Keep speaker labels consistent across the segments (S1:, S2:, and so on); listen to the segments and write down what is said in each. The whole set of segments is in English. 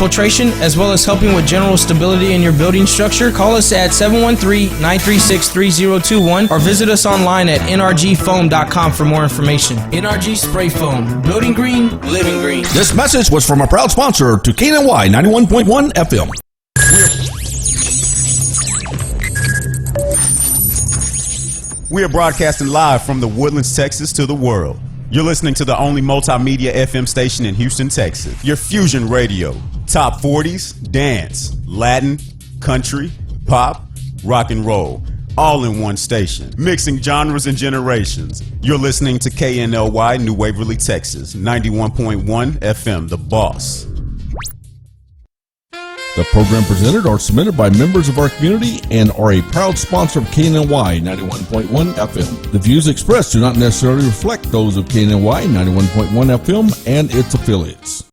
S1: filtration, as well as helping with general stability in your building structure, call us at 713-936-3021 or visit us online at nrgfoam.com for more information. NRG Spray Foam. Building green, living green.
S2: This message was from a proud sponsor to KNLY 91.1 FM.
S3: We are broadcasting live from the Woodlands, Texas to the world. You're listening to the only multimedia FM station in Houston, Texas. Your Fusion Radio. Top 40s, dance, Latin, country, pop, rock and roll. All in one station. Mixing genres and generations. You're listening to KNLY New Waverly, Texas. 91.1 FM, The Boss.
S2: The program presented are submitted by members of our community and are a proud sponsor of KNLY 91.1 FM. The views expressed do not necessarily reflect those of KNLY 91.1 FM and its affiliates.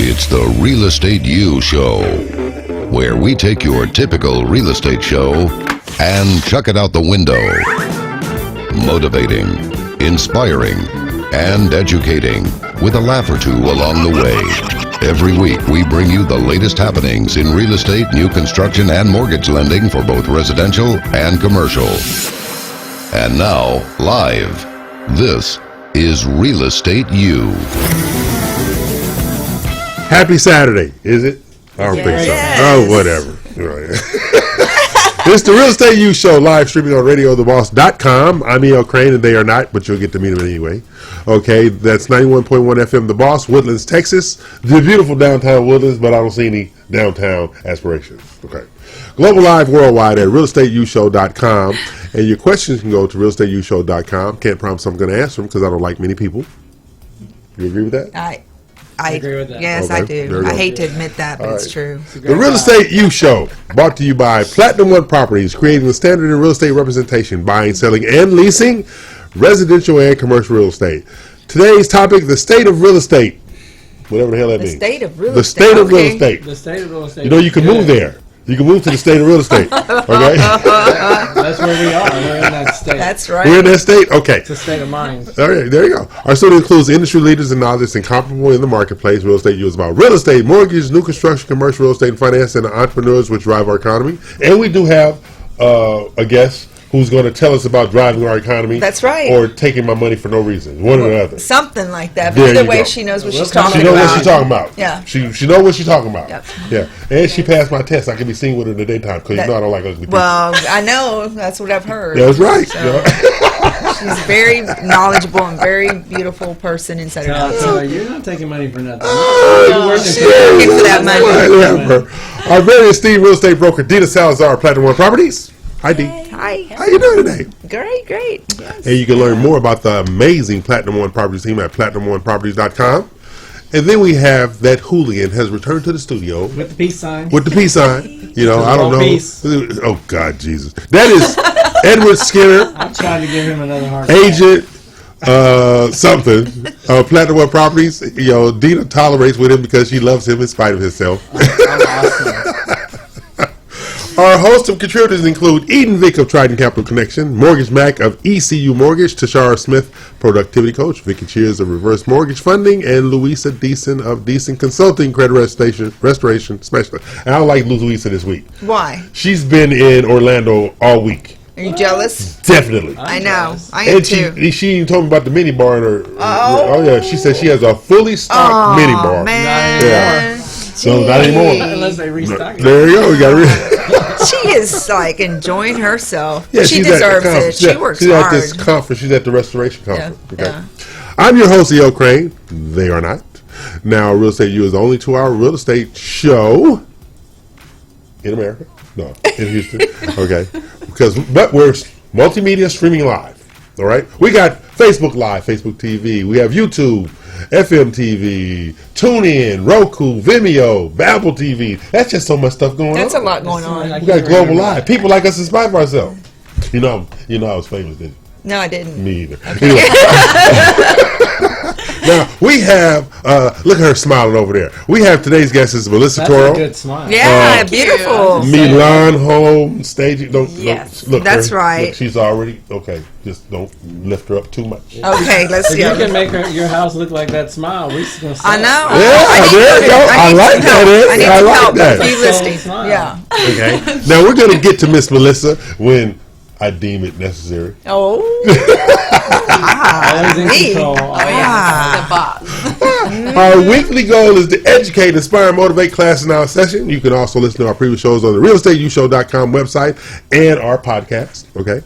S4: It's the Real Estate U Show, where we take your typical real estate show and chuck it out the window. Motivating, inspiring, and educating with a laugh or two along the way. Every week, we bring you the latest happenings in real estate, new construction, and mortgage lending for both residential and commercial. And now, live, this is Real Estate U.
S5: Happy Saturday, is it? I don't think so. Oh, whatever. Right. It's the Real Estate U Show, live streaming on radiotheboss.com. I'm E.L. Crane, and they are not, but you'll get to meet them anyway. Okay, that's 91.1 FM, The Boss, Woodlands, Texas. The beautiful downtown Woodlands, but I don't see any downtown aspirations. Okay. Global Live worldwide at realestateushow.com. And your questions can go to realestateushow.com. Can't promise I'm going to answer them because I don't like many people. You agree with that?
S6: I agree with that. Yes,
S5: okay,
S6: I do. I hate to admit that, but it's true.
S5: The Real Estate U Show, brought to you by Platinum One Properties, creating the standard in real estate representation, buying, selling, and leasing, residential and commercial real estate. Today's topic, the state of real estate. Whatever the hell that means.
S6: The state of real
S5: estate. The state of real estate.
S7: The state of real estate.
S5: You know, you can move there. You can move to the state of real estate. Okay?
S7: That's where we are. We're in that state.
S6: That's right.
S5: We're in that state? Okay.
S7: It's a state of mind.
S5: All right, there you go. Our studio includes industry leaders and knowledge and comparable in the marketplace. Real Estate U is about real estate, mortgage, new construction, commercial real estate, and finance, and the entrepreneurs which drive our economy. And we do have a guest who's going to tell us about driving our economy.
S6: That's right.
S5: Or taking my money for no reason. One or the other.
S6: Something like that.
S5: There
S6: But either
S5: you
S6: way,
S5: go.
S6: she knows what she's talking about.
S5: She knows what she's talking about.
S6: Yeah.
S5: She knows what she's talking about.
S6: Yep.
S5: Yeah. And she passed my test. I can be seen with her in the daytime because you know I don't like ugly people.
S6: Well, I know. That's what I've heard.
S5: That's right.
S6: So, she's a very knowledgeable and very beautiful person inside her house.
S7: So you're not taking money for nothing.
S6: She's working for that money.
S5: Our very esteemed real estate broker, Dina Salazar, Platinum One Properties. Hi, Dee.
S6: Hi.
S5: How you doing today?
S6: Great. Yes.
S5: And you can learn more about the amazing Platinum One Properties team at PlatinumOneProperties.com. And then we have that hooligan has returned to the studio.
S7: With the peace sign.
S5: With the peace sign. You know, I don't know.
S7: Peace.
S5: Oh, God, Jesus. That is Edward Skinner.
S7: I'm trying to give him another heart.
S5: Agent something. Platinum One Properties. You know, Dina tolerates with him because she loves him in spite of herself.
S7: I'm awesome.
S5: Our host of contributors include Eden Vick of Trident Capital Connection, Mortgage Mac of ECU Mortgage, Tashara Smith, Productivity Coach, Vicky Cheers of Reverse Mortgage Funding, and Louisa Deason of Deason Consulting, Credit Restoration Specialist. And I like Louisa this week.
S6: Why?
S5: She's been in Orlando all week.
S6: Are you jealous?
S5: Definitely.
S6: I know. I am
S5: And
S6: too.
S5: she even told me about the mini bar in her.
S6: Oh.
S5: Yeah. She said she has a fully stocked mini bar.
S6: Man.
S5: Yeah. So not anymore.
S7: Unless they restock it.
S5: There you go. We got
S6: She is like enjoying herself.
S5: Yeah,
S6: she
S5: she's at the
S6: deserves it.
S5: conference.
S6: She
S5: Yeah,
S6: works
S5: she's
S6: hard.
S5: at this conference. She's at the restoration conference.
S6: Yeah,
S5: Okay.
S6: yeah.
S5: I'm your host, E.L. Crane. They are not. Now, Real Estate U is the only 2-hour real estate show in America. No, in Houston. Okay. But we're multimedia streaming live. All right. We got Facebook Live, Facebook TV. We have YouTube, FM TV, TuneIn, Roku, Vimeo, Babbel TV. That's just so much stuff going on.
S6: That's a lot going on.
S5: We got Global Live. People like us in spite of ourselves. You know I was famous, didn't you?
S6: No, I didn't.
S5: Me either.
S6: Okay.
S5: Anyway. Now, we have, look at her smiling over there. We have today's guest is Melissa
S7: That's
S5: Toro.
S7: a good smile.
S6: Yeah, beautiful.
S5: Milan Home staging.
S6: Yes,
S5: look,
S6: that's right.
S5: Look, she's already okay. Just don't lift her up too much.
S6: Okay, let's
S7: If
S6: see.
S7: you can make your house look like that smile, we're just gonna sell
S6: I know.
S5: Yeah, there you go. I like that.
S6: I need
S5: I
S6: some
S5: like
S6: help
S5: that.
S6: with listing.
S7: Smile.
S6: Yeah.
S5: Okay. Now we're going to get to Miss Melissa when I deem it necessary.
S6: Oh.
S7: Always in
S6: Me.
S7: control.
S6: Ah.
S8: The boss.
S5: Our weekly goal is to educate, inspire, and motivate class in our session. You can also listen to our previous shows on the realestateushow.com website and our podcast. Okay.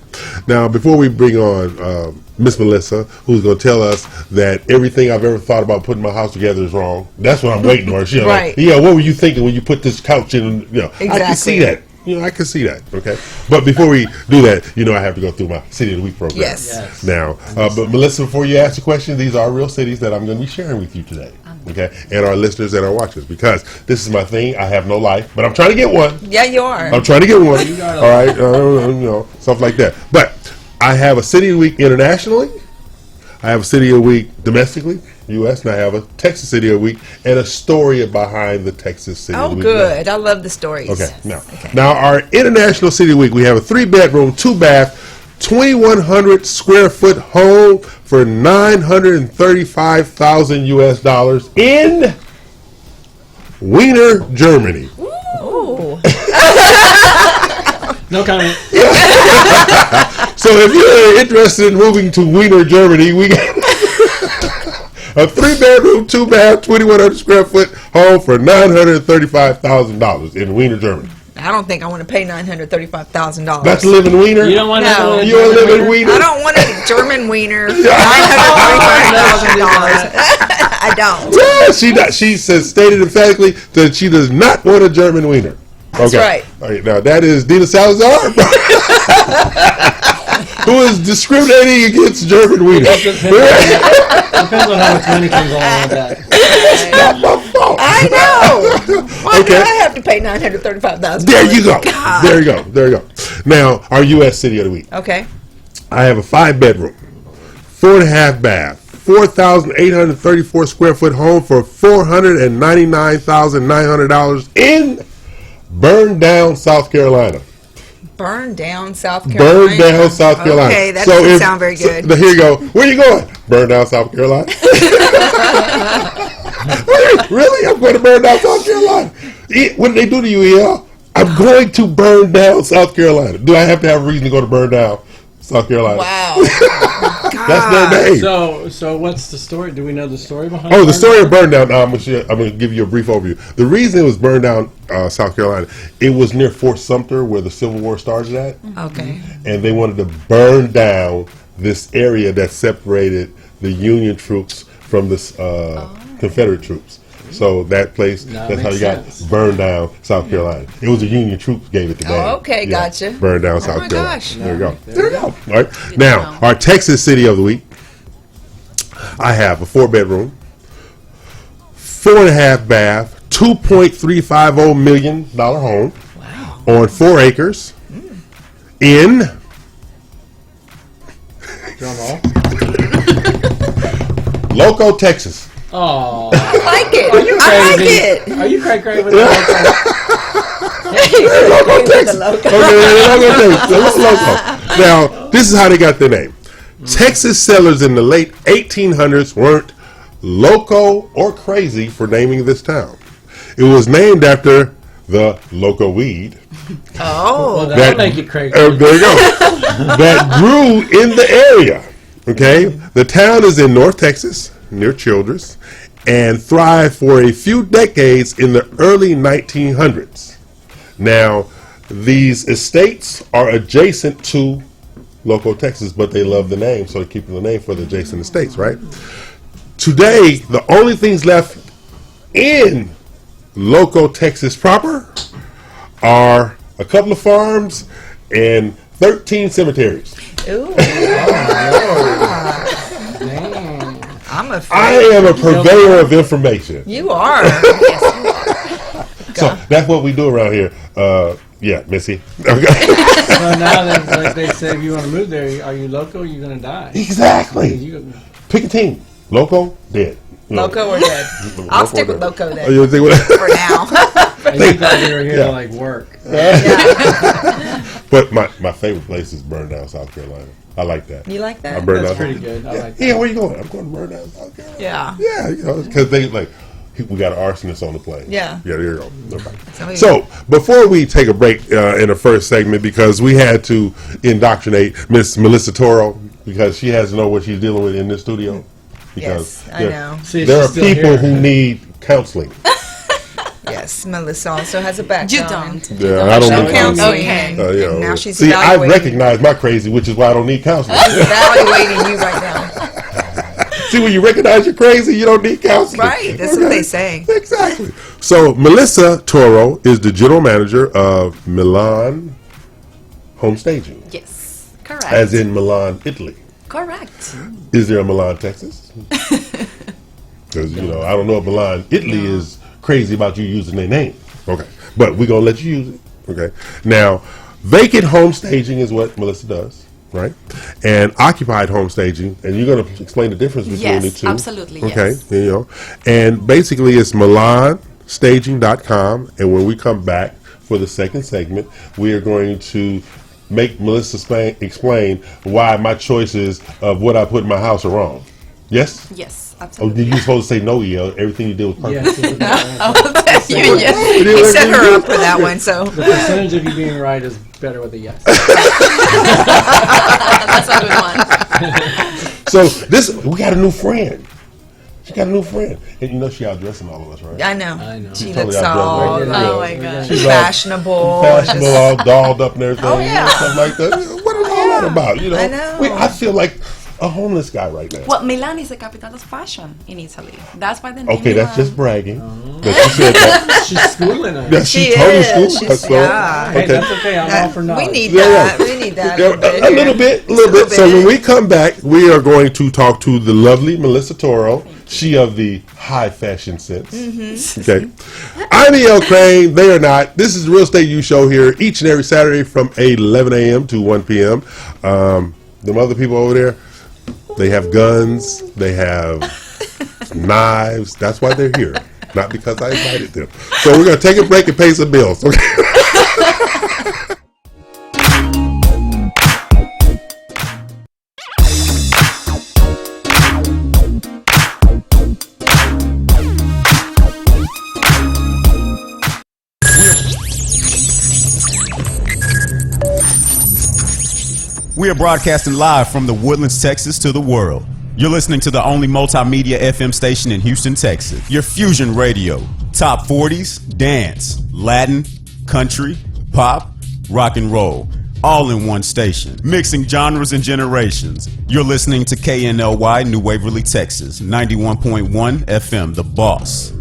S5: Now, before we bring on Miss Melissa, who's going to tell us that everything I've ever thought about putting my house together is wrong. That's what I'm waiting on. She's
S6: Right.
S5: like, yeah, what were you thinking when you put this couch in? You know, I can see
S6: Exactly.
S5: that. You know, I can see that. Okay. But before we do that, you know, I have to go through my City of the Week program.
S6: Yes.
S7: Yes.
S5: Now, but Melissa, before you ask the question, these are real cities that I'm going to be sharing with you today. Okay. And our listeners and our watchers, because this is my thing. I have no life, but I'm trying to get one.
S6: Yeah, you are.
S5: I'm trying to get one.
S7: got a
S5: All right, you know, stuff like that. But I have a City of the Week internationally. I have a City of the Week domestically, U.S., and I have a Texas City of the Week and a story behind the Texas City of
S6: Oh,
S5: the Week.
S6: good. I love the stories.
S5: Okay, now our international City of the Week, we have a 3-bedroom, 2-bath, 2,100 square foot home for $935,000 US in Wiener, Germany.
S6: Ooh.
S7: No comment.
S5: So if you're interested in moving to Wiener, Germany, we got a 3-bedroom, 2-bath, 2,100 square foot home for $935,000 in Wiener, Germany.
S6: I don't think I want to pay $935,000.
S5: That's living Wiener.
S7: You don't want
S6: No.
S7: to
S5: You want to live in Wiener?
S6: I don't want a German wiener for $935,000. I don't.
S5: Yeah, she says stated emphatically that she does not want a German wiener.
S6: That's right.
S5: All right. Now that is Dina Salazar, who is discriminating against German wieners.
S7: Depends on how much money comes along with that.
S5: Not my fault.
S6: I know. Why do
S5: Okay.
S6: I have to pay $935,000?
S5: There you go.
S6: God.
S5: There you go. There you go. Now our U.S. City of the Week.
S6: Okay.
S5: I have a 5-bedroom, 4.5 bath, 4,834 square foot home for $499,900 in Burn Down, South Carolina.
S6: Burn down South Carolina.
S5: Burn Down, South Carolina.
S6: Okay, that doesn't sound very good.
S5: So, here you go. Where you going? Burn Down, South Carolina. Really? I'm going to Burn Down, South Carolina. What did they do to you, EL? I'm going to Burn Down, South Carolina. Do I have to have a reason to go to Burn Down, South Carolina?
S6: Wow.
S5: That's their name.
S7: So what's the story? Do we know the story behind?
S5: Oh, the
S7: Burn
S5: story
S7: Down?
S5: of Burn Down. I'm going to give you a brief overview. The reason it was burned down, South Carolina, it was near Fort Sumter where the Civil War started at,
S6: Okay.
S5: and they wanted to burn down this area that separated the Union troops from the Confederate troops. So that place,
S7: Now
S5: that's how
S7: makes
S5: you
S7: sense.
S5: got Burn Down, South Carolina. It was the Union troops gave it the name.
S6: Oh, okay, gotcha.
S5: Burn Down, South
S6: my
S5: Carolina.
S6: gosh.
S5: There you go. There you go. All right. Now, our Texas City of the Week. I have a 4-bedroom, 4.5 bath, $2.350 million home on 4 acres in
S7: Drum roll.
S5: Loco, Texas.
S7: Oh,
S6: I like it.
S7: are you
S6: I like
S7: crazy?
S6: it.
S7: Are you crazy with that?
S5: Loco, Texas. Loco. Now, this is how they got their name. Texas settlers in the late 1800s weren't loco or crazy for naming this town. It was named after the loco weed.
S6: Oh.
S7: Well, that'll make you crazy.
S5: There you go. That grew in the area. Okay, the town is in North Texas, near Childress, and thrived for a few decades in the early 1900s. Now, these estates are adjacent to Loco, Texas, but they love the name, so they're keeping the name for the adjacent estates, right? Today, the only things left in Loco, Texas proper are a couple of farms and 13 cemeteries.
S6: Ooh. I'm
S5: I
S6: afraid.
S5: am a purveyor of information.
S6: You are.
S5: So that's what we do around here. Yeah, Missy. Okay.
S7: So now that, like they say, if you want to move there, are you local? You're gonna die.
S5: Exactly.
S7: You,
S5: Pick a team. Loco, dead.
S6: Loco or dead? I'll stick with Loco then.
S5: Oh, you think with
S6: for now.
S7: And you thought you were here to like work.
S5: But my favorite place is Burn Down, South Carolina. I like that.
S6: You like that?
S5: I burn
S7: That's
S5: down.
S7: pretty good. I like that.
S5: Yeah, where you going? I'm going to Burn Down, South Carolina.
S6: Yeah.
S5: Yeah, because they like, we got an arsonist on the plane.
S6: Yeah.
S5: Yeah, there you go. Okay.
S6: So
S5: Before we take a break in the first segment, because we had to indoctrinate Miss Melissa Toro, because she has to know what she's dealing with in this studio. Because
S6: Yes, I know.
S7: See,
S5: there are
S7: she's still
S5: people
S7: here.
S5: who need counseling.
S6: Yes, Melissa also has a background.
S8: You don't.
S5: Yeah, I don't
S6: No
S5: need
S6: counseling.
S8: Okay.
S6: And now she's
S5: See, I
S6: evaluating.
S5: recognize my crazy, which is why I don't need counseling.
S6: She's evaluating you right now.
S5: See, when you recognize you're crazy, you don't need counseling.
S6: Right, that's what they say.
S5: Exactly. So, Melissa Toro is the general manager of Milan Home Staging,
S8: Yes. Correct.
S5: as in Milan, Italy.
S8: Correct.
S5: Is there a Milan, Texas? Because, I don't know if Milan, Italy is crazy about you using their name. Okay. But we're going to let you use it. Okay. Now, vacant home staging is what Melissa does, right? And occupied home staging, and you're going to explain the difference between
S8: Yes,
S5: the two.
S8: absolutely,
S5: Okay.
S8: yes.
S5: And basically it's milanstaging.com. And when we come back for the second segment, we are going to make Melissa explain why my choices of what I put in my house are wrong. Yes?
S8: Yes.
S5: Oh,
S8: Absolutely.
S5: you supposed to say no, EL. Everything you did was perfect.
S7: Yes, it was
S8: I will tell you yes.
S6: He set her up for that one, so.
S7: the percentage of you being right is better with a yes.
S8: That's a good one.
S5: So we got a new friend. She got a new friend. And she outdressing all of us, right?
S6: I know.
S7: I know.
S6: She
S5: Totally
S6: looks all
S5: outdressed,
S8: Oh my gosh.
S5: She's all
S6: fashionable.
S5: fashionable,
S6: just-
S5: all dolled up and everything.
S6: Oh, yeah.
S5: Stuff like that. What is all that about?
S6: I know.
S5: I feel like a homeless guy right now.
S8: Well, Milan is the capital of fashion in Italy. That's why the name
S5: Okay, that's
S8: Milan.
S5: just bragging. That she said that.
S7: She's schooling us.
S5: Yeah,
S6: She
S5: totally
S6: is.
S5: schooled
S6: She's-
S5: us, so,
S6: yeah.
S7: Hey,
S5: okay.
S7: that's okay. I'm all for
S6: We
S7: knowledge.
S6: need
S5: Yeah,
S6: that.
S5: yeah.
S6: We need that.
S5: Yeah, a little bit. So when we come back, we are going to talk to the lovely Melissa Toro, she of the high fashion sense. Okay. I'm E.L. Crane. They are not. This is the Real Estate U Show here each and every Saturday from 11 a.m. to 1 p.m. Them other people over there, they have guns. They have knives. That's why they're here. Not because I invited them. So we're going to take a break and pay some bills. Okay.
S3: We are broadcasting live from the Woodlands, Texas to the world. You're listening to the only multimedia FM station in Houston, Texas. Your fusion radio. Top 40s, dance, Latin, country, pop, rock and roll. All in one station. Mixing genres and generations. You're listening to KNLY New Waverly, Texas. 91.1 FM, The Boss.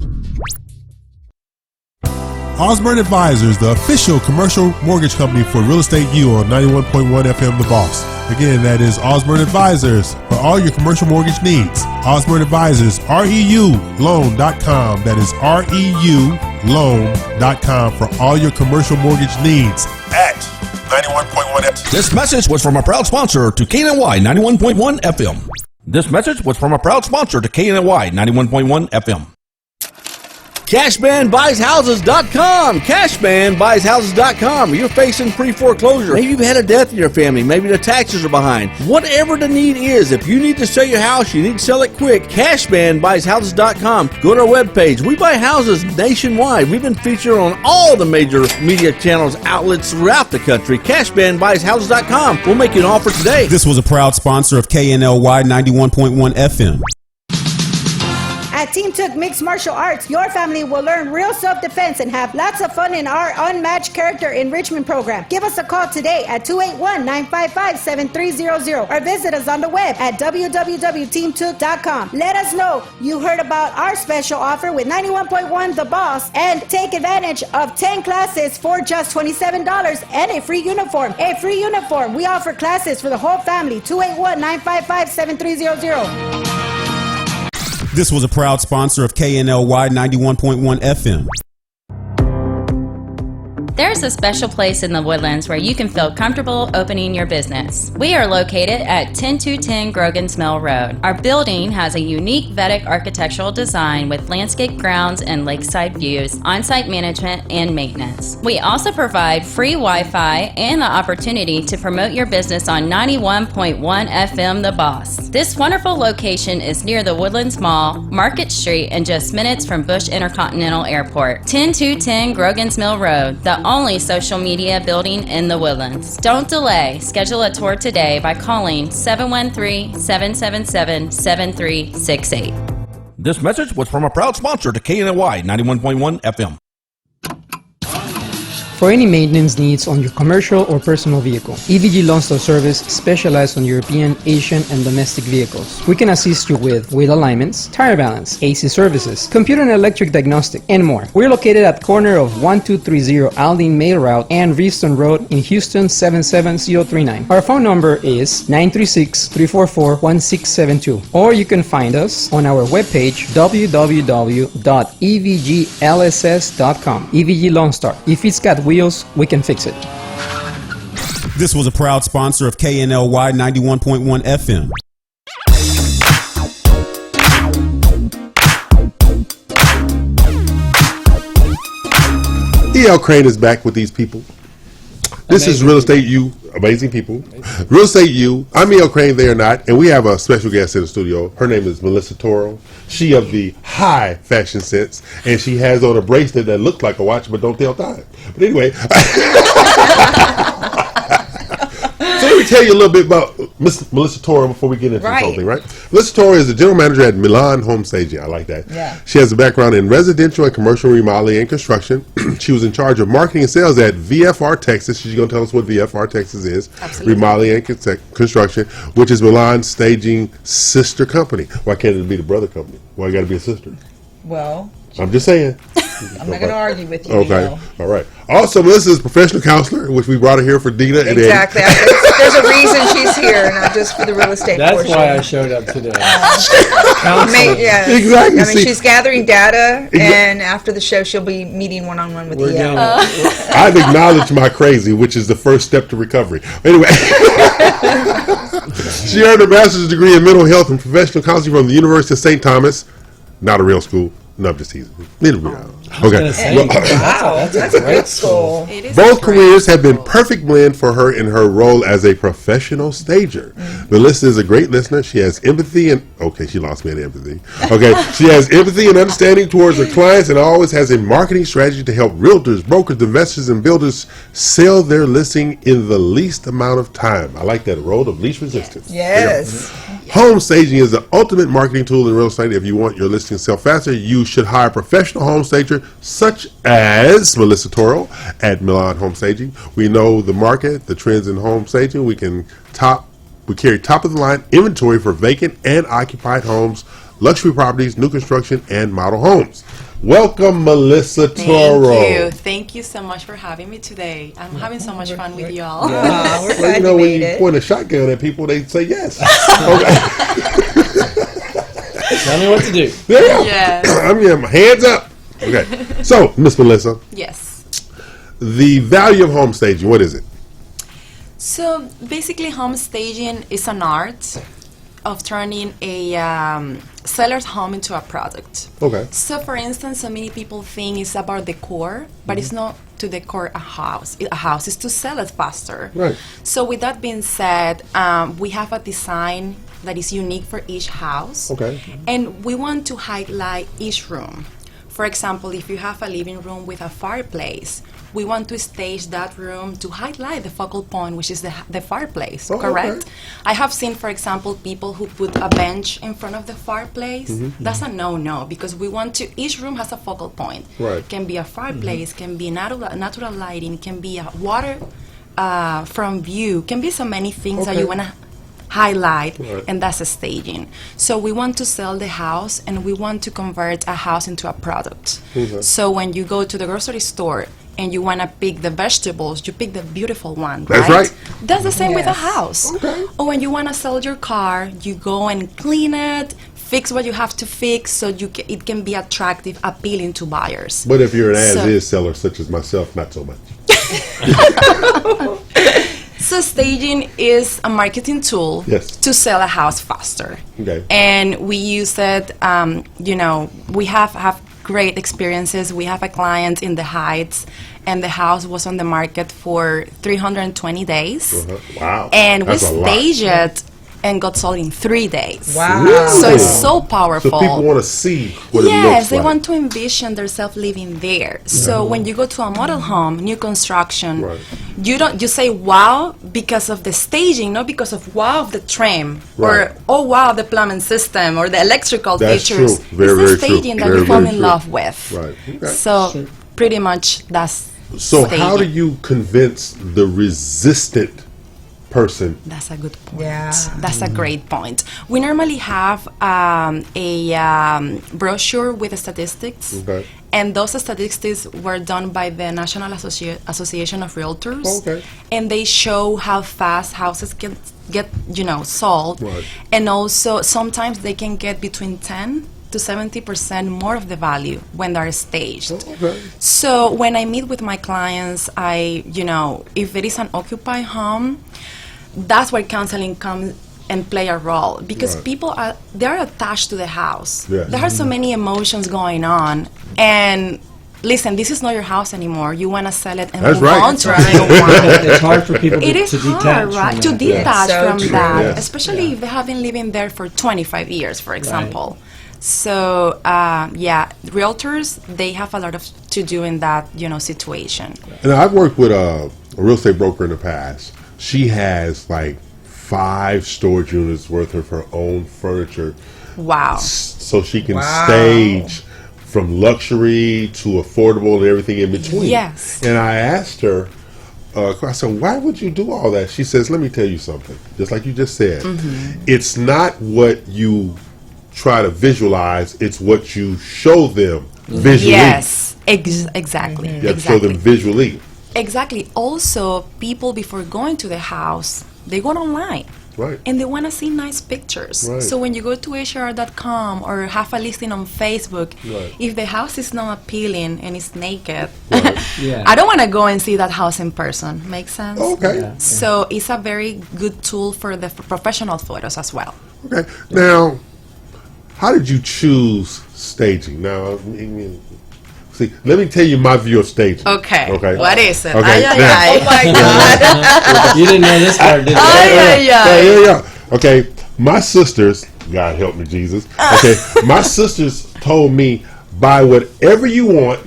S9: Osborne Advisors, the official commercial mortgage company for Real Estate U on 91.1 FM The Boss. Again, that is Osborne Advisors for all your commercial mortgage needs. Osborne Advisors, REULoan.com. That is REULoan.com for all your commercial mortgage needs at 91.1 FM.
S2: This message was from a proud sponsor to KNLY 91.1 FM. This message was from a proud sponsor to KNLY 91.1 FM. CashmanBuysHouses.com. CashmanBuysHouses.com. You're facing pre-foreclosure. Maybe you've had a death in your family. Maybe the taxes are behind. Whatever the need is, if you need to sell your house, you need to sell it quick. CashmanBuysHouses.com. Go to our webpage. We buy houses nationwide. We've been featured on all the major media channels, outlets throughout the country. CashmanBuysHouses.com. We'll make you an offer today.
S3: This was a proud sponsor of KNLY 91.1 FM.
S10: At Team Took Mixed Martial Arts, your family will learn real self-defense and have lots of fun in our unmatched character enrichment program. Give us a call today at 281-955-7300 or visit us on the web at www.teamtook.com. Let us know you heard about our special offer with 91.1 The Boss and take advantage of 10 classes for just $27 and a free uniform. A free uniform. We offer classes for the whole family. 281-955-7300.
S3: This was a proud sponsor of KNLY 91.1 FM.
S11: There's a special place in the Woodlands where you can feel comfortable opening your business. We are located at 10210 Grogan's Mill Road. Our building has a unique Vedic architectural design with landscape grounds and lakeside views, on-site management, and maintenance. We also provide free Wi-Fi and the opportunity to promote your business on 91.1 FM The Boss. This wonderful location is near the Woodlands Mall, Market Street, and just minutes from Bush Intercontinental Airport. 10210 Grogan's Mill Road, the only social media building in the Woodlands. Don't delay. Schedule a tour today by calling 713-777-7368.
S2: This message was from a proud sponsor to KNLY 91.1 FM.
S12: For any maintenance needs on your commercial or personal vehicle, EVG Loan Store Service specializes on European, Asian, and domestic vehicles. We can assist you with wheel alignments, tire balance, AC services, computer and electric diagnostic, and more. We're located at corner of 1230 Aldine Mail Route and Reeston Road in Houston 77039. Our phone number is 936-344-1672, or you can find us on our webpage www.evglss.com. EVG Loan Star. If it's got wheels, we can fix it.
S3: This was a proud sponsor of KNLY 91.1 FM.
S5: E.L. Crane is back with these people. This is Real Estate U. Amazing people. Real Estate U. I'm E.L. Crane, they are not. And we have a special guest in the studio. Her name is Melissa Toro. She of the high fashion sense. And she has on a bracelet that looks like a watch but don't tell time. But anyway. So let me tell you a little bit about Miss Melissa Toro before we get into something, right? Melissa Toro is the general manager at Milan Home Staging. I like that.
S6: Yeah.
S5: She has a background in residential and commercial remodeling and construction. She was in charge of marketing and sales at VFR Texas. She's going to tell us what VFR Texas is. Absolutely. Remodeling and construction, which is Milan Staging sister company. Why can't it be the brother company? Why you got to be a sister?
S6: Well,
S5: I'm just saying.
S6: I'm not going to argue with you.
S5: Okay.
S6: You know.
S5: All right. Also, Melissa is a professional counselor, which we brought her here for Dina and Eddie.
S6: Exactly. There's a reason she's here, not just for the real estate portion.
S7: That's why I showed up today.
S6: Yeah.
S5: Exactly.
S6: I mean, she's gathering data, and after the show, she'll be meeting one-on-one with you.
S5: I've acknowledged my crazy, which is the first step to recovery. Anyway. She earned her master's degree in mental health and professional counseling from the University of St. Thomas. Not a real school. No, I'm just teasing. Okay.
S6: Wow, that's a great school.
S5: Both careers have been perfect blend for her in her role as a professional stager. Melissa is a great listener. She has empathy and she lost me at empathy. Okay, she has empathy and understanding towards her clients and always has a marketing strategy to help realtors, brokers, investors, and builders sell their listing in the least amount of time. I like that road of least resistance.
S6: Yes.
S5: Home staging is the ultimate marketing tool in real estate. If you want your listing to sell faster, you should hire a professional home stager such as Melissa Toro at Milan Home Staging. We know the market, the trends in home staging. We carry top of the line inventory for vacant and occupied homes, luxury properties, new construction, and model homes. Welcome, Melissa Toro.
S8: Thank you so much for having me today. I'm having so much fun with you all.
S6: Yeah. We're
S5: Well, you know, when you point a shotgun at people, they say yes.
S7: Tell me what to do.
S5: There you go.
S8: Yes.
S5: I'm hands up. Okay. So, Miss Melissa.
S8: Yes.
S5: The value of home staging, what is it?
S8: So basically, home staging is an art of turning a seller's home into a product.
S5: Okay.
S8: So for instance, so many people think it's about decor, but it's not to decor a house. A house is to sell it faster.
S5: Right.
S8: So with that being said, we have a design that is unique for each house.
S5: Okay.
S8: And we want to highlight each room. For example, if you have a living room with a fireplace, we want to stage that room to highlight the focal point, which is the fireplace, correct?
S5: Okay.
S8: I have seen, for example, people who put a bench in front of the fireplace. That's a no-no, because we want to, each room has a focal point.
S5: Right.
S8: Can be a fireplace, can be natural lighting, can be a water from view, can be so many things that you want to highlight, and that's a staging. So we want to sell the house, and we want to convert a house into a product. So when you go to the grocery store and you want to pick the vegetables, you pick the beautiful one, right?
S5: That's right.
S8: That's the same with a house. Or when you want to sell your car, you go and clean it, fix what you have to fix, so it can be attractive, appealing to buyers.
S5: But if you're an as-is seller, such as myself, not so much.
S8: So staging is a marketing tool to sell a house faster.
S5: Okay.
S8: And we use it, we have great experiences. We have a client in the Heights, and the house was on the market for 320 days.
S5: Wow.
S8: And
S5: That's
S8: we
S5: a lot.
S8: staged it and got sold in 3 days.
S6: Wow.
S5: Really?
S8: So it's so powerful.
S5: So people want to see what it looks
S8: Yes, they
S5: like.
S8: want to envision themselves living there. So when you go to a model home, new construction, you say wow because of the staging, not because of wow of the trim or oh wow the plumbing system or the electrical
S5: That's
S8: features.
S5: true. Very,
S8: it's
S5: very
S8: the staging
S5: true.
S8: that
S5: Very,
S8: you fall
S5: very
S8: in
S5: true.
S8: love with.
S5: Right. Okay.
S8: So pretty much that's
S5: So
S8: staging.
S5: how do you convince the resistant person?
S8: That's a good point.
S6: Yeah.
S8: That's a great point. We normally have a brochure with the statistics,
S5: Okay.
S8: and those statistics were done by the National Association of Realtors,
S5: Okay.
S8: and they show how fast houses get sold,
S5: Right.
S8: and also sometimes they can get between 10 to 70% more of the value when they're staged.
S5: Okay.
S8: So when I meet with my clients, if it is an occupied home, that's where counseling comes and play a role because people they're attached to the house.
S5: Yes.
S8: There are so many emotions going on, and listen, this is not your house anymore. You want to sell it and
S5: That's
S8: move
S5: right.
S8: on to a new one.
S7: It's hard for people
S8: It is
S7: to detach
S8: hard,
S7: from
S8: right?
S7: that.
S8: To detach
S6: So
S8: from
S6: true.
S8: that,
S5: Yes.
S8: especially if they have been living there for 25 years, for example. So, realtors, they have a lot to do in that, situation.
S5: And I've worked with a real estate broker in the past. She has like 5 storage units worth of her own furniture,
S8: Wow.
S5: so she can stage from luxury to affordable and everything in between.
S8: Yes.
S5: And I asked her, I said, why would you do all that? She says, let me tell you something. Just like you just said, it's not what you try to visualize, it's what you show them visually.
S8: Yes, exactly.
S5: You have to show them visually.
S8: Exactly. Also, people before going to the house, they go online.
S5: Right.
S8: And they want to see nice pictures.
S5: Right.
S8: So when you go to hr.com or have a listing on Facebook, if the house is not appealing and it's naked, I don't want to go and see that house in person. Makes sense?
S5: Okay.
S8: So it's a very good tool for the professional photos as well.
S5: Okay. Now, how did you choose staging? Now, see, let me tell you my view of staging.
S8: Okay.
S5: Okay.
S8: What is it?
S5: Okay. Now,
S6: Oh my God.
S7: You didn't know this part, did you?
S5: yeah. Okay. My sisters, God help me, Jesus. Okay. My sisters told me, buy whatever you want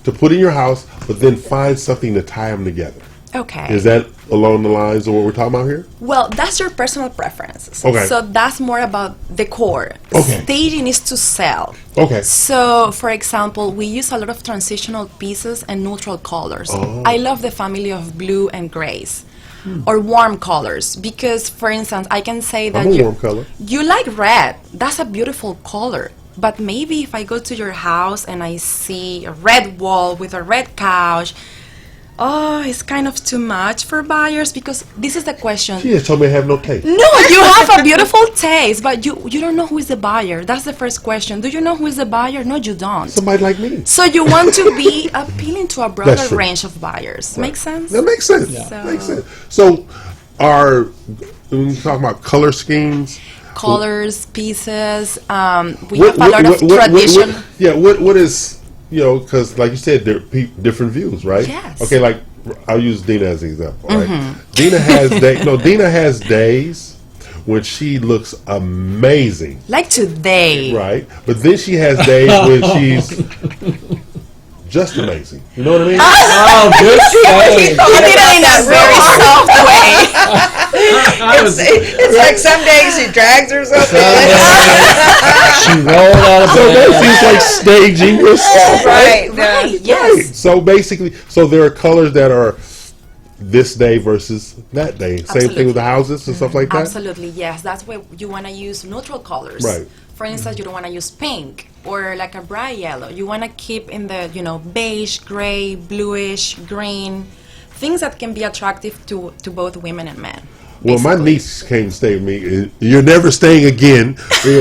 S5: to put in your house, but then find something to tie them together.
S8: Okay.
S5: Is that along the lines of what we're talking about here?
S8: Well, that's your personal preference.
S5: Okay.
S8: So that's more about the core.
S5: Okay.
S8: Staging is to sell.
S5: Okay.
S8: So, for example, we use a lot of transitional pieces and neutral colors. I love the family of blue and grays. Or warm colors, because, for instance, I can say that
S5: I'm a warm color.
S8: you like red. That's a beautiful color. But maybe if I go to your house and I see a red wall with a red couch, it's kind of too much for buyers, because this is the question.
S5: She just told me I have no taste.
S8: No, you have a beautiful taste, but you don't know who is the buyer. That's the first question. Do you know who is the buyer? No, you don't.
S5: Somebody like me.
S8: So you want to be appealing to a broader
S5: That's true.
S8: range of buyers. Make sense?
S5: That makes sense.
S8: So-
S5: Makes sense. So, when you talk about color schemes,
S8: Colors, pieces. We have a lot of tradition.
S5: What is, because like you said, there are different views, right?
S8: Yes.
S5: Okay, like I'll use Dina as an example. Right? Dina has days when she looks amazing.
S8: Like today.
S5: Right. But then she has days when she's just amazing. You know what I mean?
S7: Oh, good
S8: He
S7: save.
S8: did it in a very soft way.
S6: It's like some days she drags herself in.
S7: She rolled out of
S5: So
S7: bed.
S5: basically, it's like staging yourself, right?
S6: Right.
S8: Yes.
S5: So basically, there are colors that are this day versus that day. Same thing with the houses and stuff like that.
S8: Absolutely, yes. That's why you want to use neutral colors.
S5: Right.
S8: For instance, you don't want to use pink or like a bright yellow. You want to keep in the, beige, gray, bluish, green, things that can be attractive to both women and men.
S5: Well, my niece came to stay with me. You're never staying again.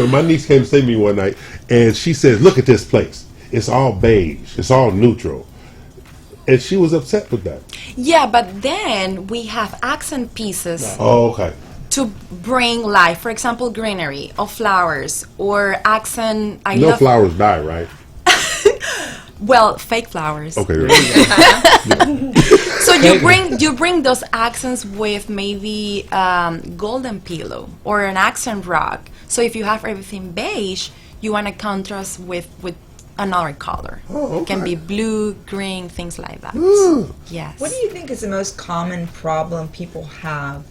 S5: My niece came to stay with me one night, and she says, "Look at this place. It's all beige. It's all neutral." And she was upset with that.
S8: Yeah, but then we have accent pieces
S5: Oh, okay.
S8: to bring life. For example, greenery or flowers or accent. I
S5: No
S8: love
S5: flowers die, right?
S8: Well, fake flowers.
S5: Okay.
S8: So you bring those accents with maybe golden pillow or an accent rock. So if you have everything beige, you want to contrast with another color.
S5: Oh,
S8: It can
S5: okay.
S8: be blue, green, things like that. Yes.
S6: What do you think is the most common problem people have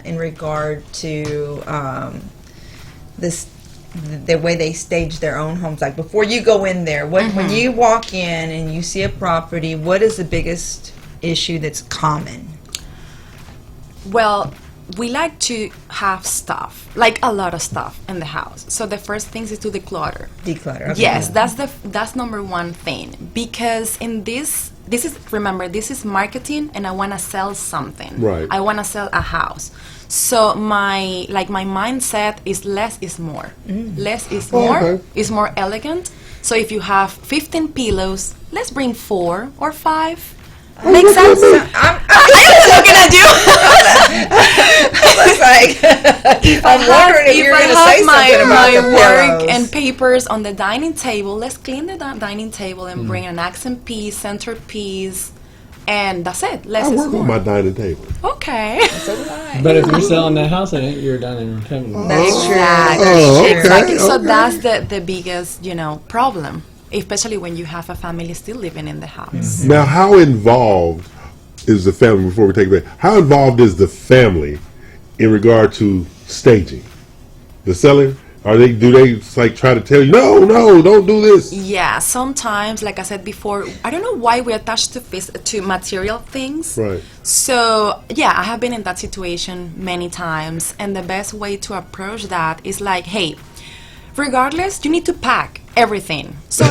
S6: in regard to the way they stage their own homes? Like before you go in there, when you walk in and you see a property, what is the biggest issue that's common?
S8: Well, we like to have stuff, like a lot of stuff in the house. So the first thing is to declutter.
S6: Declutter. Okay.
S8: Yes, that's number one thing, because in this is marketing, and I want to sell something.
S5: Right.
S8: I want to sell a house. So my mindset is less is more. Less is more.
S5: Okay.
S8: Is more elegant. So if you have 15 pillows, let's bring 4 or 5. Makes sense. I'm looking at you.
S6: It's like I'm wondering if you're going to say something about
S8: my
S6: the
S8: work
S6: pillows.
S8: and papers on the dining table, let's clean the dining table and bring an accent piece, centerpiece, and that's it. Less
S5: I
S8: is
S5: work
S8: more.
S5: on my dining table.
S8: Okay.
S6: So do I.
S7: But if you're selling that house, it ain't your dining room table.
S6: That's true.
S8: Exactly.
S5: Oh, okay,
S8: Exactly. So
S5: okay.
S8: that's the biggest, problem, especially when you have a family still living in the house.
S5: Now, how involved is the family, before we take a break, how involved is the family in regard to staging? The selling? Do they like try to tell you, no, don't do this?
S8: Yeah, sometimes, like I said before, I don't know why we attach to material things.
S5: Right.
S8: So, yeah, I have been in that situation many times, and the best way to approach that is like, hey, regardless, you need to pack everything. So,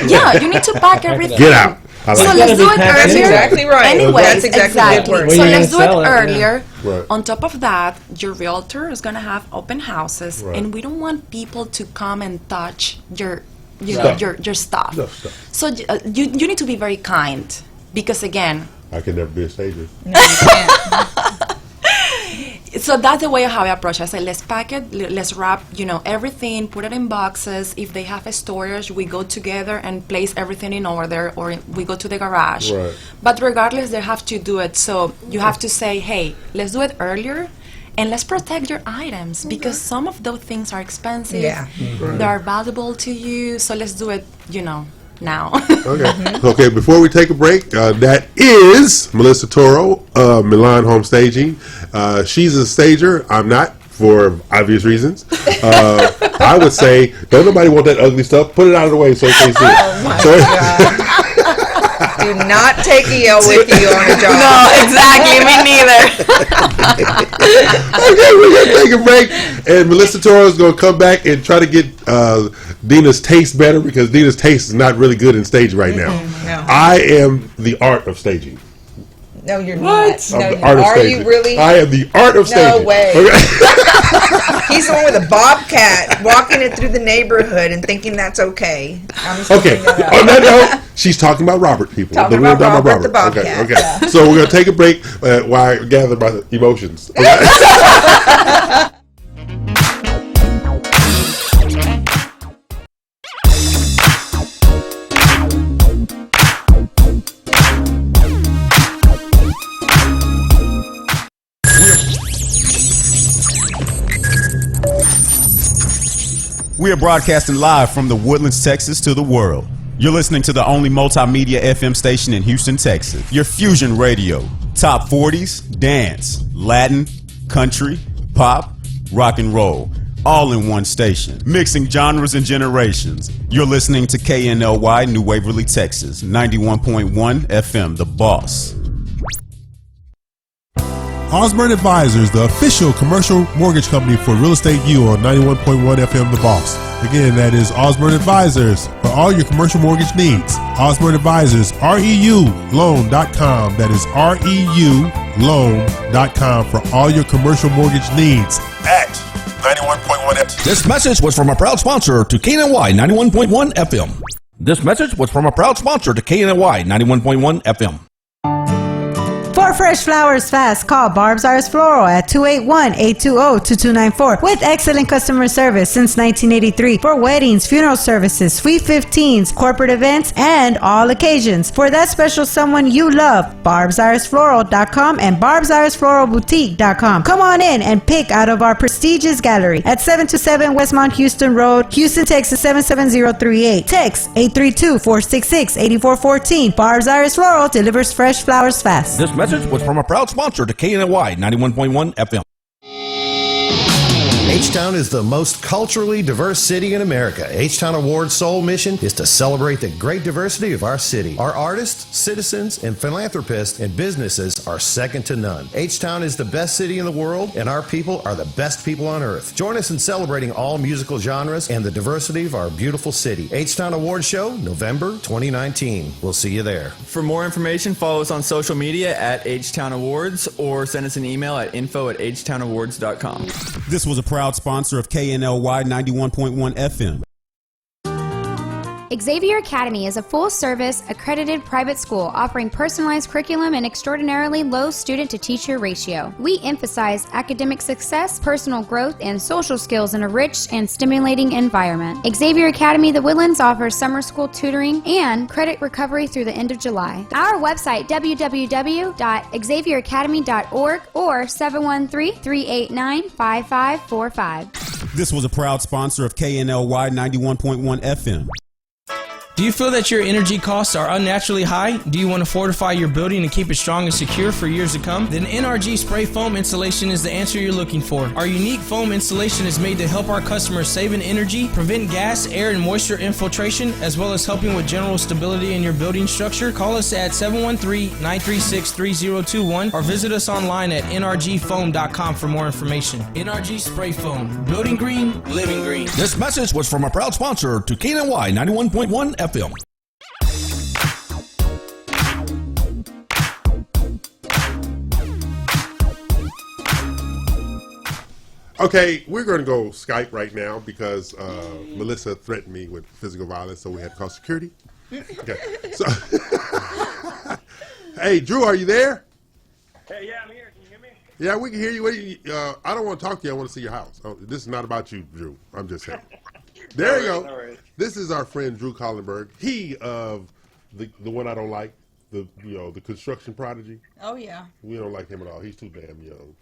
S8: yeah, you need to pack everything.
S5: Get out. I
S8: So
S5: like
S8: let's
S5: it.
S8: do it
S7: That's
S8: earlier.
S6: exactly right.
S8: Anyway,
S6: That's exactly the word.
S8: So
S7: Well, you're
S8: let's do
S7: gonna
S8: it
S7: sell it,
S8: earlier.
S5: Right.
S8: On top of that, your realtor is gonna have open houses,
S5: Right.
S8: and we don't want people to come and touch your
S5: Stuff.
S8: your stuff.
S5: Enough stuff.
S8: So you need to be very kind, because again,
S5: I can never be a stager.
S6: No, you can't.
S8: so that's the way how I approach it. I say, let's pack it, let's wrap, everything, put it in boxes. If they have a storage, we go together and place everything in order, or we go to the garage.
S5: Right.
S8: But regardless, they have to do it. So you have to say, hey, let's do it earlier, and let's protect your items, because some of those things are expensive.
S6: Yeah.
S8: They are valuable to you. So let's do it, now.
S5: Okay. Okay, before we take a break, that is Melissa Toro, Milan Home Staging. She's a stager. I'm not, for obvious reasons. I would say, don't nobody want that ugly stuff. Put it out of the way so they can see it.
S6: Oh my God. Do not take EO with you on a job.
S8: No, exactly. Me neither.
S5: Okay, we're going to take a break. And Melissa Toro is going to come back and try to get Dina's taste better, because Dina's taste is not really good in staging right now.
S6: No.
S5: I am the art of staging.
S6: No, you're not.
S5: I'm
S6: No,
S5: the art of
S6: are
S5: staging.
S6: you really?
S5: I am the art of staging.
S6: No way.
S5: Okay.
S6: He's the one with a bobcat walking it through the neighborhood and thinking that's okay. I'm just
S5: Okay.
S6: looking that up.
S5: On that note, she's talking about Robert, people.
S6: Talking
S5: We're
S6: about
S5: talking
S6: Robert the Bobcat,
S5: Okay. Okay.
S6: yeah.
S5: So we're going to take a break while I gather my emotions.
S3: We are broadcasting live from the Woodlands, Texas to the world. You're listening to the only multimedia FM station in Houston, Texas. Your fusion radio. Top 40s, dance, Latin, country, pop, rock and roll. All in one station. Mixing genres and generations. You're listening to KNLY New Waverly, Texas. 91.1 FM, The Boss.
S9: Osborne Advisors, the official commercial mortgage company for Real Estate U on 91.1 FM The Boss. Again, that is Osborne Advisors for all your commercial mortgage needs. Osborne Advisors, REULoan.com. That is REULoan.com for all your commercial mortgage needs at 91.1 FM.
S2: This message was from a proud sponsor to KNLY 91.1 FM. This message was from a proud sponsor to KNLY 91.1 FM.
S10: For fresh flowers fast, call Barb's Iris Floral at 281-820-2294 with excellent customer service since 1983 for weddings, funeral services, sweet 15s, corporate events, and all occasions. For that special someone you love, barbsirisfloral.com and barbsirisfloralboutique.com. Come on in and pick out of our prestigious gallery at 727 Westmont Houston Road, Houston, Texas 77038. Text 832-466-8414. Barb's Iris Floral delivers fresh flowers fast.
S2: This message was from a proud sponsor to KNLY 91.1 FM.
S13: H-Town is the most culturally diverse city in America. H-Town Award's sole mission is to celebrate the great diversity of our city. Our artists, citizens, and philanthropists and businesses are second to none. H-Town is the best city in the world, and our people are the best people on earth. Join us in celebrating all musical genres and the diversity of our beautiful city. H-Town Awards Show, November 2019. We'll see you there.
S14: For more information, follow us on social media at H-Town Awards or send us an email at info@htownawards.com.
S3: This was a proud sponsor of KNLY 91.1 FM.
S15: Xavier Academy is a full-service, accredited private school offering personalized curriculum and extraordinarily low student-to-teacher ratio. We emphasize academic success, personal growth, and social skills in a rich and stimulating environment. Xavier Academy The Woodlands offers summer school tutoring and credit recovery through the end of July. Our website, www.xavieracademy.org or 713-389-5545.
S3: This was a proud sponsor of KNLY 91.1 FM.
S1: Do you feel that your energy costs are unnaturally high? Do you want to fortify your building and keep it strong and secure for years to come? Then NRG Spray Foam Installation is the answer you're looking for. Our unique foam installation is made to help our customers save in energy, prevent gas, air, and moisture infiltration, as well as helping with general stability in your building structure. Call us at 713-936-3021 or visit us online at nrgfoam.com for more information. NRG Spray Foam. Building green, living green.
S2: This message was from a proud sponsor to KNLY 91.1 FM.
S5: Okay, we're going to go Skype right now because Melissa threatened me with physical violence, so we had to call security. Okay, so hey, Drew, are you there?
S16: Hey, yeah, I'm here. Can you hear me?
S5: Yeah, we can hear you. I don't want to talk to you. I want to see your house. Oh, this is not about you, Drew. I'm just saying. There you go.
S16: Right.
S5: This is our friend Drew Collenberg. He of the one I don't like, the construction prodigy.
S6: Oh yeah.
S5: We don't like him at all. He's too damn young.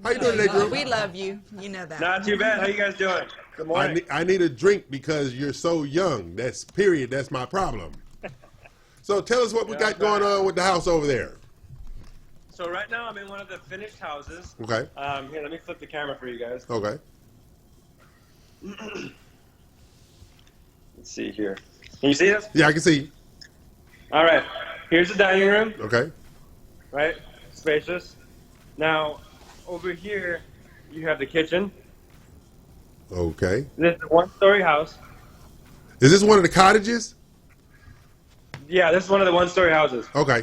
S5: How you doing today, Drew?
S6: We love you. You know that.
S16: Not too bad. How you guys doing? Good morning.
S5: I need a drink because you're so young. That's my problem. So tell us what we got going on with the house over there.
S16: So right now I'm in one of the finished houses.
S5: Okay.
S16: Here, let me flip the camera for you guys.
S5: Okay.
S16: Let's see here. Can you see this?
S5: Yeah, I can see.
S16: All right. Here's the dining room.
S5: Okay.
S16: Right? Spacious. Now, over here, you have the kitchen.
S5: Okay.
S16: This is a one-story house.
S5: Is this one of the cottages?
S16: Yeah, this is one of the one-story houses.
S5: Okay.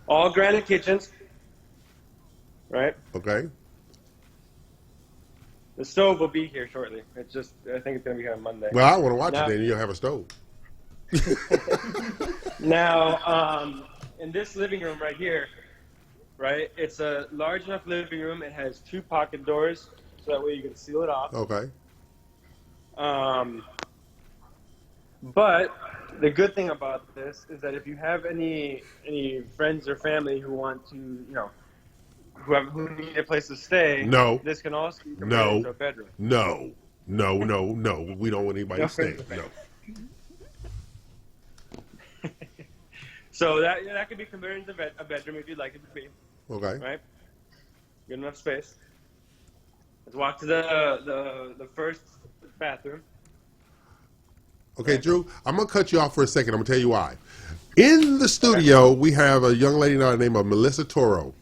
S16: All granite kitchens. Right?
S5: Okay.
S16: The stove will be here shortly. I think it's going to be here on Monday.
S5: Well, I want to watch it then. You'll have a stove.
S16: Now, in this living room right here, right, it's a large enough living room. It has 2 pocket doors, so that way you can seal it off.
S5: Okay.
S16: But the good thing about this is that if you have any friends or family who want to, who need a place to stay, this can also be converted into a bedroom.
S5: No. We don't want anybody to stay. No.
S16: So that could be converted into a bedroom if you'd like it to be.
S5: Okay.
S16: Right? Good enough space. Let's walk to the first bathroom.
S5: Okay, Drew, I'm going to cut you off for a second. I'm going to tell you why. In the studio, we have a young lady by the name of Melissa Toro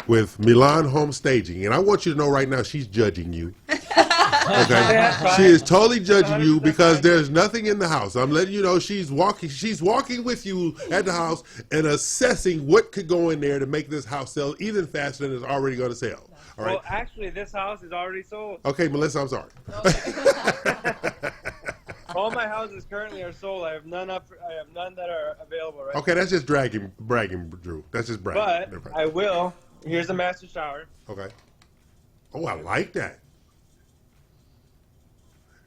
S5: with Milan Home Staging. And I want you to know right now she's judging you. Okay? She is totally judging you because there's nothing in the house. I'm letting you know she's walking with you at the house and assessing what could go in there to make this house sell even faster than it's already going to sell. All right?
S16: Well, actually, this house is already sold.
S5: Okay, Melissa, I'm sorry.
S16: All my houses currently are sold. I have none up. I have none that are available right
S5: Okay,
S16: now.
S5: that's just bragging, Drew. That's just bragging.
S16: But I will. Here's a master shower.
S5: Okay. Oh, I like that.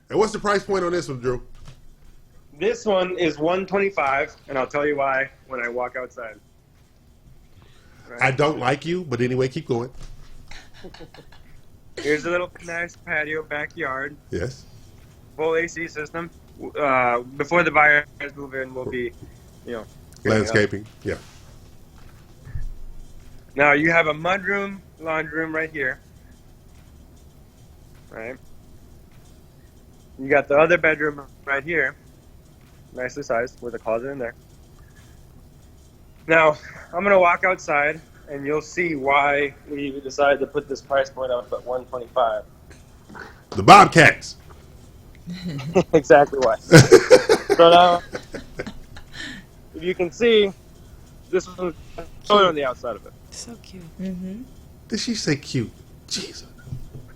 S5: And what's the price point on this one, Drew?
S16: This one is $125, and I'll tell you why when I walk outside. Right.
S5: I don't like you, but anyway, keep going.
S16: Here's a little nice patio backyard.
S5: Yes.
S16: Full AC system. Before the buyers move in, we'll be,
S5: Landscaping. Yeah.
S16: Now you have a mudroom, laundry room right here. Right. You got the other bedroom right here, nicely sized with a closet in there. Now I'm gonna walk outside, and you'll see why we decided to put this price point up at $125.
S5: The Bobcats.
S16: Exactly why. So now, if you can see, this was on the outside of it.
S8: So cute.
S6: Mm-hmm.
S5: Did she say cute? Jesus.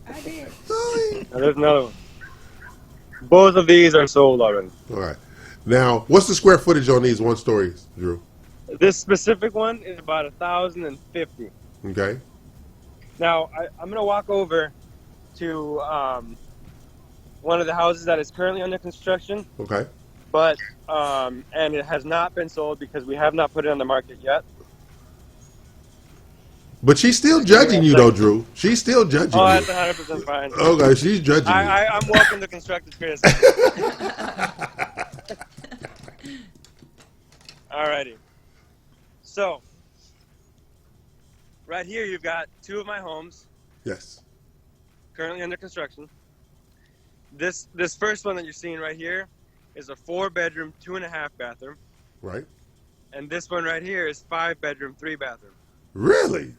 S6: I did.
S16: Now there's another one. Both of these are sold already.
S5: All right. Now, what's the square footage on these one stories, Drew?
S16: This specific one is about 1,050.
S5: Okay.
S16: Now, I'm going to walk over to one of the houses that is currently under construction.
S5: Okay.
S16: But, and it has not been sold because we have not put it on the market yet.
S5: But she's still judging you, though, Drew. She's still judging
S16: Oh,
S5: you.
S16: that's 100% fine.
S5: Okay, she's judging you.
S16: I'm welcome to constructive criticism. Alrighty. So, right here you've got two of my homes.
S5: Yes.
S16: Currently under construction. This first one that you're seeing right here is a 4-bedroom, 2.5 bathroom.
S5: Right.
S16: And this one right here is 5-bedroom, 3-bathroom.
S5: Really?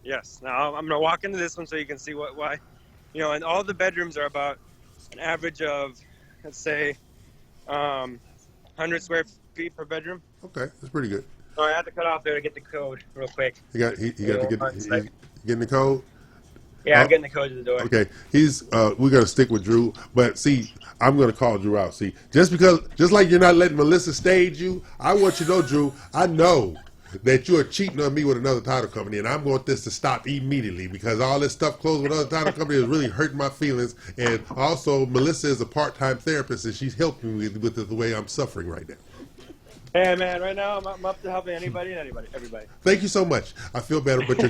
S16: Yes. Now I'm gonna walk into this one so you can see why. And all the bedrooms are about an average of, let's say, 100 square feet per bedroom.
S5: Okay, that's pretty good.
S16: So I have to cut off there to get the code real quick.
S5: He got to getting the code.
S16: Yeah, I'm getting the code to the door.
S5: Okay, we're gonna stick with Drew, but see, I'm gonna call Drew out. See, just like you're not letting Melissa stage you, I want you to know, Drew. I know that you are cheating on me with another title company, and I'm want this to stop immediately because all this stuff closed with other title companies is really hurting my feelings. And also, Melissa is a part-time therapist, and she's helping me with the way I'm suffering right now.
S16: Hey man, right now I'm up to helping anybody and everybody.
S5: Thank you so much. I feel better, but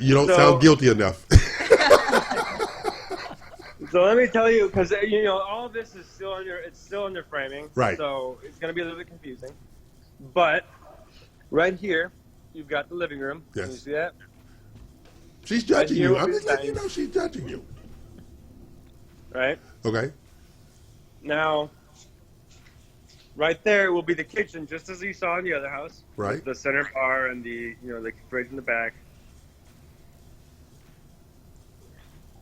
S5: you don't sound guilty enough.
S16: So let me tell you, because all of this is still under framing,
S5: right?
S16: So it's going to be a little bit confusing. But right here, you've got the living room.
S5: Yes.
S16: Can you see that?
S5: She's judging you. I'm just letting you know she's judging you.
S16: Right.
S5: Okay.
S16: Now, right there will be the kitchen, just as you saw in the other house.
S5: Right.
S16: The center bar and the fridge in the back.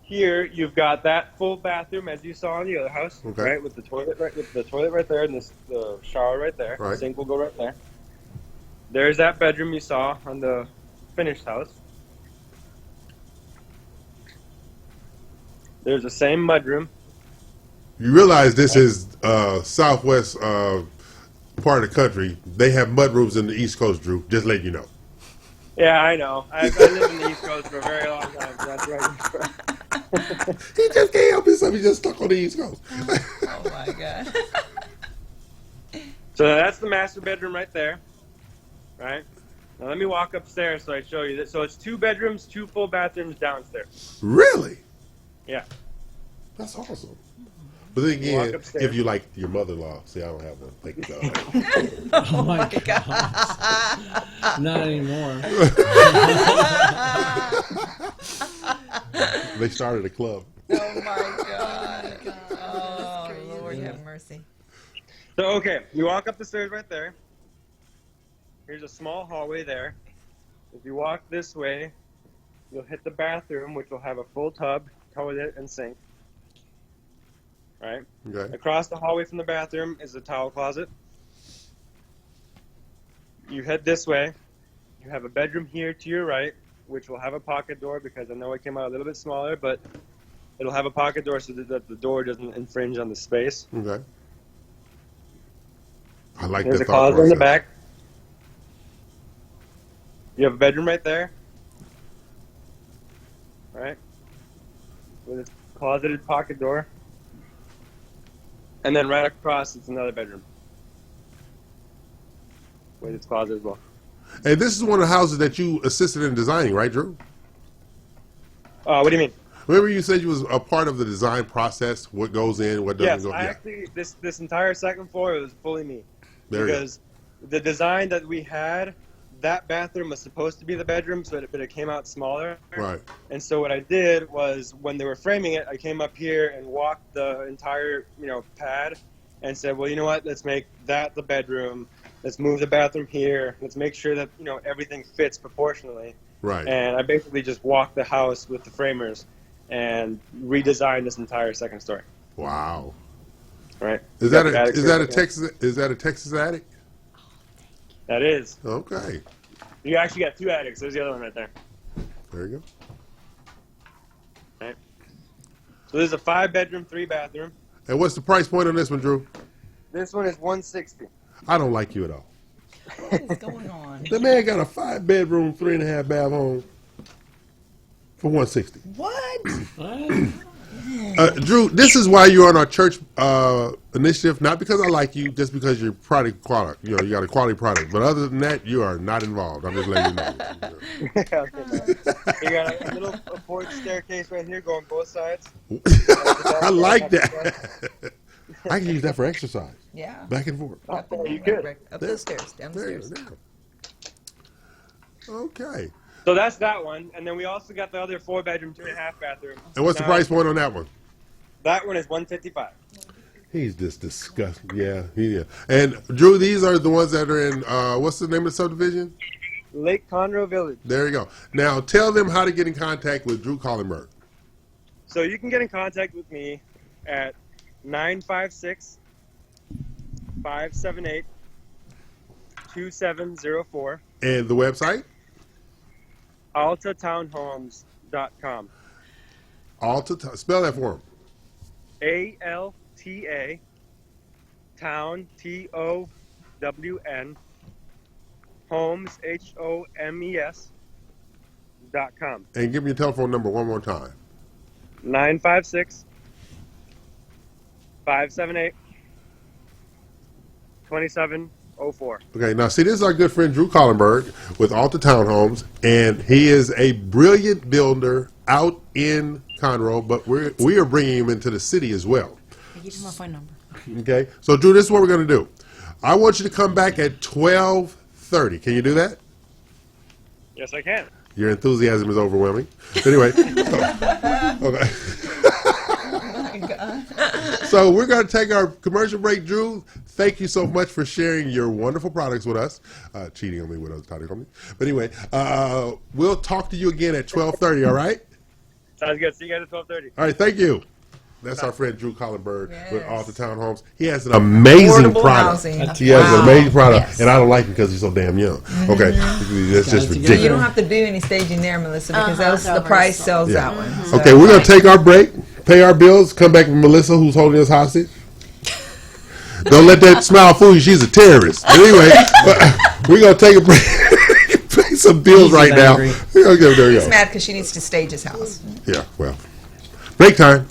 S16: Here you've got that full bathroom as you saw in the other house,
S5: okay.
S16: Right, with the toilet right there and the shower right there.
S5: Right.
S16: The sink will go right there. There's that bedroom you saw on the finished house. There's the same mudroom.
S5: You realize this is southwest part of the country. They have mudrooms in the East Coast, Drew. Just letting you know.
S16: Yeah, I know. I lived in the East Coast for a very long time. So that's right.
S5: He just can't help himself. He's just stuck on the East Coast.
S6: Oh my God.
S16: So that's the master bedroom right there. Right. Now let me walk upstairs so I show you that. So it's 2 bedrooms, 2 full bathrooms downstairs.
S5: Really?
S16: Yeah.
S5: That's awesome. But then again, if you like your mother-in-law, see, I don't have one. Thank you, God.
S7: Oh my God. Not anymore.
S5: They started a club.
S6: Oh my God. Oh, Lord have mercy.
S16: So, okay, you walk up the stairs right there. Here's a small hallway there. If you walk this way, you'll hit the bathroom, which will have a full tub, toilet, and sink. Right?
S5: Okay.
S16: Across the hallway from the bathroom is the towel closet. You head this way. You have a bedroom here to your right, which will have a pocket door because I know it came out a little bit smaller, but it'll have a pocket door so that the door doesn't infringe on the space.
S5: Okay. I like
S16: There's
S5: that
S16: a
S5: thought
S16: closet in the
S5: process.
S16: back. You have a bedroom right there. Right? With its closeted pocket door. And then right across, it's another bedroom. With its closet as well.
S5: And this is one of the houses that you assisted in designing, right, Drew?
S16: What do you mean?
S5: Remember you said you was a part of the design process, what goes in, what doesn't
S16: Yes,
S5: go in?
S16: I actually, this entire second floor was fully me.
S5: There you go.
S16: Because the design that we had, that bathroom was supposed to be the bedroom, but it came out smaller.
S5: Right.
S16: And so what I did was, when they were framing it, I came up here and walked the entire, pad, and said, well, you know what? Let's make that the bedroom. Let's move the bathroom here. Let's make sure that everything fits proportionally.
S5: Right.
S16: And I basically just walked the house with the framers and redesigned this entire second story.
S5: Wow.
S16: Right.
S5: Is that a Texas attic?
S16: That is.
S5: Okay.
S16: You actually got two attics. There's the other one right there.
S5: There you go.
S16: Right. So this is a 5-bedroom, 3-bathroom.
S5: And what's the price point on this one, Drew?
S16: This one is $160.
S5: I don't like you at all.
S6: What's going on?
S5: The man got a 5-bedroom, 3.5-bath home for $160.
S6: What?
S5: Drew, this is why you're on our church initiative. Not because I like you, just because you're product quality. You got a quality product. But other than that, you are not involved. I'm just letting you know.
S16: You got a little porch staircase right here going both sides.
S5: I like that. I can use that for exercise.
S6: Yeah.
S5: Back and forth.
S6: Up and
S16: you
S6: down,
S16: could.
S6: up the stairs, down the stairs.
S5: Okay.
S16: So that's that one. And then we also got the other 4-bedroom, 2.5-bathroom.
S5: And what's the price point on that one?
S16: That one is $155.
S5: He's just disgusting. Yeah. And Drew, these are the ones that are in, what's the name of the subdivision?
S16: Lake Conroe Village.
S5: There you go. Now, tell them how to get in contact with Drew Collenberg.
S16: So you can get in contact with me at 956-578-2704.
S5: And the website?
S16: AltaTownhomes.com.
S5: Spell that for him.
S16: ALTA Town TOWN Homes HOMES.com.
S5: And give me your telephone number one more time.
S16: 956-578-2704.
S5: Okay, now see, this is our good friend Drew Collenberg with Alta Townhomes, and he is a brilliant builder out in Conroe, but we are bringing him into the city as well.
S8: Give him my phone number.
S5: Okay, so Drew, this is what we're going to do. I want you to come back at 12:30. Can you do that?
S16: Yes, I can.
S5: Your enthusiasm is overwhelming. Anyway, okay. So we're going to take our commercial break. Drew, thank you so much for sharing your wonderful products with us. Cheating on me with other title companies. But anyway, we'll talk to you again at 12:30, all right?
S16: Sounds good. See you guys at 12:30.
S5: All right, thank you. That's our friend Drew Collenberg with Alta Townhomes. He has an amazing
S6: Affordable
S5: product.
S6: housing.
S5: He has an amazing product,
S6: Yes.
S5: and I don't like him because he's so damn young. Okay, that's just ridiculous.
S6: You don't have to do any staging there, Melissa, because the price sells that one. So.
S5: Okay, we're going to take our break, pay our bills, come back with Melissa, who's holding us hostage. Don't let that smile fool you. She's a terrorist. But anyway, we're going to take a break. Pay some bills right now. Okay, there you
S6: He's
S5: go.
S6: mad because she needs to stage his house.
S5: Yeah, well, break time.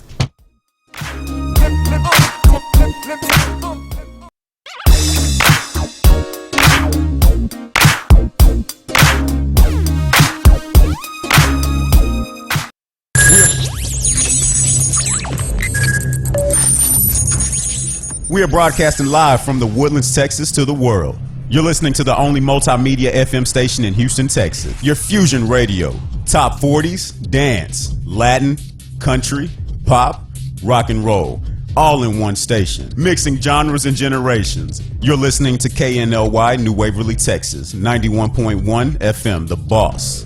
S3: We are broadcasting live from the Woodlands, Texas to the world. You're listening to the only multimedia FM station in Houston, Texas. Your Fusion Radio. Top 40s, dance, Latin, country, pop, rock and roll. All in one station. Mixing genres and generations. You're listening to KNLY New Waverly, Texas. 91.1 FM, The Boss.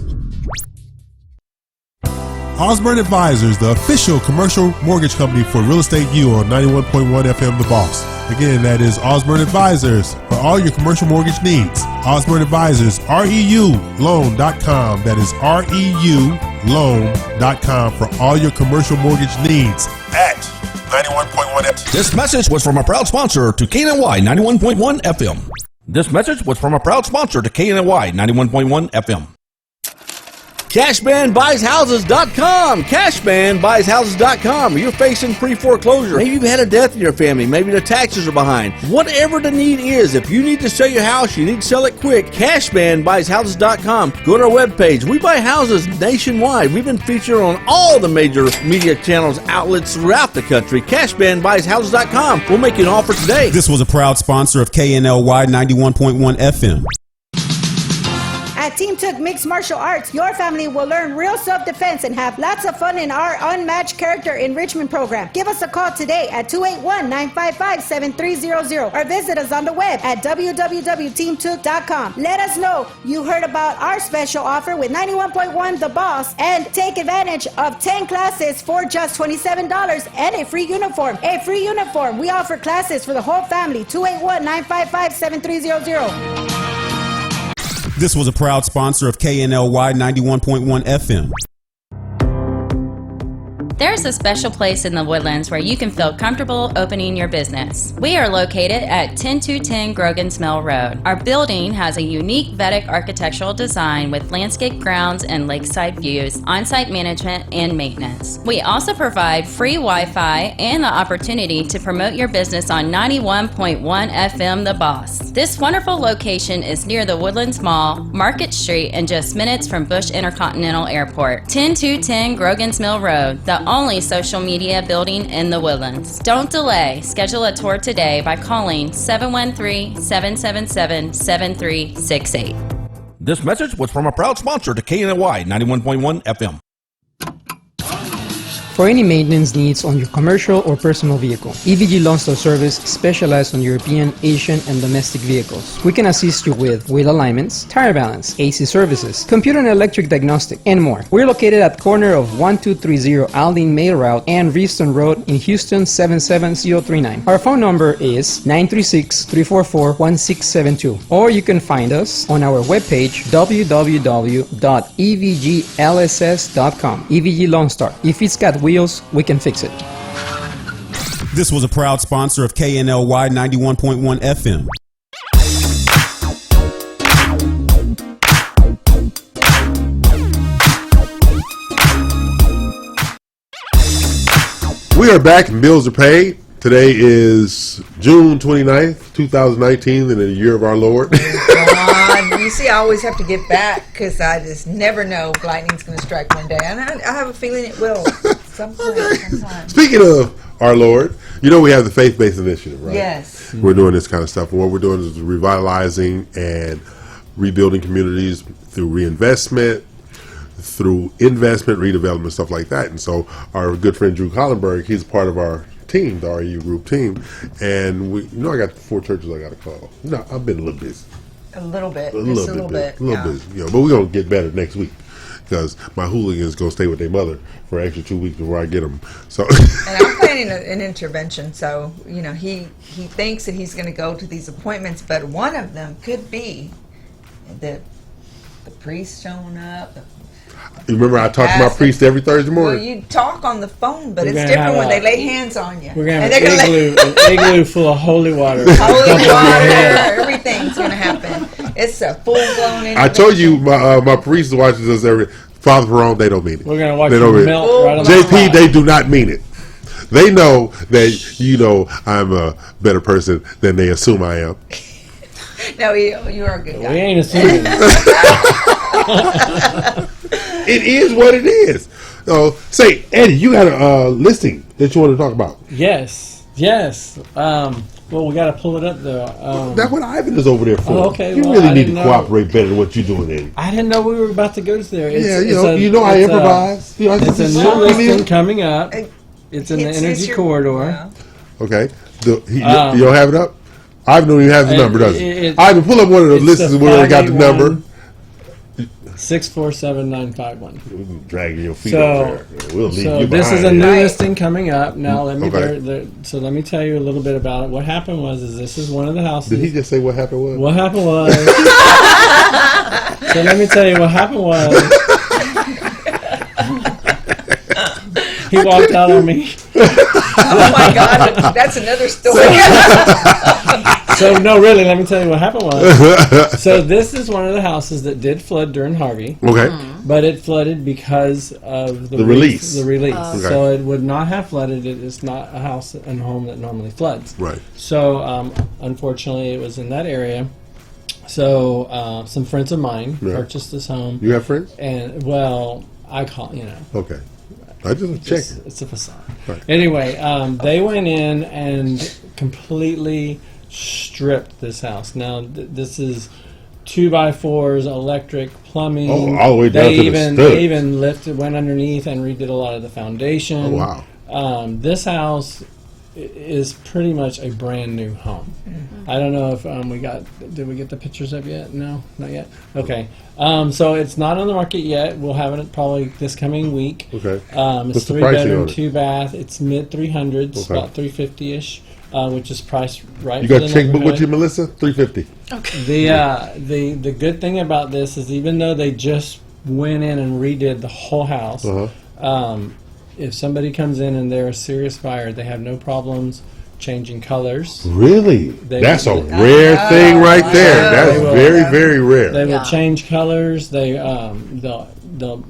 S9: Osborne Advisors, the official commercial mortgage company for Real Estate U on 91.1 FM The Boss. Again, that is Osborne Advisors for all your commercial mortgage needs. Osborne Advisors, REULoan.com. That is REULoan.com for all your commercial mortgage needs at 91.1
S2: 91.1 FM. This message was from a proud sponsor to KNLY 91.1 FM. This message was from a proud sponsor to KNLY 91.1 FM.
S17: CashmanBuysHouses.com. CashmanBuysHouses.com. You're facing pre-foreclosure. Maybe you've had a death in your family. Maybe the taxes are behind. Whatever the need is, if you need to sell your house, you need to sell it quick. CashmanBuysHouses.com. Go to our webpage. We buy houses nationwide. We've been featured on all the major media channels, outlets throughout the country. CashmanBuysHouses.com. We'll make you an offer today.
S3: This was a proud sponsor of KNLY 91.1 FM.
S10: At Team Took Mixed Martial Arts, your family will learn real self-defense and have lots of fun in our unmatched character enrichment program. Give us a call today at 281-955-7300 or visit us on the web at www.teamtook.com. Let us know you heard about our special offer with 91.1 The Boss and take advantage of 10 classes for just $27 and a free uniform. A free uniform. We offer classes for the whole family. 281-955-7300.
S3: This was a proud sponsor of KNLY 91.1 FM.
S11: There's a special place in the Woodlands where you can feel comfortable opening your business. We are located at 10210 Grogan's Mill Road. Our building has a unique Vedic architectural design with landscape grounds and lakeside views, on-site management, and maintenance. We also provide free Wi-Fi and the opportunity to promote your business on 91.1 FM The Boss. This wonderful location is near the Woodlands Mall, Market Street, and just minutes from Bush Intercontinental Airport. 10210 Grogan's Mill Road, the only social media building in the Woodlands. Don't delay. Schedule a tour today by calling 713-777-7368.
S2: This message was from a proud sponsor to KNLY 91.1 FM.
S12: For any maintenance needs on your commercial or personal vehicle, EVG Loan Store Service specializes on European, Asian, and domestic vehicles. We can assist you with wheel alignments, tire balance, AC services, computer and electric diagnostic, and more. We're located at corner of 1230 Aldine Mail Route and Reeston Road in Houston 77039. Our phone number is 936-344-1672, or you can find us on our webpage www.evglss.com. EVG Loan Star. If it's got wheels, we can fix it.
S3: This was a proud sponsor of KNLY 91.1 FM.
S5: We are back and bills are paid. Today is June 29th, 2019, in the year of our Lord.
S6: You see, I always have to get back because I just never know if lightning's going to strike one day. And I have a feeling it will sometime.
S5: Speaking of our Lord, you know we have the faith-based initiative, right?
S6: Yes.
S5: We're doing this kind of stuff. And what we're doing is revitalizing and rebuilding communities through reinvestment, through investment, redevelopment, stuff like that. And so our good friend Drew Collenberg, he's part of our team, the REU group team. And we, I got 4 churches I got to call. No, I've been a little busy.
S6: A little bit.
S5: A little bit. But we're going to get better next week because my hooligans going to stay with their mother for an extra 2 weeks before I get them. So.
S6: And I'm planning an intervention. So, he thinks that he's going to go to these appointments, but one of them could be the priest showing up.
S5: You remember I talk to my priest every Thursday morning?
S6: Well, you talk on the phone, but it's different when they lay hands on you.
S7: We're going to have an igloo full of holy water.
S6: Holy water, everything's going to happen. It's a full-blown intervention.
S5: I told you my priest watches us every Father Perron, they don't mean it.
S7: We're going to watch you melt right on the
S5: JP, they do not mean it. They know that, I'm a better person than they assume I am.
S6: No, you are a good guy.
S7: We ain't assuming.
S5: It is what it is. Say, Eddie, you got a listing that you want to talk about.
S7: Yes. Well, we got to pull it up, though.
S5: That's what Ivan is over there for.
S7: Oh, okay.
S5: You really need to cooperate better than what you're doing, Eddie.
S7: I didn't know we were about to go there.
S5: I improvise.
S7: It's a new listing coming up. It's in the energy corridor.
S5: Yeah. Okay. You don't have it up? Ivan don't even have the number, does he? Ivan, pull up one of the lists where we got the number.
S7: 647-951.
S5: We're dragging your feet over there. We'll leave you
S7: this is a
S5: behind.
S7: new listing coming up. Now let me let me tell you a little bit about it. What happened was this is one of the houses.
S5: Did he just say what happened was?
S7: What happened was so let me tell you what happened was he walked out on me.
S6: Oh my God, that's another story.
S7: So no, really, let me tell you what happened was. So this is one of the houses that did flood during Harvey.
S5: Okay.
S7: But it flooded because of
S5: The release.
S7: The release.
S5: Okay.
S7: So it would not have flooded. It is not a house and home that normally floods.
S5: Right.
S7: So unfortunately, it was in that area. So some friends of mine purchased this home.
S5: You have friends?
S7: And well, I call
S5: Okay. I just check.
S7: It's a facade.
S5: Right.
S7: Anyway, they went in and completely stripped this house. Now this is 2x4s, electric, plumbing.
S5: Oh, all the way down to the studs.
S7: They even went underneath and redid a lot of the foundation.
S5: Oh, wow.
S7: This house is pretty much a brand new home. I don't know if did we get the pictures up yet? No, not yet. Okay. So it's not on the market yet. We'll have it probably this coming week.
S5: Okay.
S7: It's 3 bedroom, 2 bath. It's mid 300s, about 350-ish, which is priced right.
S5: You got a checkbook with you, Melissa? $350.
S7: Okay. The good thing about this is even though they just went in and redid the whole house, if somebody comes in and they're a serious buyer, they have no problems changing colors.
S5: Really? That's a rare thing right there. That's very, very rare.
S7: They will change colors. They'll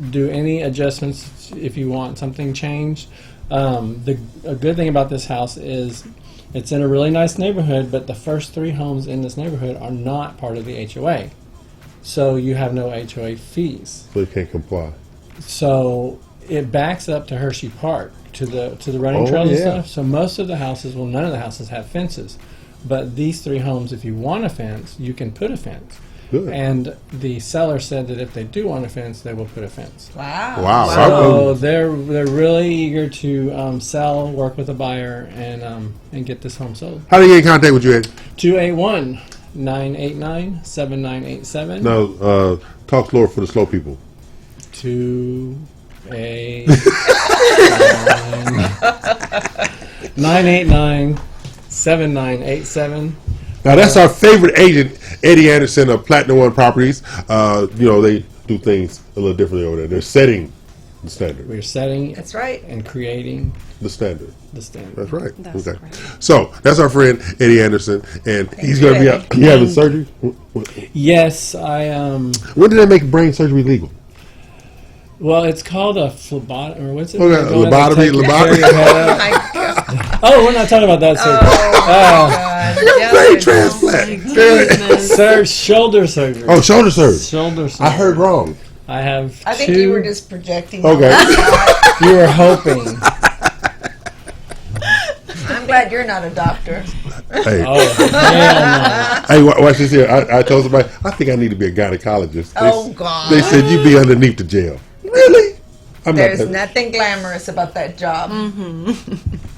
S7: do any adjustments if you want something changed. A good thing about this house is it's in a really nice neighborhood, but the first 3 homes in this neighborhood are not part of the HOA. So you have no HOA fees.
S5: So you can't comply.
S7: So it backs up to Hershey Park, to the running trails and stuff. So most of the houses, well, none of the houses have fences. But these 3 homes, if you want a fence, you can put a fence.
S5: Good.
S7: And the seller said that if they do want a fence, they will put a fence.
S6: Wow.
S7: So they're really eager to sell, work with a buyer, and get this home sold.
S5: How do you get in contact with you, Ed?
S7: 281-989-7987.
S5: No, talk slower for the slow people.
S7: 989-7987.
S5: Now that's our favorite agent, Eddie Anderson of Platinum One Properties. They do things a little differently over there. They're setting the standard.
S7: We're setting.
S6: That's right.
S7: And creating
S5: the standard.
S7: That's
S5: right.
S6: That's
S5: okay. So that's our friend Eddie Anderson, and he's going to be out. You having surgery?
S7: Yes, I.
S5: When did they make brain surgery legal?
S7: Well, it's called a phlebotomy, or what's it?
S5: Lobotomy.
S7: Oh my God. Oh, we're not talking about that surgery.
S5: Brain transplant.
S7: Sir, shoulder surgery.
S5: Oh, shoulder surgery.
S7: Shoulder surgery.
S5: I heard wrong.
S7: I have.
S6: I think you were just projecting.
S5: Okay.
S7: You were hoping.
S6: I'm glad you're not a doctor.
S5: Hey,
S7: hell no.
S5: Hey, watch this here. I told somebody I think I need to be a gynecologist.
S6: God.
S5: They said you'd be underneath the jail. Really?
S6: There's nothing glamorous about that job.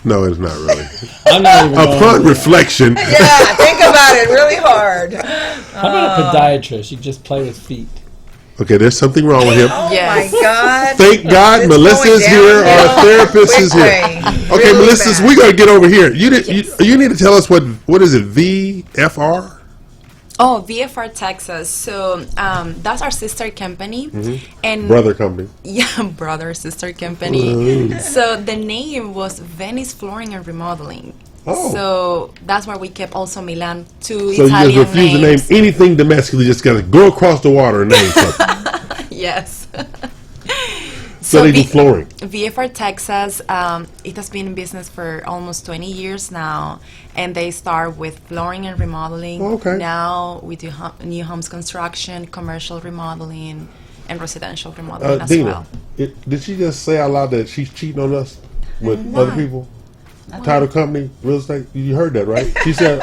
S5: No, it's not really.
S7: I'm not even
S5: Upon reflection.
S6: Yeah, think about it really hard.
S7: How about a podiatrist? You just play with feet.
S5: Okay, there's something wrong with him.
S6: Oh my God.
S5: Thank God Melissa is here. Our therapist is here. Okay, Melissa, we got to get over here. You need to tell us what is it, VFR?
S8: Oh, VFR Texas. So that's our sister company. And
S5: brother company.
S8: Yeah, brother, sister company. So the name was Venice Flooring and Remodeling.
S5: Oh.
S8: So that's why we kept also Milan, two
S5: So
S8: Italian
S5: you just refuse
S8: names.
S5: to name anything domestically, just got to go across the water and name something.
S8: Yes.
S5: So they do flooring.
S8: VFR Texas, it has been in business for almost 20 years now, and they start with flooring and remodeling.
S5: Okay.
S8: Now we do new homes construction, commercial remodeling, and residential remodeling as
S5: Dina,
S8: well.
S5: did she just say out loud that she's cheating on us with other people? Title company, real estate. You heard that, right? She said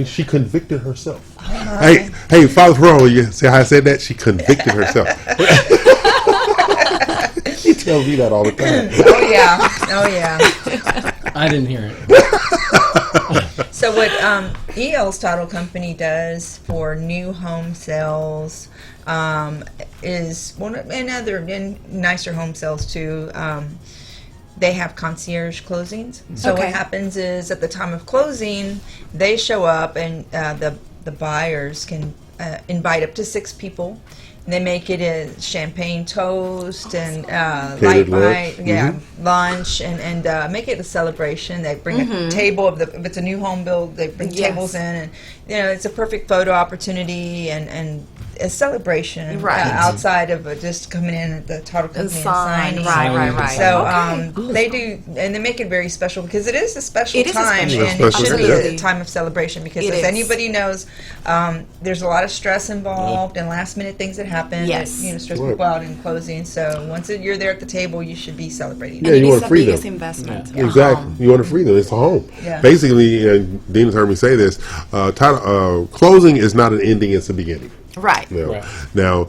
S5: she convicted herself. Hey, Father Ferraro, you see how I said that? She convicted herself. She tells me that all the time.
S6: Oh yeah.
S7: I didn't hear it.
S6: So what EL's title company does for new home sales is and nicer home sales too. They have concierge closings. So what happens is at the time of closing, they show up and the buyers can invite up to 6 people. They make it as champagne toast and
S5: Catered
S6: light bite,
S5: lunch.
S6: lunch, and make it a celebration. They bring a table if it's a new home build. They bring tables in, and it's a perfect photo opportunity and a celebration outside of just coming in at the title company and signing.
S8: Right.
S6: So they do, and they make it very special because it is a special time, and it should be a time of celebration because as anybody knows, there's a lot of stress involved and last minute things that happen.
S8: Yes.
S6: That, stress people out in closing. So once you're there at the table, you should be celebrating.
S5: Yeah, you want to free them.
S8: Investment.
S5: Yeah. Exactly. You want to free them. It's a home.
S6: Yeah.
S5: Basically, and Dina's heard me say this, closing is not an ending, it's a beginning.
S8: Right.
S5: Now,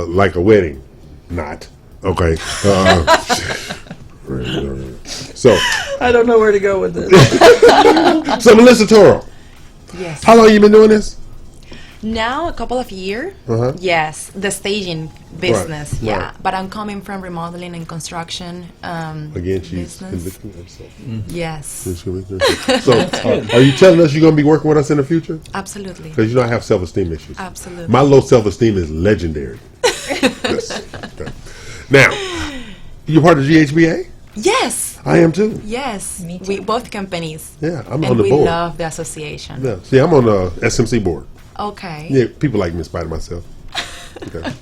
S5: like a wedding, not. Okay. So.
S7: I don't know where to go with this.
S5: So, Melissa Toro.
S8: Yes.
S5: How long you been doing this?
S8: Now, a couple of years. Yes, the staging business. But I'm coming from remodeling and construction.
S5: Again, she's
S8: business.
S5: convicting herself.
S8: Yes.
S5: So, are you telling us you're going to be working with us in the future?
S8: Absolutely.
S5: Because I have self-esteem issues.
S8: Absolutely.
S5: My low self-esteem is legendary. Yes. Okay. Now, you're part of GHBA?
S8: Yes.
S5: I am too.
S8: Yes. Me too. We both companies.
S5: Yeah, I'm
S8: and
S5: on the board.
S8: we love the association.
S5: Yeah. See, I'm on the SMC board.
S8: Okay.
S5: Yeah, people like me in spite of myself. Okay.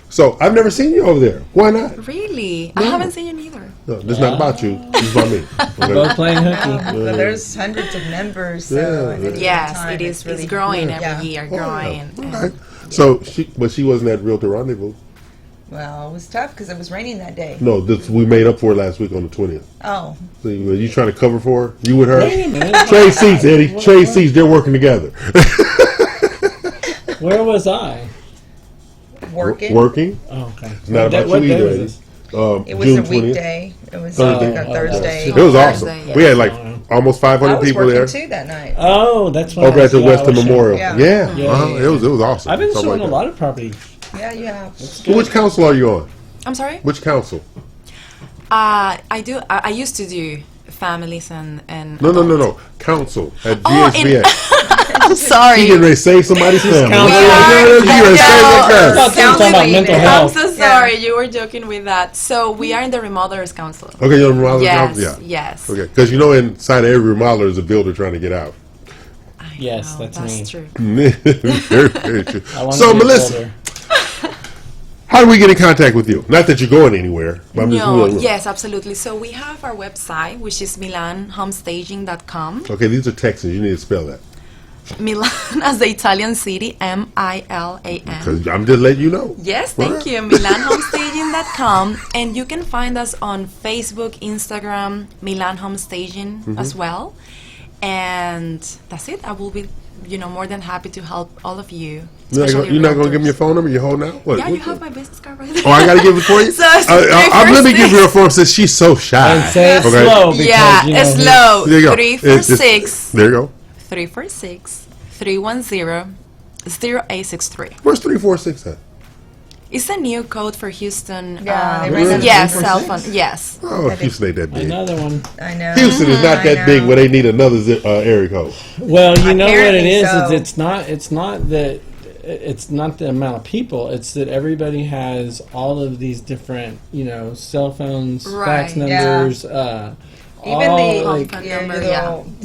S5: So, I've never seen you over there. Why not?
S8: Really?
S5: No.
S8: I haven't seen you neither.
S5: No, this is not about you. This is about me. Okay.
S7: Both playing hooky.
S6: Well, there's hundreds of members. So
S8: Yes, it is. It's growing every year. Growing.
S5: Okay. So, she wasn't at Realtor Rendezvous.
S6: Well, it was tough because it was raining that day.
S5: No, we made up for it last week on the 20th.
S6: Oh.
S5: So you trying to cover for her? You with her?
S7: Wait a minute.
S5: Trade seats, Eddie. Trade seats. They're working together.
S7: Where was I?
S6: Working.
S5: Working.
S7: Oh, okay.
S5: It's not about
S7: what
S5: you
S7: day
S5: either,
S7: was
S5: Eddie.
S7: this?
S6: It was
S5: June
S6: a
S5: 20th.
S6: weekday. It was
S5: Thursday.
S6: like a Thursday.
S5: It was awesome.
S8: Thursday,
S5: We had like almost 500
S6: I was
S5: people
S6: working
S5: there.
S6: too that night.
S7: Oh, that's what
S5: Over
S7: I
S5: at the
S7: see.
S5: Weston
S7: I was
S5: Memorial.
S7: showing.
S5: Yeah.
S7: Yeah.
S5: It was awesome.
S7: I've been
S5: Something
S7: showing
S5: like
S7: a lot of property.
S6: Yeah, you have.
S5: that. Which council are you on?
S8: I'm sorry?
S5: Which council?
S8: I used to do families and
S5: No. Council at
S8: Oh,
S5: GSBA.
S8: I'm sorry.
S5: She getting ready to save somebody's family.
S8: I'm so sorry. You were joking with that. So we are in the Remodelers Council.
S5: Okay, you're in the Remodelers
S8: Yes,
S5: Council? Yeah.
S8: yes.
S5: Okay, because inside of every remodeler is a builder trying to get out.
S7: Yes, that's me.
S8: True.
S5: Very true.
S7: I want
S5: So,
S7: to be a
S5: Melissa,
S7: builder.
S5: how do we get in contact with you? Not that you're going anywhere. But I'm just
S8: Yes, absolutely. So we have our website, which is milanhomestaging.com.
S5: Okay, these are Texans. You need to spell that.
S8: Milan as the Italian city, Milan.
S5: Because I'm just letting you know.
S8: Yes, thank you. MilanHomestaging.com. And you can find us on Facebook, Instagram, Milan Homestaging as well. And that's it. I will be, more than happy to help all of you.
S5: You're not going to give me your phone number? You're holding out? What?
S8: Yeah, you have my business card right there.
S5: Oh, I got to give it for you?
S8: So it's
S5: let me give her a form since she's so shy.
S7: And say it slow. Because,
S8: it's slow.
S5: There you go.
S8: 346.
S5: There you go.
S8: 346-310-0863.
S5: Where's 346 at?
S8: It's a new code for Houston.
S6: Yeah,
S8: cell phone. Yes.
S5: Oh, Houston ain't that big.
S7: Another one.
S6: I know.
S5: Houston is not that big where they need another area code.
S7: Well, you know what it
S6: Apparently
S7: is.
S6: so.
S7: It's not that. It's not the amount of people. It's that everybody has all of these different, cell phones, fax numbers.
S6: Even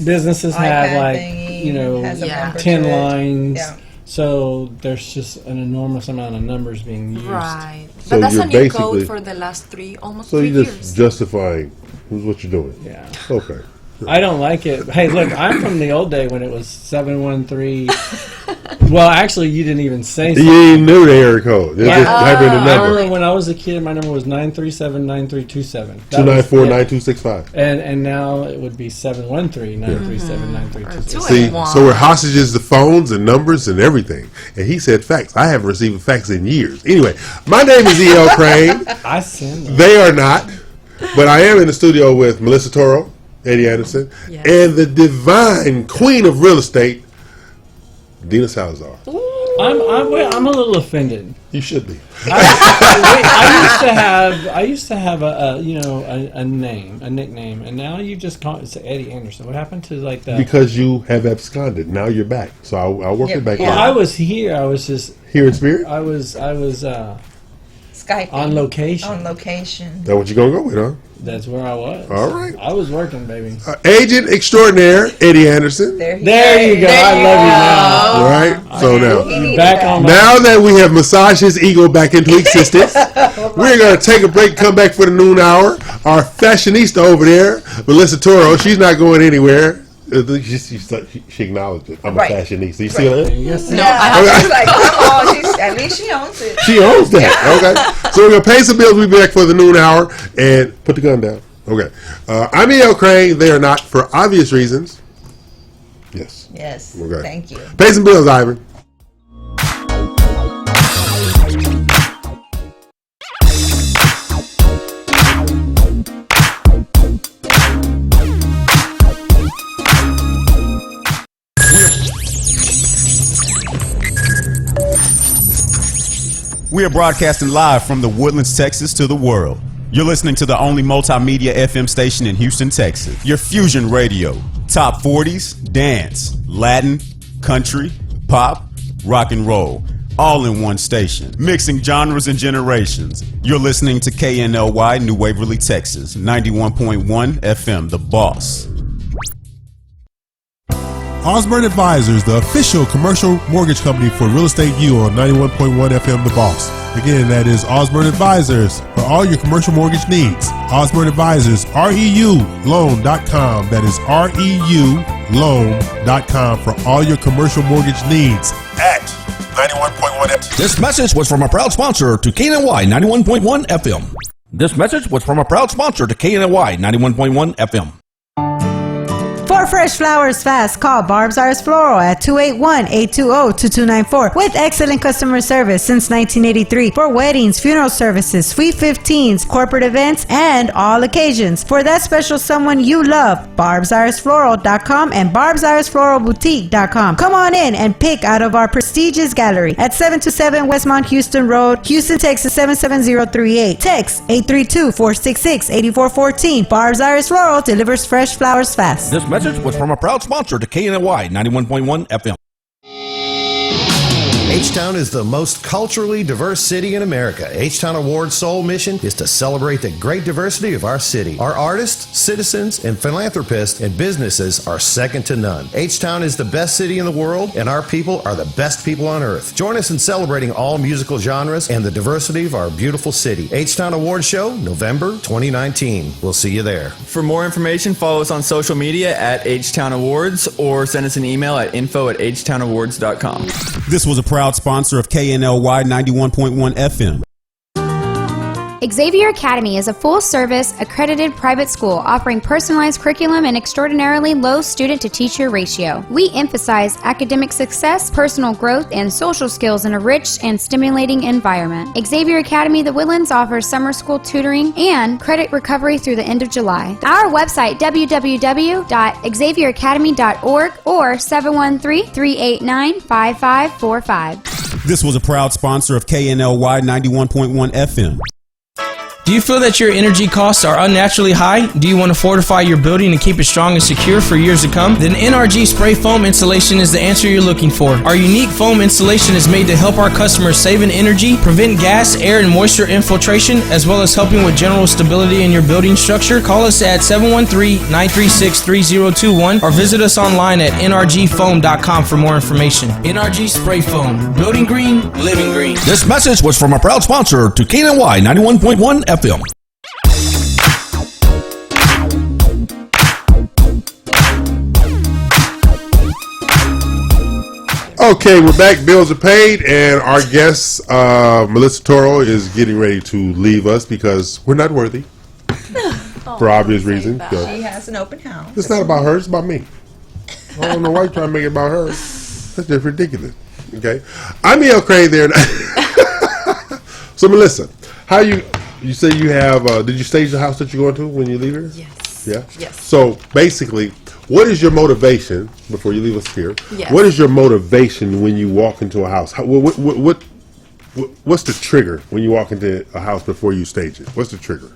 S7: businesses have
S6: thingy has a number
S7: 10
S6: to it.
S7: lines.
S6: Yeah.
S7: So there's just an enormous amount of numbers being used.
S8: Right.
S5: So
S8: But that's
S5: you're
S8: a new
S5: basically-
S8: code for the last almost
S5: So
S8: 3
S5: you're
S8: years.
S5: just justifying what you're doing.
S7: Yeah.
S5: Okay.
S7: I don't like it. Hey, look, I'm from the old day when it was 713. Well, actually, you didn't even say something.
S5: You ain't knew the area code. They're just typing the
S7: I
S5: number.
S7: remember when I was a kid, my number was 937-9327.
S5: 294-9265.
S7: And now it would be 713-937-9327.
S5: See, so we're hostages to phones and numbers and everything. And he said fax. I haven't received a fax in years. Anyway, my name is E.L. Crane.
S7: I send them.
S5: They are not. But I am in the studio with Melissa Toro, Eddie Anderson, and the divine queen of real estate, Dina Salazar.
S8: Ooh,
S7: I'm a little offended.
S5: You should be.
S7: I used to have a name, a nickname, and now you just call it Eddie Anderson. What happened to like that?
S5: Because you have absconded. Now you're back. So I'll work it back.
S7: Well, I was here. I was just
S5: here in spirit.
S7: I was
S6: Skyping.
S7: on location.
S6: On location.
S5: That's what you're gonna go with, huh?
S7: That's where I was.
S5: All right.
S7: I was working, baby.
S5: Agent extraordinaire Eddie Anderson.
S7: There you go. I love you now.
S5: All right. So now,
S7: back on
S5: now that we have massaged his ego back into existence, we're going to take a break, come back for the noon hour. Our fashionista over there, Melissa Toro, she's not going anywhere. She acknowledged it. I'm a fashionista. You see that?
S7: Yes.
S6: No, she's like, come on. At least she owns it.
S5: She owns that. Okay. So we're going to pay some bills. We'll be back for the noon hour. And put the gun down. Okay. I'm E.L. Crane. They are not, for obvious reasons. Yes.
S6: Yes.
S5: Okay.
S6: Thank you.
S5: Pay some bills, Ivan.
S3: We are broadcasting live from the Woodlands, Texas to the world. You're listening to the only multimedia FM station in Houston, Texas. Your fusion radio. Top 40s, dance, Latin, country, pop, rock and roll. All in one station. Mixing genres and generations. You're listening to KNLY New Waverly, Texas. 91.1 FM, The Boss.
S9: Osborne Advisors, the official commercial mortgage company for Real Estate U on 91.1 FM The Boss. Again, that is Osborne Advisors for all your commercial mortgage needs. Osborne Advisors, REULoan.com. That is REULoan.com for all your commercial mortgage needs at 91.1 FM.
S2: This message was from a proud sponsor to KNLY 91.1 FM. This message was from a proud sponsor to KNLY 91.1 FM.
S10: For fresh flowers fast, call Barb's Arts Floral at 281-820-2294 with excellent customer service since 1983 for weddings, funeral services, sweet 15s, corporate events, and all occasions. For that special someone you love, barbsartsfloral.com and barbsartsfloralboutique.com. Come on in and pick out of our prestigious gallery at 727 Westmont Houston Road, Houston, Texas 77038. Text 832-466-8414. Barb's Arts Floral delivers fresh flowers fast.
S2: This message was from a proud sponsor to KNLY 91.1 FM.
S13: H-Town is the most culturally diverse city in America. H-Town Award's sole mission is to celebrate the great diversity of our city. Our artists, citizens, and philanthropists and businesses are second to none. H-Town is the best city in the world, and our people are the best people on earth. Join us in celebrating all musical genres and the diversity of our beautiful city. H-Town Awards Show, November 2019. We'll see you there.
S14: For more information, follow us on social media at H-Town Awards or send us an email at info@htownawards.com.
S3: This was a proud sponsor of KNLY 91.1 FM.
S15: Xavier Academy is a full-service, accredited private school offering personalized curriculum and extraordinarily low student-to-teacher ratio. We emphasize academic success, personal growth, and social skills in a rich and stimulating environment. Xavier Academy The Woodlands offers summer school tutoring and credit recovery through the end of July. Our website, www.xavieracademy.org or 713-389-5545.
S3: This was a proud sponsor of KNLY 91.1 FM.
S1: Do you feel that your energy costs are unnaturally high? Do you want to fortify your building and keep it strong and secure for years to come? Then NRG Spray Foam Insulation is the answer you're looking for. Our unique foam insulation is made to help our customers save in energy, prevent gas, air, and moisture infiltration, as well as helping with general stability in your building structure. Call us at 713-936-3021 or visit us online at nrgfoam.com for more information. NRG Spray Foam. Building green, living green.
S2: This message was from a proud sponsor to KNLY 91.1 FM.
S5: Okay, we're back. Bills are paid, and our guest, Melissa Toro, is getting ready to leave us because we're not worthy. For obvious reasons.
S6: She has an open house.
S5: It's not about her, it's about me. I don't know why you're trying to make it about her. That's just ridiculous. Okay? I'm E.L. Crane there. So, Melissa, how you say you have, did you stage the house that you're going to when you leave here?
S8: Yes.
S5: Yeah.
S8: Yes.
S5: So basically, what is your motivation before you leave us here?
S8: Yes.
S5: What is your motivation when you walk into a house? What's the trigger when you walk into a house before you stage it? What's the trigger?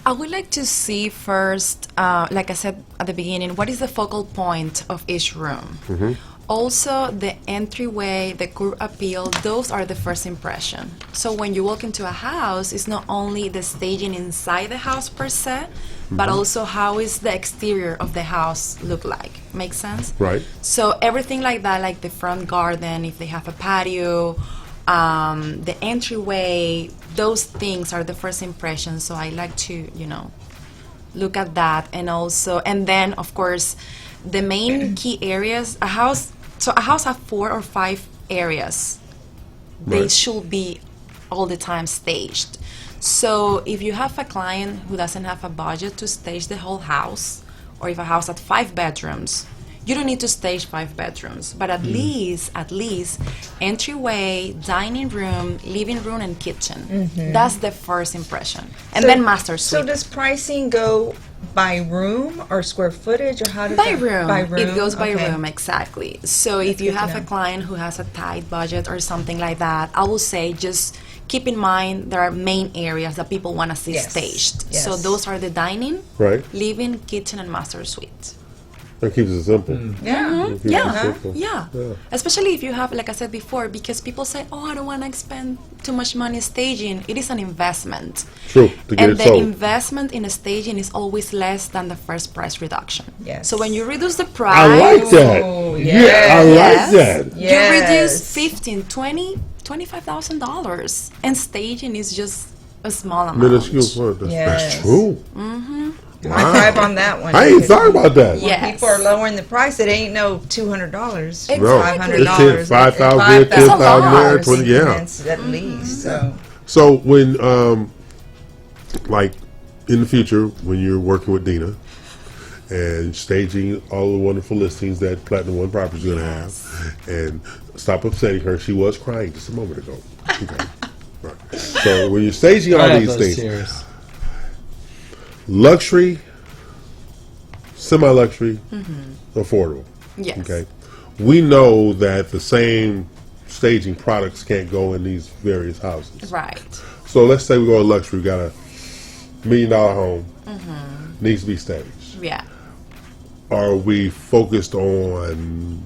S8: I would like to see first, like I said at the beginning, what is the focal point of each room?
S5: Mm-hmm.
S8: Also, the entryway, the curb appeal, those are the first impression. So when you walk into a house, it's not only the staging inside the house per se, but also how is the exterior of the house look like. Make sense?
S5: Right.
S8: So everything like that, like the front garden, if they have a patio, the entryway, those things are the first impressions. So I like to, look at that. And then, of course, the main key areas, a house has 4 or 5 areas. They
S5: Right.
S8: should be all the time staged. So if you have a client who doesn't have a budget to stage the whole house, or if a house has 5 bedrooms, you don't need to stage 5 bedrooms, but at least entryway, dining room, living room, and kitchen. That's the first impression. And then master suite.
S6: So does pricing go by room or square footage, or how does
S8: By
S6: that?
S8: room.
S6: By room.
S8: It goes by
S6: Okay.
S8: room, exactly. So if you
S6: good to
S8: have a
S6: know.
S8: client who has a tight budget or something like that, I will say just keep in mind there are main areas that people want to see
S6: Yes.
S8: staged.
S6: Yes.
S8: So those are the dining,
S5: Right.
S8: living, kitchen, and master suite.
S5: That keeps it simple.
S6: Yeah.
S5: Keeps it
S8: Yeah,
S5: simple.
S8: yeah. Especially if you have, like I said before, because people say, "Oh, I don't want to spend too much money staging." It is an investment.
S5: True. To get
S8: And
S5: it
S8: the
S5: sold.
S8: investment in a staging is always less than the first price reduction.
S6: Yes.
S8: So when you reduce the price,
S5: I like that.
S6: Oh,
S5: Yeah, I like that.
S8: you
S6: Yes.
S8: reduce $15,000, $20,000, $25,000, and staging is just a small amount.
S5: Minuscule part. That's
S6: Yes.
S5: true.
S6: High five on that one.
S5: I ain't
S6: because
S5: thought about that.
S6: when
S8: Yes.
S6: people are lowering the price, it ain't no $200.
S8: Exactly.
S5: No,
S6: $500.
S5: it's 5,000 there, 10,000 there, 20, yeah.
S6: increments at least. So
S5: So when, like, in the future, when you're working with Dina and staging all the wonderful listings that Platinum One Properties is going to have, and stop upsetting her, she was crying just a moment ago. Okay. Right. So when you're staging all
S7: I have
S5: these
S7: those
S5: things,
S7: tears.
S5: luxury, semi-luxury, affordable.
S8: Yes.
S5: Okay. We know that the same staging products can't go in these various houses.
S8: Right.
S5: So let's say we go to luxury, we got a $1 million home, needs to be staged.
S8: Yeah.
S5: Are we focused on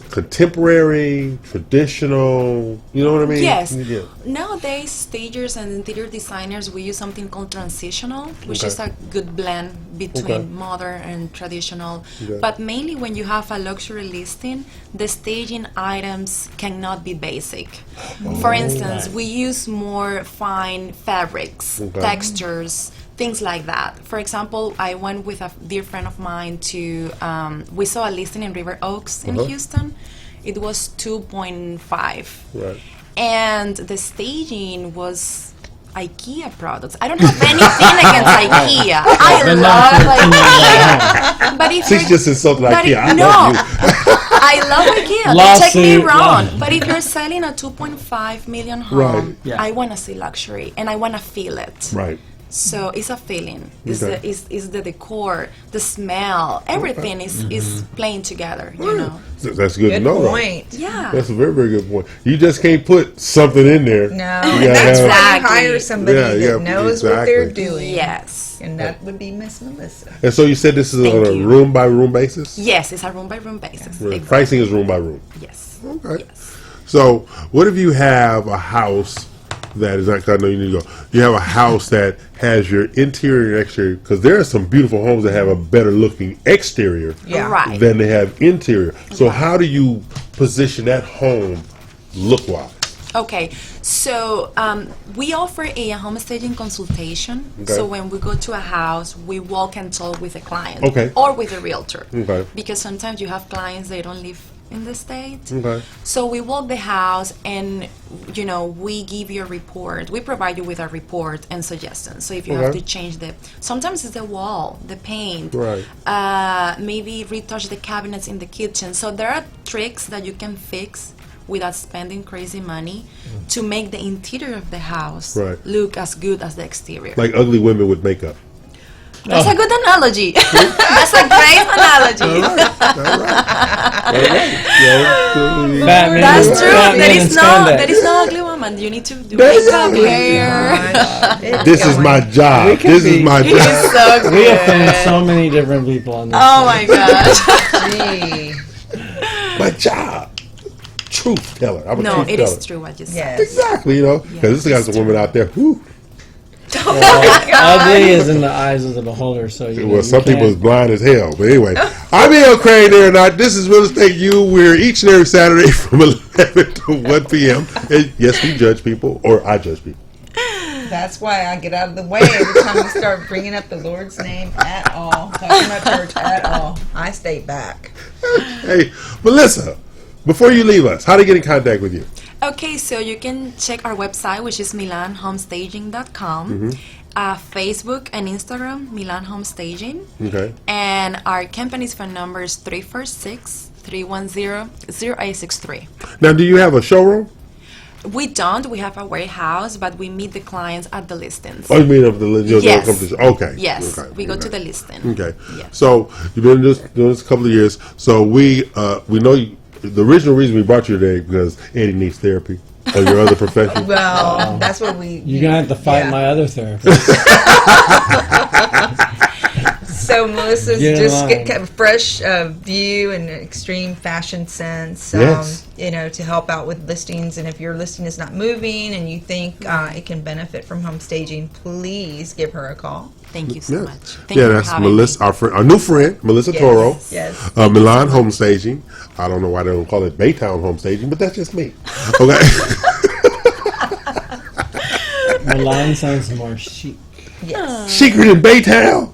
S5: contemporary, traditional, you know what I mean?
S8: Yes.
S5: Yeah.
S8: Nowadays, stagers and interior designers, we use something called transitional, which
S5: Okay.
S8: is a good blend between
S5: Okay.
S8: modern and traditional.
S5: Okay.
S8: But mainly when you have a luxury listing, the staging items cannot be basic. For instance, we use more fine fabrics,
S5: Okay.
S8: textures, things like that. For example, I went with a dear friend of mine to, we saw a listing in River Oaks in Houston. It was 2.5.
S5: Right.
S8: And the staging was IKEA products. I don't have anything against IKEA. I love IKEA. But if
S5: She's
S8: you're-
S5: just insulted
S8: but
S5: IKEA. I
S8: no,
S5: love you.
S8: I love IKEA. Don't take me
S7: Lawsuit,
S8: wrong.
S7: yeah.
S8: But if you're selling a 2.5 million home,
S5: Right.
S7: Yeah.
S8: I want to see luxury and I want to feel it.
S5: Right.
S8: So it's a feeling. It's,
S5: Okay.
S8: is the decor, the smell, everything is playing together, you know.
S5: That's good to
S6: good
S5: know. though.
S6: point.
S8: Yeah.
S5: That's a very, very good point. You just can't put something in there.
S6: No,
S5: You
S6: and
S5: gotta
S6: that's
S5: have-
S6: why you
S8: Exactly.
S6: hire somebody
S5: Yeah, yeah,
S6: that knows what they're
S5: exactly.
S6: doing.
S8: Yes.
S6: And that would be Miss Melissa.
S5: And so you said this is
S8: Thank
S5: on a
S8: you.
S5: room by room basis?
S8: Yes, it's a room by room basis.
S5: Right.
S8: Exactly.
S5: Pricing is room by room.
S8: Yes.
S5: Okay. So what if you have a house that is like, I know you need to go. You have a house that has your interior and exterior, because there are some beautiful homes that have a better looking exterior
S6: Yeah.
S8: Right.
S5: than they have interior. So how do you position that home look wise?
S8: Okay, so we offer a home staging consultation.
S5: Okay.
S8: So when we go to a house, we walk and talk with the client
S5: Okay.
S8: or with a realtor.
S5: Okay.
S8: Because sometimes you have clients, they don't live in the state.
S5: Okay.
S8: So we walk the house and, you know, we give you a report. We provide you with a report and suggestions. So if you have
S5: Okay.
S8: to change sometimes it's the wall, the paint,
S5: Right.
S8: maybe retouch the cabinets in the kitchen. So there are tricks that you can fix without spending crazy money to make the interior of the house
S5: Right.
S8: look as good as the exterior.
S5: Like ugly women with makeup.
S8: That's a good analogy. That's a great analogy. That's true. There is no ugly woman. You need to do makeup, hair.
S5: This is my job. This is my job.
S8: So
S7: we offend so many different people on this.
S8: Oh my gosh.
S6: Gee.
S5: My job. Truth teller. I'm a truth
S8: it
S5: teller.
S8: is true what you said.
S6: Yes.
S5: Exactly, because this guy's a woman out there. Whew.
S7: Ugly is in the eyes of the beholder. So
S5: Some people is blind as hell. But anyway, I'm E.L. Crane there or not. This is Real Estate U. We're each and every Saturday from 11 to 1 p.m. And yes, we judge people, or I judge people.
S6: That's why I get out of the way every time we start bringing up the Lord's name at all, talking about church at all. I stay back.
S5: Hey, Melissa, before you leave us, how to get in contact with you?
S8: Okay, so you can check our website, which is milanhomestaging.com, Facebook and Instagram, Milan Home Staging.
S5: Okay.
S8: And our company's phone number is 346-310-0863.
S5: Now, do you have a showroom?
S8: We don't. We have a warehouse, but we meet the clients at the listings.
S5: Oh, you mean of the
S8: Yes.
S5: Okay.
S8: Yes.
S5: Okay.
S8: We go to the listing.
S5: Okay.
S8: Yes.
S5: So you've been doing this a couple of years. So we know the original reason we brought you today because Eddie needs therapy on your other profession.
S6: Well, that's what we.
S7: You're gonna have to fight my other therapist.
S6: So Melissa's
S7: Get in
S6: just
S7: line.
S6: get a fresh view and extreme fashion sense,
S5: Yes.
S6: To help out with listings. And if your listing is not moving and you think it can benefit from home staging, please give her a call.
S8: Thank you so
S5: Yes.
S8: much. Thank you for
S5: That's
S8: having
S5: Melissa, our new friend, Melissa
S6: Yes.
S5: Toro.
S6: Yes.
S5: Milan Home Staging. I don't know why they don't call it Baytown Home Staging, but that's just me. Okay.
S7: Milan sounds more chic.
S6: Yes.
S5: Secret in Baytown.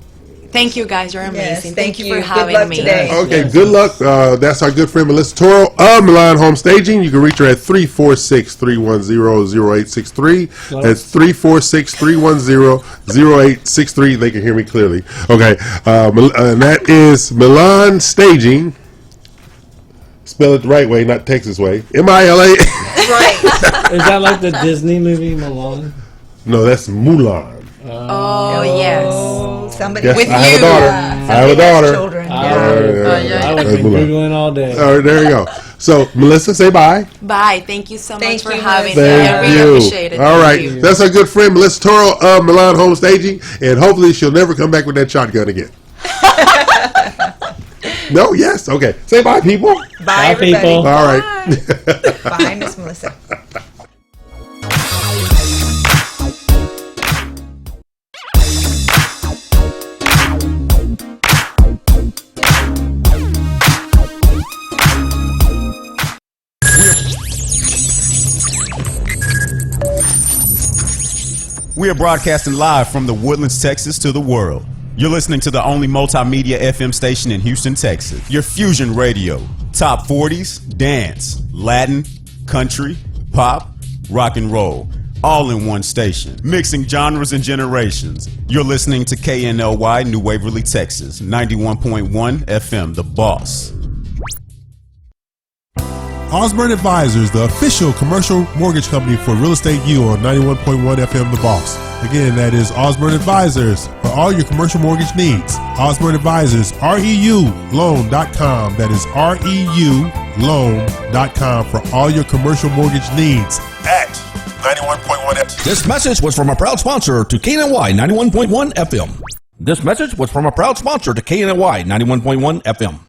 S8: Thank you, guys. You're amazing.
S6: Yes,
S8: thank you for
S6: Good
S8: having
S6: luck
S8: me.
S6: today.
S5: Okay, good luck. That's our good friend Melissa Toro of Milan Home Staging. You can reach her at 346-310-0863. That's 346-310-0863. They can hear me clearly. Okay, and that is Milan Staging. Spell it the right way, not Texas way. M-I-L-A.
S6: Right.
S7: Is that like the Disney movie Mulan?
S5: No, that's Mulan.
S8: Oh, yes.
S6: Somebody
S5: Yes,
S6: with
S5: I have
S6: you.
S5: a daughter. I have a daughter.
S6: Children.
S7: I would be Googling all day.
S5: All right, there you go. So, Melissa, say bye.
S8: Bye. Thank you so much for
S6: you,
S8: having me.
S5: Thank
S8: I really
S5: you.
S8: appreciate it.
S5: All
S8: Thank
S5: right.
S8: you.
S5: That's our good friend Melissa Toro of Milan Home Staging, and hopefully she'll never come back with that shotgun again. No, yes. Okay. Say bye, people.
S6: Bye, everybody.
S7: people.
S5: All right.
S6: Bye, Miss Melissa.
S3: We are broadcasting live from the Woodlands, Texas to the world. You're listening to the only multimedia FM station in Houston, Texas. Your fusion radio. Top 40s, dance, Latin, country, pop, rock and roll. All in one station. Mixing genres and generations. You're listening to KNLY New Waverly, Texas. 91.1 FM, The Boss.
S9: Osborne Advisors, the official commercial mortgage company for Real Estate U on 91.1 FM The Boss. Again, that is Osborne Advisors for all your commercial mortgage needs. Osborne Advisors, REULoan.com. That is REULoan.com for all your commercial mortgage needs at 91.1 FM.
S2: This message was from a proud sponsor to KNLY 91.1 FM. This message was from a proud sponsor to KNLY 91.1 FM.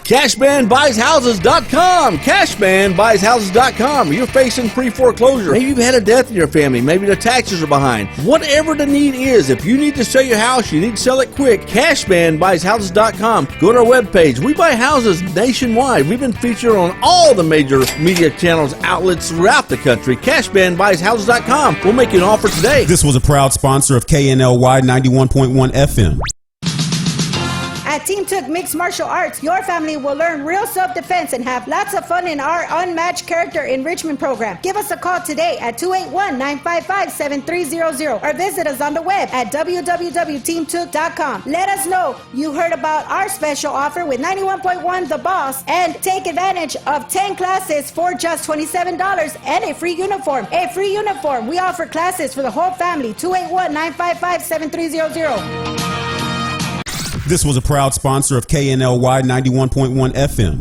S17: CashmanBuysHouses.com. CashmanBuysHouses.com. You're facing pre-foreclosure. Maybe you've had a death in your family. Maybe the taxes are behind. Whatever the need is, if you need to sell your house, you need to sell it quick. CashmanBuysHouses.com. Go to our webpage. We buy houses nationwide. We've been featured on all the major media channels, outlets throughout the country. CashmanBuysHouses.com. We'll make you an offer today.
S3: This was a proud sponsor of KNLY 91.1 FM.
S10: At Team Took Mixed Martial Arts, your family will learn real self-defense and have lots of fun in our unmatched character enrichment program. Give us a call today at 281-955-7300 or visit us on the web at www.teamtook.com. Let us know you heard about our special offer with 91.1 The Boss and take advantage of 10 classes for just $27 and a free uniform. A free uniform. We offer classes for the whole family. 281-955-7300.
S3: This was a proud sponsor of KNLY 91.1 FM.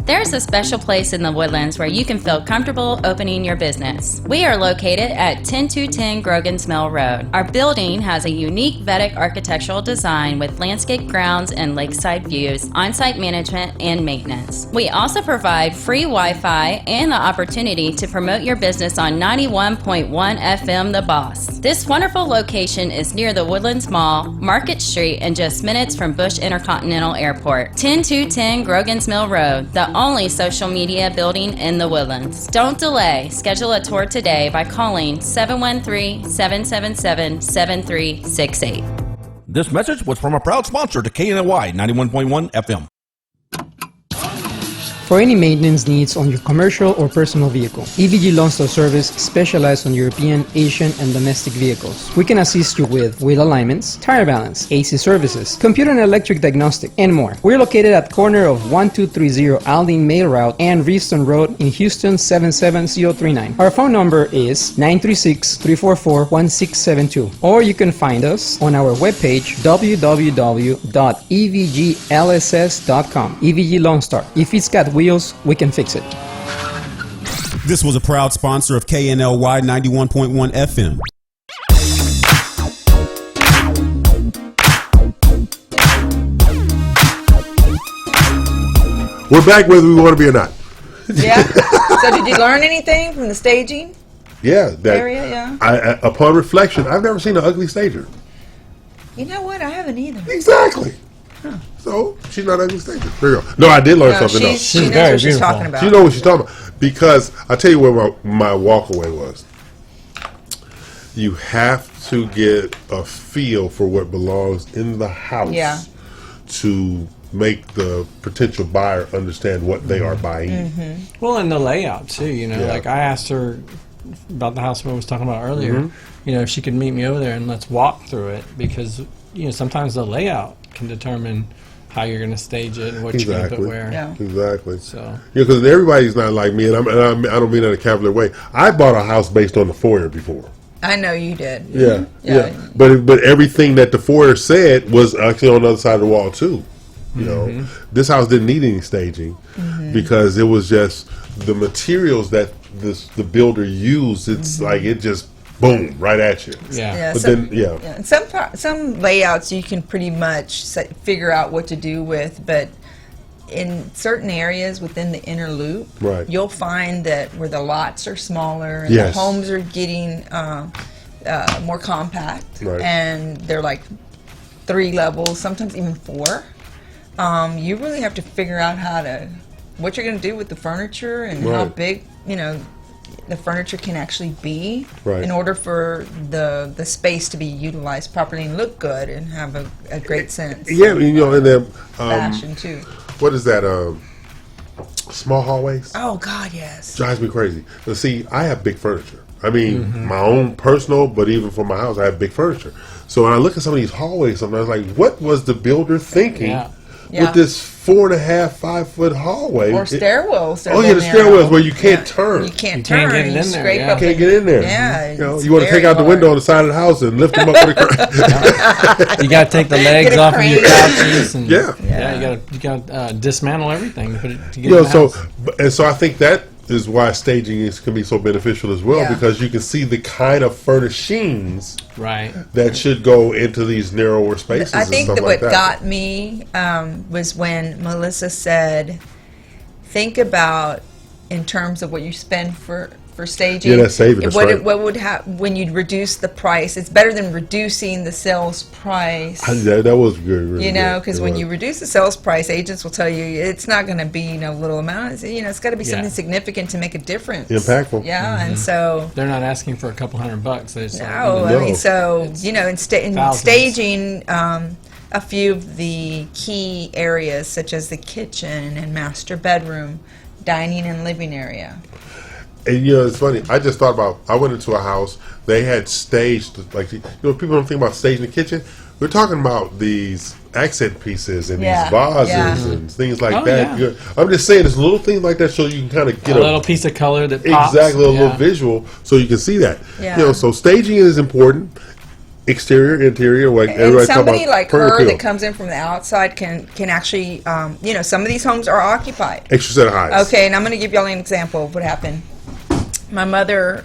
S11: There's a special place in the Woodlands where you can feel comfortable opening your business. We are located at 10210 Grogan's Mill Road. Our building has a unique Vedic architectural design with landscape grounds and lakeside views, on-site management, and maintenance. We also provide free Wi-Fi and the opportunity to promote your business on 91.1 FM The Boss. This wonderful location is near the Woodlands Mall, Market Street, and just minutes from Bush Intercontinental Airport. 10210 Grogan's Mill Road, the only social media building in the Woodlands. Don't delay. Schedule a tour today by calling 713-777-7368.
S2: This message was from a proud sponsor to KNLY 91.1 FM.
S12: For any maintenance needs on your commercial or personal vehicle, EVG Loan Store Service specializes on European, Asian, and domestic vehicles. We can assist you with wheel alignments, tire balance, AC services, computer and electric diagnostic, and more. We're located at corner of 1230 Aldine Mail Route and Reeston Road in Houston 77039. Our phone number is 936-344-1672, or you can find us on our webpage www.evglss.com. EVG Loan Star. If it's got wheels, we can fix it.
S3: This was a proud sponsor of KNLY 91.1 FM.
S5: We're back whether we want to be or not.
S6: Yeah. So did you learn anything from the staging?
S5: Yeah. That
S6: area, yeah.
S5: Upon reflection, I've never seen an ugly stager.
S6: You know what? I haven't either.
S5: Exactly. Huh. So she's not an ugly stager. There you go. No, I did learn something else.
S6: She knows what she's talking about.
S5: She knows what she's talking about. Because I tell you where my walkaway was. You have to get a feel for what belongs in the house to make the potential buyer understand what they are buying.
S6: Mm-hmm.
S7: Well, and the layout too. You know, like I asked her about the house we was talking about earlier.
S5: Mm-hmm.
S7: You know, if she could meet me over there and let's walk through it, because you know sometimes the layout can determine how you're going to stage it and what you're going to put where.
S5: Yeah. Exactly.
S7: So
S5: because everybody's not like me, and I don't mean that in a cavalier way. I bought a house based on the foyer before.
S6: I know you did.
S5: Yeah. But everything that the foyer said was actually on the other side of the wall too. You know, this house didn't need any staging because it was just the materials that the builder used. It's like it just boom right at you.
S6: Yeah.
S5: But
S6: And some layouts you can pretty much figure out what to do with, but in certain areas within the inner loop, you'll find that where the lots are smaller and the homes are getting more compact, and they're like 3 levels, sometimes even 4. You really have to figure out what you're going to do with the furniture and how big, the furniture can actually be in order for the space to be utilized properly and look good and have a great sense.
S5: Yeah, and then
S6: fashion too.
S5: What is that? Small hallways?
S6: Oh God, yes.
S5: Drives me crazy. But see, I have big furniture. I mean, my own personal, but even for my house, I have big furniture. So when I look at some of these hallways, sometimes like, what was the builder thinking with this 4.5, 5 foot hallway?
S6: Or stairwells.
S5: Oh yeah, the stairwells where you can't turn.
S6: You can't turn.
S7: Get it in there.
S6: Scrape up.
S5: Can't get in there.
S6: Yeah.
S5: You want to take out the window on the side of the house and lift them up with a crane.
S7: You got to take the legs off of your couches and
S5: you
S7: got to dismantle everything to put it to get in the house.
S5: So I think that is why staging can be so beneficial as well, because you can see the kind of furnishings that should go into these narrower spaces.
S6: I think
S5: and stuff
S6: what
S5: like that.
S6: got me was when Melissa said, think about in terms of what you spend for staging.
S5: Yeah, that's saving. That's right.
S6: What would happen when you reduce the price? It's better than reducing the sales price.
S5: That was good. Really
S6: you know, because when you reduce the sales price, agents will tell you it's not going to be little amount. It's got to be something significant to make a difference.
S5: Impactful.
S6: Yeah, and so
S7: they're not asking for a couple $100. They just
S6: I mean, so in staging. A few of the key areas, such as the kitchen and master bedroom, dining and living area.
S5: And it's funny. I just thought about. I went into a house. They had staged people don't think about staging the kitchen. We're talking about these accent pieces and these vases and things like that.
S7: Yeah.
S5: I'm just saying, it's little things like that, so you can kind of get
S7: a little piece of color that pops.
S5: Exactly, a little visual, so you can see that.
S6: Yeah.
S5: So staging is important. Exterior, interior,
S6: and somebody like her that comes in from the outside can actually, some of these homes are occupied.
S5: Extra set of eyes.
S6: Okay, and I'm going to give y'all an example of what happened. My mother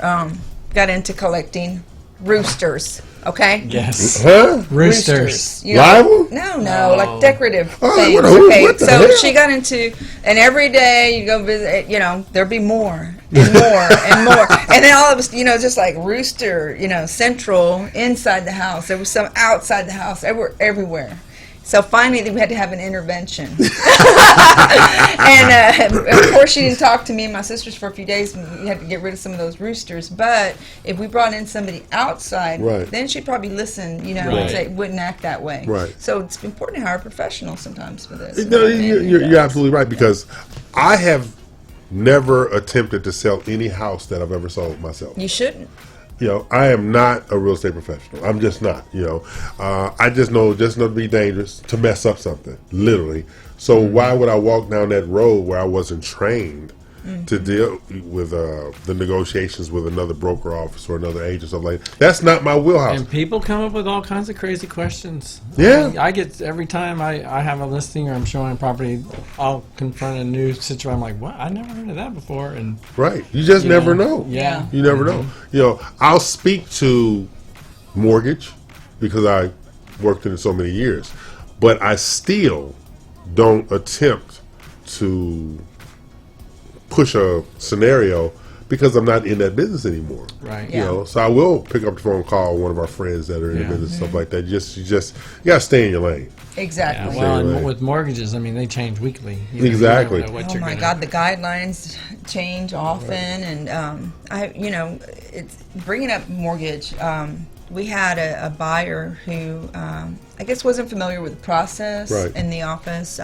S6: got into collecting roosters. Okay.
S7: Yes.
S5: Huh?
S7: Roosters.
S5: Live?
S6: No, like decorative things.
S5: What the
S6: So
S5: hell?
S6: she got into, and every day you go visit, there'd be more and more and more, and then all of us, just like rooster, central inside the house. There was some outside the house. They were everywhere. So finally, we had to have an intervention. And of course, she didn't talk to me and my sisters for a few days. And we had to get rid of some of those roosters. But if we brought in somebody outside, then she'd probably listen, and say, wouldn't act that way.
S5: Right.
S6: So it's important to hire a professional sometimes for this.
S5: No, you're absolutely right, because I have never attempted to sell any house that I've ever sold myself.
S6: You shouldn't.
S5: I am not a real estate professional. I'm just not. I just know to be dangerous, to mess up something, literally. So why would I walk down that road where I wasn't trained to deal with the negotiations with another broker office or another agent, something like that? That's not my wheelhouse.
S7: And people come up with all kinds of crazy questions.
S5: Yeah.
S7: I get, every time I have a listing or I'm showing a property, I'll confront a new situation. I'm like, what? I never heard of that before. And
S5: right. You just never know.
S7: Yeah.
S5: You never know. I'll speak to mortgage because I worked in it so many years, but I still don't attempt to push a scenario because I'm not in that business anymore.
S7: Right.
S5: So I will pick up the phone, call one of our friends that are in the business, stuff like that. You gotta stay in your lane.
S6: Exactly.
S7: Yeah, well, and with mortgages, they change weekly.
S5: Exactly.
S6: Oh my God, the guidelines change often, and it's bringing up mortgage. We had a buyer who I guess wasn't familiar with the process in the office.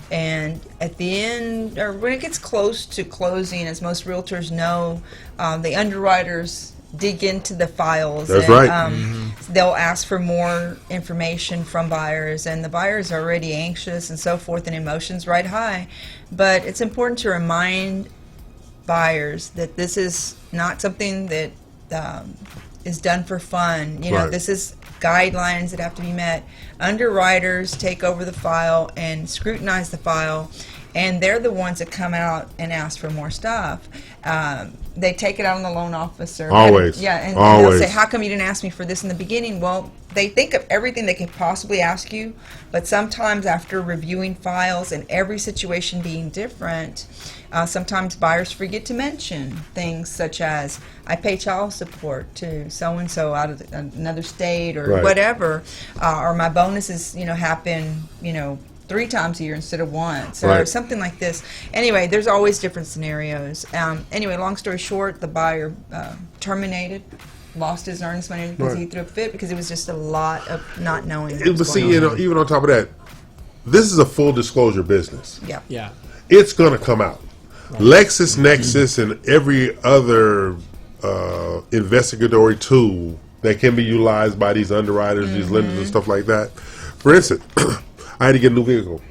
S6: And at the end, or when it gets close to closing, as most realtors know, the underwriters dig into the files.
S5: That's
S6: and, they'll ask for more information from buyers, and the buyers are already anxious and so forth, and emotions ride high. But it's important to remind buyers that this is not something that is done for fun. This is guidelines that have to be met. Underwriters take over the file and scrutinize the file, and they're the ones that come out and ask for more stuff. They take it out on the loan officer.
S5: Always.
S6: And they'll say, how come you didn't ask me for this in the beginning? Well, they think of everything they could possibly ask you, but sometimes after reviewing files and every situation being different, sometimes buyers forget to mention things such as, I pay child support to so-and-so out of another state or whatever, or my bonuses, happen, 3 times a year instead of once, or something like this. Anyway, there's always different scenarios. Anyway, long story short, the buyer terminated, lost his earnest money because he threw a fit because it was just a lot of not knowing.
S5: But see, even on top of that, this is a full disclosure business.
S6: Yeah.
S5: It's going to come out. LexisNexis and every other investigatory tool that can be utilized by these underwriters, these lenders and stuff like that. For instance, I had to get a new vehicle,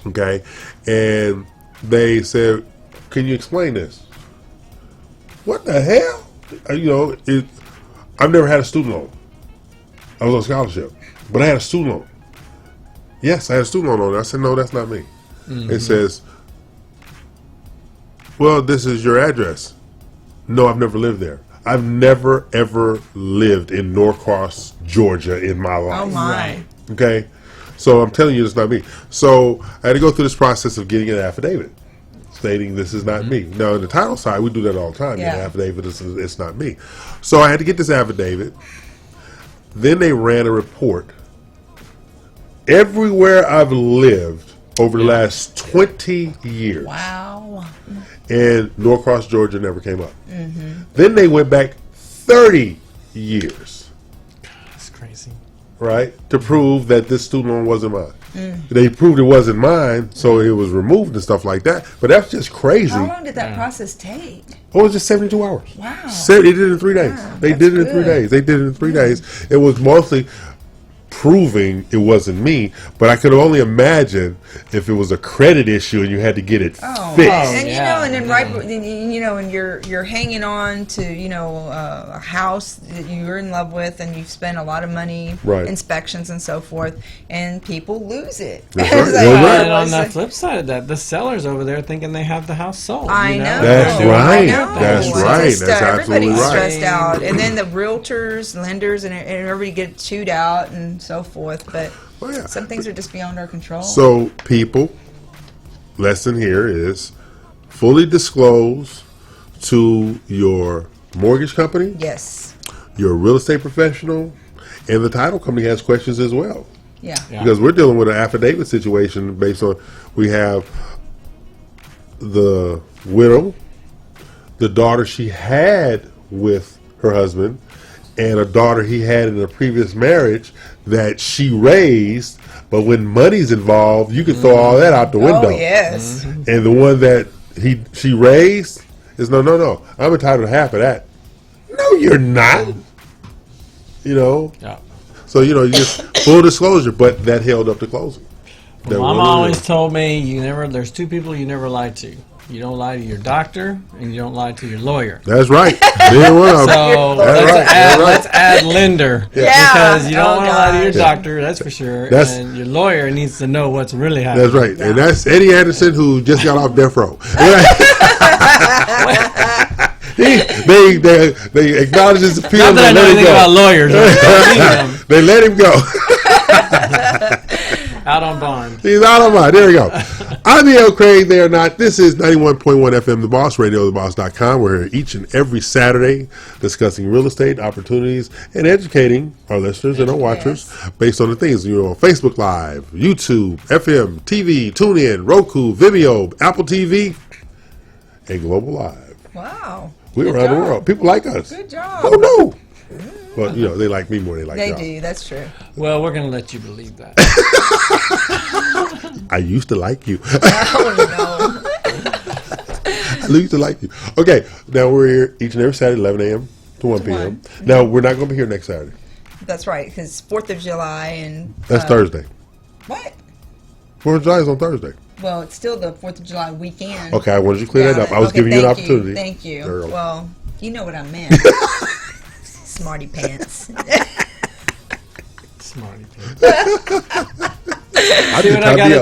S5: okay? And they said, can you explain this? What the hell? I've never had a student loan. I was on scholarship, but I had a student loan. Yes, I had a student loan on it. I said, no, that's not me. It says, well, this is your address. No, I've never lived there. I've never, ever lived in Norcross, Georgia in my life.
S6: Oh, my.
S5: Okay? So I'm telling you, it's not me. So I had to go through this process of getting an affidavit. stating this is not me. Now, in the title side, we do that all the time.
S6: Yeah.
S5: The affidavit, it's not me. So I had to get this affidavit. Then they ran a report. Everywhere I've lived over the last 20 years.
S6: Wow.
S5: And Norcross, Georgia never came up. Then they went back 30 years.
S7: That's crazy.
S5: Right? To prove that this student loan wasn't mine. They proved it wasn't mine, so it was removed and stuff like that. But that's just crazy.
S6: How long did that process take?
S5: Oh, it was just 72 hours.
S6: Wow.
S5: They did it in 3 days.
S6: Wow,
S5: they
S6: that's
S5: did it in
S6: good.
S5: 3 days. They did it in 3 days. It was mostly proving it wasn't me, but I could only imagine if it was a credit issue and you had to get it fixed.
S6: And you know, and then and you're hanging on to a house that you're in love with, and you've spent a lot of money,
S5: Right.
S6: inspections and so forth, and people lose it.
S5: That's right.
S6: It's
S5: That's
S6: like,
S5: right.
S7: And on the flip side of that, the sellers over there thinking they have the house sold.
S6: I know.
S5: That's right.
S6: I know.
S5: That's
S6: It's
S5: right.
S6: just,
S5: That's absolutely
S6: everybody's
S5: right.
S6: stressed out, and then the realtors, lenders, and everybody get chewed out and so forth. But some things are just beyond our control.
S5: So, people, lesson here is fully disclose to your mortgage company,
S6: Yes.
S5: your real estate professional, and the title company has questions as well.
S6: Yeah.
S5: Because we're dealing with an affidavit situation based on, we have the widow, the daughter she had with her husband, and a daughter he had in a previous marriage that she raised, but when money's involved, you can throw all that out the window.
S6: Oh, yes.
S5: And the one that she raised is no, I'm entitled to half of that. No, you're not.
S7: Yeah.
S5: So you just full disclosure, but that held up the closing. That
S7: Mama
S5: one-
S7: always told me there's two people you never lie to. You don't lie to your doctor, and you don't lie to your lawyer.
S5: That's right. Neither one of them.
S7: So let's add lender. Because you don't want to lie to your doctor, that's for sure. And your lawyer needs to know what's really happening.
S5: That's right. And that's Eddie Anderson, who just got off death row. They acknowledge his appeal.
S7: Not that I know anything about lawyers.
S5: They let him go.
S7: Out on bond.
S5: He's out on bond. There we go. I'm E.L. Craig. They are not. This is 91.1 FM The Boss, RadioTheBoss.com. We're here each and every Saturday discussing real estate opportunities and educating our listeners and our watchers based on the things, on Facebook Live, YouTube, FM, TV, TuneIn, Roku, Vimeo, Apple TV, and Global Live.
S6: Wow.
S5: We're around the world. People like us.
S6: Good job.
S5: Oh, no. Well, they like me more than they like y'all.
S6: They do. That's true.
S7: Well, we're going to let you believe that.
S5: I used to like you.
S6: Oh,
S5: I used to like you. Okay, now we're here each and every Saturday, 11 a.m. to 1 p.m. Now, we're not going to be here next Saturday.
S6: That's right, because 4th of July and...
S5: That's Thursday.
S6: What?
S5: 4th of July is on Thursday.
S6: Well, it's still the 4th of July weekend.
S5: Okay, I wanted you to clear that up. I was giving you an opportunity.
S6: Thank you.
S5: Girl.
S6: Well, you know what I meant. Smarty pants.
S7: Smarty pants.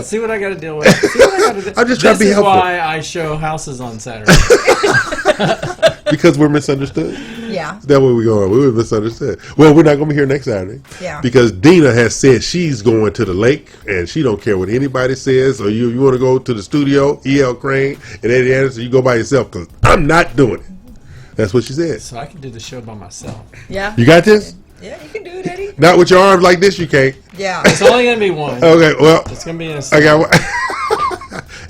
S5: See
S7: what I got to deal with.
S5: I'm just trying to be
S7: This is
S5: helpful.
S7: why I show houses on Saturday.
S5: Because we're misunderstood?
S6: Yeah.
S5: That's where we're going. We were misunderstood. Well, we're not going to be here next Saturday.
S6: Yeah.
S5: Because Dina has said she's going to the lake, and she don't care what anybody says. So you want to go to the studio, E.L. Crane and Eddie Anderson, you go by yourself, because I'm not doing it. That's what she said.
S7: So I can do the show by myself.
S6: Yeah.
S5: You got this?
S6: Yeah, you can do it, Eddie.
S5: Not with your arms like this, you can't.
S6: Yeah.
S7: It's only going to be one.
S5: Okay, well.
S7: It's going to be in a
S5: I got one.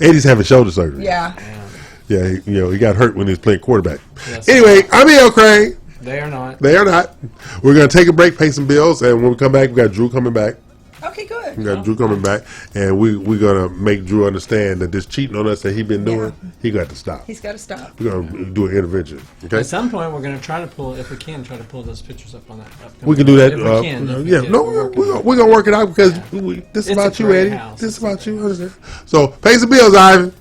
S5: Eddie's having shoulder surgery.
S6: Yeah.
S5: Yeah, he got hurt when he was playing quarterback.
S7: Yes.
S5: Anyway, I'm E.L. Crane.
S7: They are not.
S5: They are not. We're going to take a break, pay some bills, and when we come back, we got Drew coming back.
S6: Okay, good.
S5: We got Drew coming back, and we're going to make Drew understand that this cheating on us that he's been doing, he got to stop.
S6: He's got to stop.
S5: We're going to do an intervention. Okay.
S7: At some point, we're going to try to pull, if we can, try to pull those pictures up on that.
S5: We can do that.
S7: If we can.
S5: We're going to work it out because this is
S7: It's
S5: about
S7: a
S5: you,
S7: great
S5: Eddie.
S7: house.
S5: This is about you. Understand? So pay some bills, Ivan.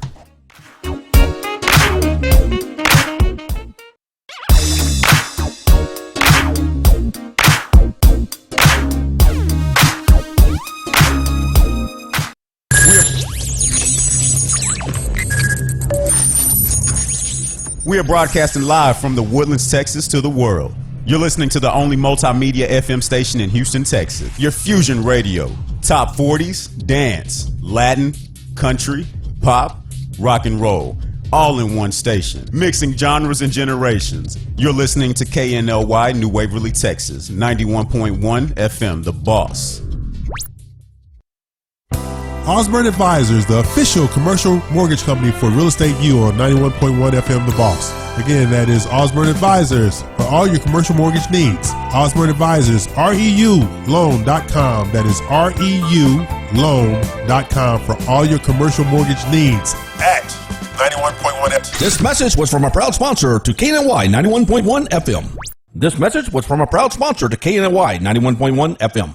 S3: We are broadcasting live from the Woodlands, Texas to the world. You're listening to the only multimedia FM station in Houston, Texas. Your Fusion Radio. Top 40s, dance, Latin, country, pop, rock and roll. all in one station, mixing genres and generations. You're listening to KNLY New Waverly, Texas, 91.1 FM, The Boss.
S9: Osborne Advisors, the official commercial mortgage company for Real Estate U on 91.1 FM The Boss. Again, that is Osborne Advisors for all your commercial mortgage needs. Osborne Advisors, REULoan.com. That is REULoan.com for all your commercial mortgage needs at 91.1 FM.
S2: This message was from a proud sponsor to KNLY 91.1 FM. This message was from a proud sponsor to KNLY 91.1 FM.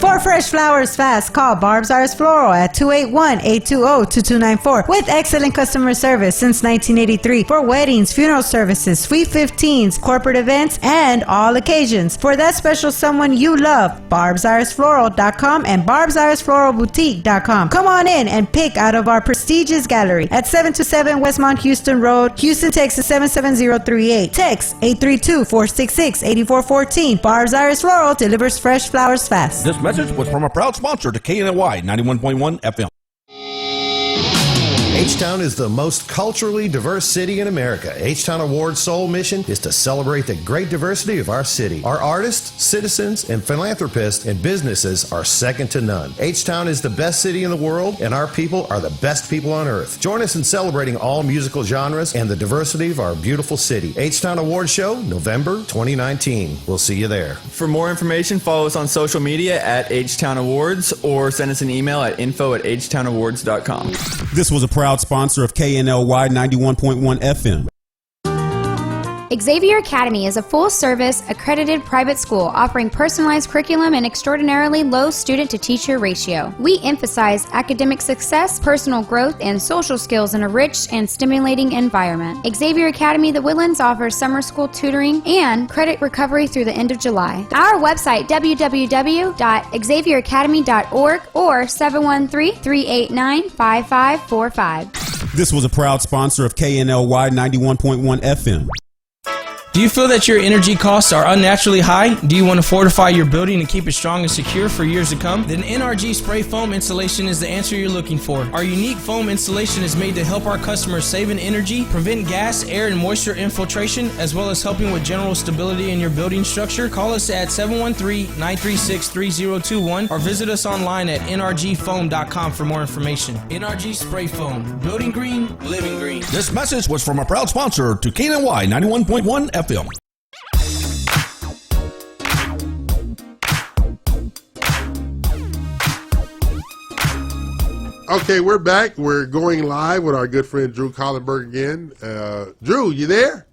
S10: For fresh flowers fast, call Barb's Iris Floral at 281-820-2294 with excellent customer service since 1983 for weddings, funeral services, sweet 15s, corporate events, and all occasions. For that special someone you love, barbsirisfloral.com and barbsirisfloralboutique.com. Come on in and pick out of our prestigious gallery at 727 Westmont Houston Road, Houston, Texas 77038. Text 832-466-8414. Barb's Iris Floral delivers fresh flowers fast.
S2: This message was from a proud sponsor to KNLY 91.1 FM.
S13: H-Town is the most culturally diverse city in America. H-Town Award's sole mission is to celebrate the great diversity of our city. Our artists, citizens, and philanthropists and businesses are second to none. H-Town is the best city in the world, and our people are the best people on earth. Join us in celebrating all musical genres and the diversity of our beautiful city. H-Town Award Show, November 2019. We'll see you there.
S14: For more information, follow us on social media at H-Town Awards or send us an email at info@htownawards.com.
S3: This was a proud sponsor of KNLY 91.1 FM.
S15: Xavier Academy is a full-service, accredited private school offering personalized curriculum and extraordinarily low student-to-teacher ratio. We emphasize academic success, personal growth, and social skills in a rich and stimulating environment. Xavier Academy The Woodlands offers summer school tutoring and credit recovery through the end of July. Our website, www.xavieracademy.org or 713-389-5545.
S3: This was a proud sponsor of KNLY 91.1 FM.
S1: Do you feel that your energy costs are unnaturally high? Do you want to fortify your building and keep it strong and secure for years to come? Then NRG Spray Foam Insulation is the answer you're looking for. Our unique foam insulation is made to help our customers save in energy, prevent gas, air, and moisture infiltration, as well as helping with general stability in your building structure. Call us at 713-936-3021 or visit us online at nrgfoam.com for more information. NRG Spray Foam. Building green, living green.
S2: This message was from a proud sponsor to KNLY 91.1 FM.
S5: Okay, we're back. We're going live with our good friend Drew Collenberg again. Drew, you there?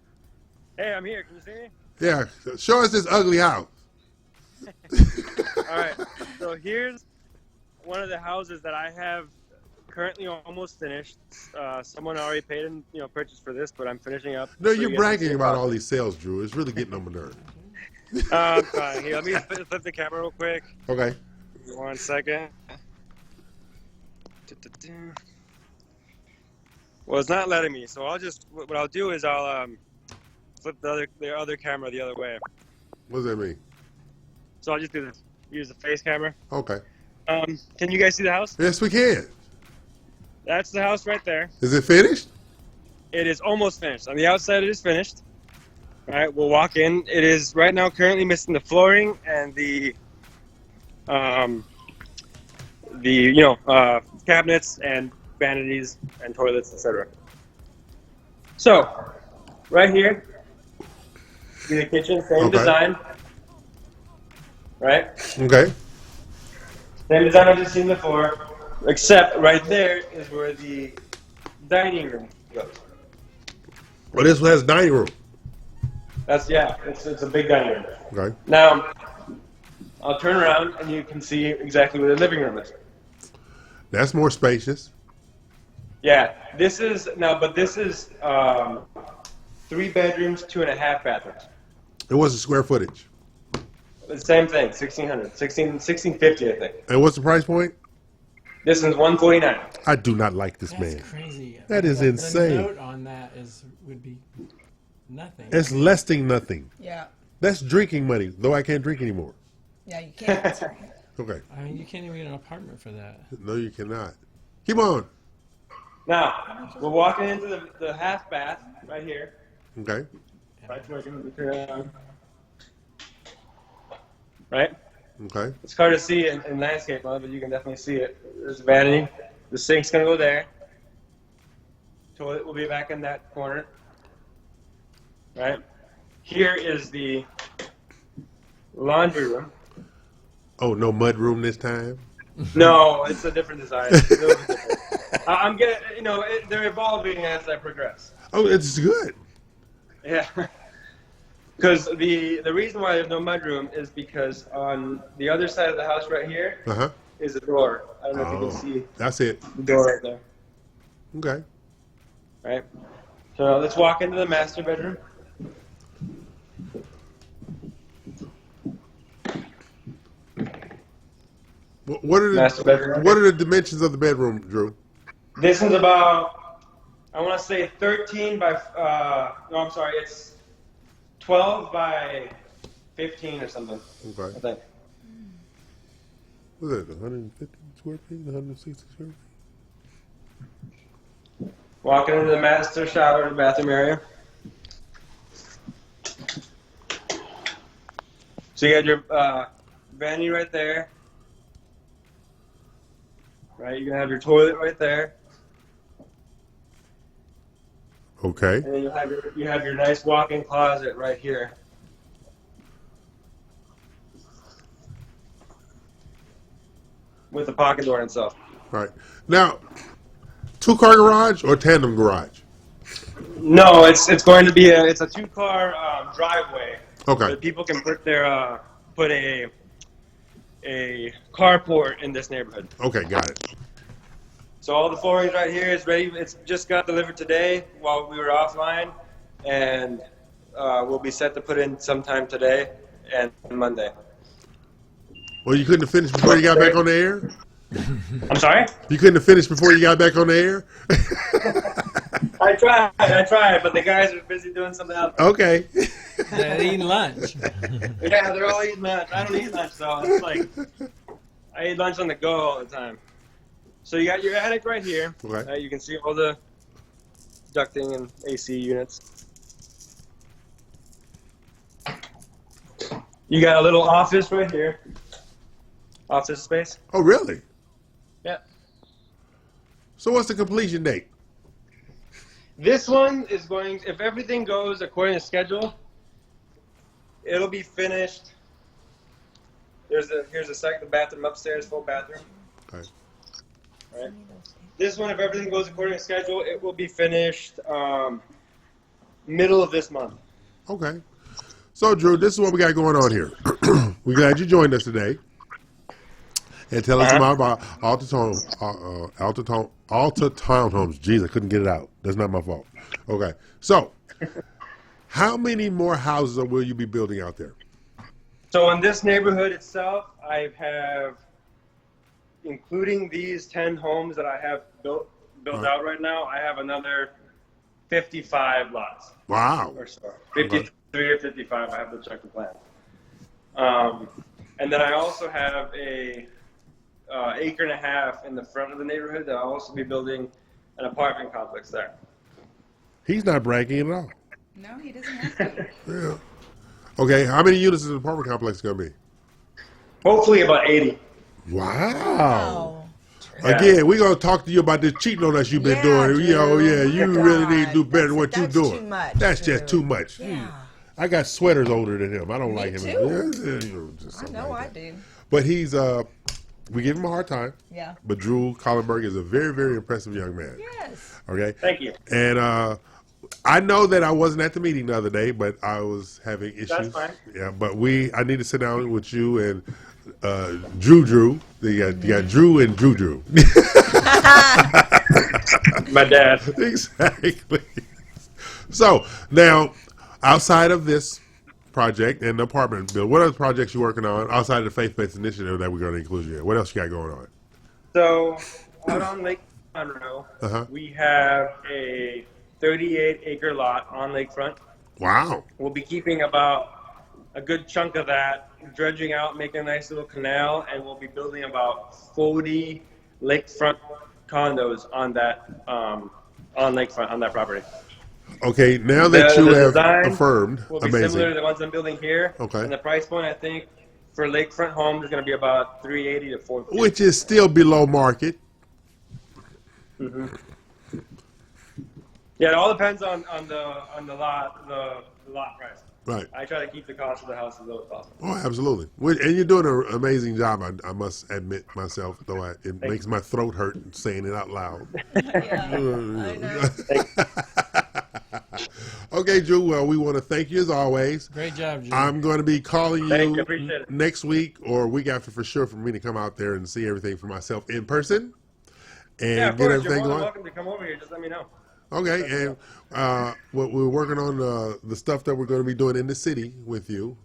S16: Hey, I'm here. Can you see me?
S5: Yeah. Show us this ugly house.
S16: All right. So here's one of the houses that I have currently almost finished. Someone already paid and purchased for this, but I'm finishing up.
S5: No, you're bragging about all these sales, Drew. It's really getting on my nerves.
S16: Fine. Here, let me flip the camera real quick.
S5: Okay.
S16: 1 second. Well, it's not letting me, so what I'll do is I'll flip the other camera the other way.
S5: What does that mean?
S16: So I'll just use the face camera.
S5: Okay.
S16: Can you guys see the house?
S5: Yes, we can.
S16: That's the house right there.
S5: Is it finished?
S16: It is almost finished. On the outside, it is finished. All right, we'll walk in. It is right now currently missing the flooring and the cabinets and vanities and toilets, etc. So, right here, see the kitchen, same design. Right?
S5: Okay.
S16: Same design as you see on the floor. Except right there is where the dining room goes.
S5: Well, this one has dining room.
S16: It's a big dining room.
S5: Okay.
S16: Now, I'll turn around and you can see exactly where the living room is.
S5: That's more spacious.
S16: Yeah, this is 3 bedrooms, 2.5 bathrooms.
S5: And what's the square footage?
S16: The same thing, 1650, I think.
S5: And what's the price point?
S16: This one's $149.
S5: I do not like this man.
S7: That's crazy.
S5: That is insane.
S7: The note on that would be nothing.
S5: It's less than nothing.
S6: Yeah.
S5: That's drinking money, though I can't drink anymore.
S6: Yeah, you can't.
S5: Okay.
S7: I mean, you can't even get an apartment for that.
S5: No, you cannot. Keep on.
S16: Now, we're walking into the half bath right here.
S5: Okay.
S16: Right?
S5: Okay.
S16: It's hard to see in landscape mode, but you can definitely see it. There's a vanity. The sink's going to go there. Toilet will be back in that corner. Right? Here is the laundry room.
S5: Oh, no mud room this time?
S16: No, it's a different design. I'm getting, they're evolving as I progress.
S5: Oh, it's good.
S16: Yeah. Because the reason why there's no mudroom is because on the other side of the house right here is a door. I don't know if you can see.
S5: That's it.
S16: The door right there.
S5: Okay.
S16: Right. So now let's walk into the master bedroom.
S5: What are the dimensions of the bedroom, Drew?
S16: This is about, I want to say 13 by, no, I'm sorry, it's 12 by 15 or something.
S5: Okay.
S16: I think.
S5: What is it, 150 square feet, 160 square feet?
S16: Walking into the master shower and bathroom area. So you got your vanity right there. Right, you're gonna have your toilet right there.
S5: Okay.
S16: And then you have your nice walk-in closet right here. With the pocket door itself.
S5: Right. Now, 2-car garage or tandem garage?
S16: No, it's going to be a 2-car driveway.
S5: Okay.
S16: So people can put their put a carport in this neighborhood.
S5: Okay, got it.
S16: So all the flooring right here is ready. It's just got delivered today while we were offline, and we'll be set to put in sometime today and Monday.
S5: Well, you couldn't have finished before you got back on the air?
S16: I'm sorry?
S5: You couldn't have finished before you got back on the air?
S16: I tried, but the guys are busy doing something else.
S5: Okay.
S7: They're eating lunch.
S16: Yeah, they're all eating lunch. I don't eat lunch, so it's like I eat lunch on the go all the time. So you got your attic right here.
S5: Okay.
S16: You can see all the ducting and AC units. You got a little office right here. Office space.
S5: Oh, really?
S16: Yeah.
S5: So what's the completion date?
S16: This one is going, if everything goes according to schedule, it'll be finished. Here's the bathroom upstairs, full bathroom.
S5: Okay.
S16: Right. This one, if everything goes according to schedule, it will be finished middle of this month.
S5: Okay. So, Drew, this is what we got going on here. We're glad you joined us today. And tell us more about Alta Townhomes. Jeez, I couldn't get it out. That's not my fault. Okay. So, how many more houses will you be building out there?
S16: So in this neighborhood itself, I have, including these 10 homes that I have built out right now, I have another 55 lots.
S5: Wow.
S16: Or so. 53 or 55. I have to check the plan. And then I also have a acre and a half in the front of the neighborhood that I'll also be building an apartment complex there.
S5: He's not bragging at all.
S8: No, he doesn't have to.
S5: Yeah. Okay, how many units is the apartment complex going to be?
S16: Hopefully about 80.
S5: Wow. Again, we're going to talk to you about this cheating on us you've been doing.
S6: Drew.
S5: You really need to do better than what you're doing.
S6: Too much,
S5: that's
S6: Drew.
S5: just too much.
S6: Yeah.
S5: I got sweaters older than him. I don't like him.
S6: Too.
S5: Just
S6: I know I do.
S5: But he's, we give him a hard time.
S6: Yeah.
S5: But Drew Collenberg is a very, very impressive young man.
S6: Yes.
S5: Okay?
S16: Thank you.
S5: And I know that I wasn't at the meeting the other day, but I was having issues.
S16: That's fine.
S5: Yeah, but I need to sit down with you and Drew. You got Drew and Drew.
S16: My dad.
S5: Exactly. So now, outside of this project and the apartment build, what other projects you working on outside of the faith-based initiative that we're going to include you in? What else you got going on?
S16: So out on Lake Monroe, we have a 38-acre lot on lakefront.
S5: Wow.
S16: We'll be keeping about a good chunk of that, dredging out, making a nice little canal, and we'll be building about 40 lakefront condos on that on lakefront on that property.
S5: Okay, now that you have affirmed,
S16: will be
S5: amazing.
S16: similar to the ones I'm building here.
S5: Okay.
S16: And the price point, I think, for lakefront homes is going to be about $380 to $450.
S5: Which is still below market.
S16: Mm-hmm. Yeah, it all depends on the lot price.
S5: Right.
S16: I try to keep the cost of the house as low as possible.
S5: Oh, absolutely. And you're doing an amazing job, I must admit myself, though it makes my throat hurt saying it out loud.
S6: Yeah, I know.
S5: Okay, Drew, well, we want to thank you as always.
S7: Great job, Drew.
S5: I'm going to be calling you
S16: appreciate it.
S5: next week or a week after for sure for me to come out there and see everything for myself in person and
S16: Yeah, of
S5: get
S16: course.
S5: everything
S16: You're more than
S5: going.
S16: welcome to come over here. Just let me know.
S5: Okay, and we're working on the stuff that we're going to be doing in the city with you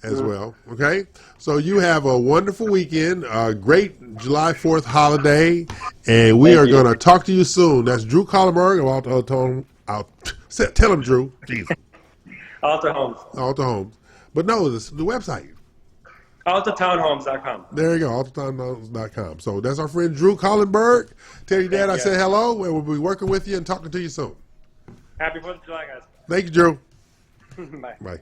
S5: as well. Okay, so you have a wonderful weekend, a great July 4th holiday, and we are going to talk to you soon. That's Drew Collenberg of tell him, Drew. Jeez.
S16: Alta Homes.
S5: Alta Homes. But no, the website.
S16: AltaTownHomes.com.
S5: There you go, AltaTownHomes.com. So that's our friend Drew Collenberg. Tell your dad I said hello, and we'll be working with you and talking to you soon.
S16: Happy 4th of July, guys.
S5: Thank you, Drew.
S16: Bye.
S5: Bye.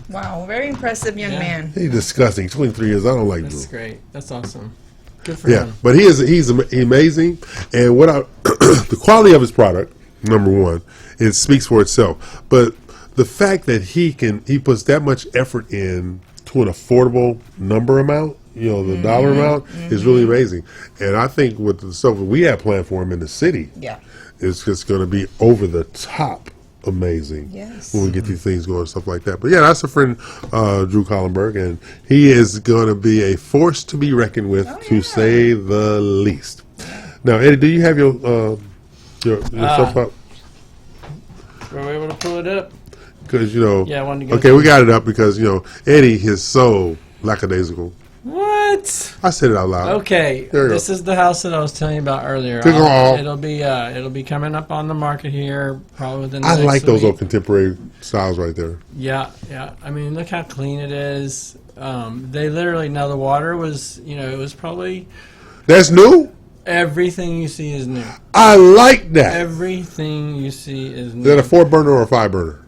S6: Wow, very impressive young man.
S5: He's disgusting. 23 years. I don't like Drew.
S7: That's great. That's awesome. Good for him.
S5: But he's amazing, and what the quality of his product, number one, it speaks for itself. But the fact that he puts that much effort in to an affordable number amount, the dollar amount, is really amazing. And I think with the stuff we have planned for him in the city, it's just going to be over the top amazing when we get these things going and stuff like that. But yeah, that's a friend, Drew Collenberg, and he is going to be a force to be reckoned with, to say the least. Now, Eddie, do you have your stuff up?
S7: Were we able to pull it up?
S5: Because
S7: Yeah, I wanted to go
S5: okay, we got it up because Eddie is so lackadaisical.
S7: What?
S5: I said it out loud.
S7: Okay, this is the house that I was telling you about earlier. It'll be coming up on the market here probably within the next
S5: like those
S7: week.
S5: old contemporary styles right there.
S7: Yeah. I mean, look how clean it is. They literally, now the water was, it was probably...
S5: That's new?
S7: Everything you see is new.
S5: I like that.
S7: Everything you see is new.
S5: Is that a 4-burner or a 5-burner?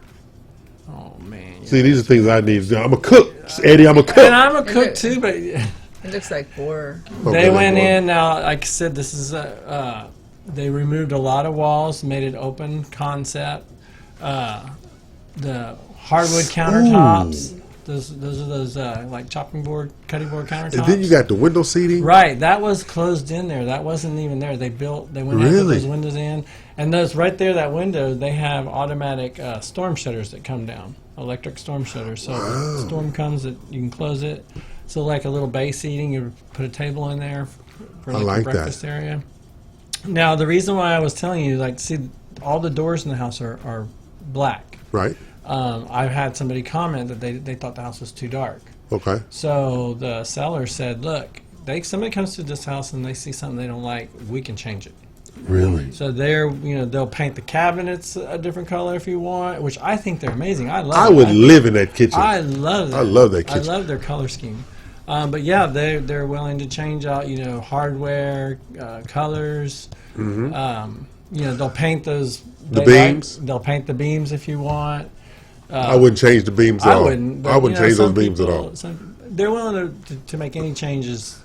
S7: Oh, man.
S5: See, these are things I need to do. I'm a cook, Eddie. I'm a cook.
S7: And I'm a cook, too, but...
S6: It looks like 4.
S7: They went in, now, like I said, this is they removed a lot of walls, made it open concept. The hardwood countertops, those are those like chopping board, cutting board countertops.
S5: And then you got the window seating.
S7: Right, that was closed in there. That wasn't even there. They went ahead and put those windows in. And those right there, that window, they have automatic storm shutters that come down, electric storm shutters. So if a storm comes, you can close it. So like a little bay seating, you put a table in there for like the breakfast area. Now, the reason why I was telling you, see, all the doors in the house are black.
S5: Right.
S7: I've had somebody comment that they thought the house was too dark.
S5: Okay.
S7: So the seller said, look, somebody comes to this house and they see something they don't like, we can change it.
S5: Really?
S7: So they'll paint the cabinets a different color if you want, which I think they're amazing. I
S5: would live in that kitchen.
S7: I love that.
S5: I love that kitchen.
S7: I love their color scheme. But yeah, they're willing to change out, hardware, colors.
S5: Mm-hmm.
S7: They'll paint those
S5: beams.
S7: They'll paint the beams if you want.
S5: I wouldn't change the beams at all. I wouldn't change those beams at all.
S7: They're willing to make any changes.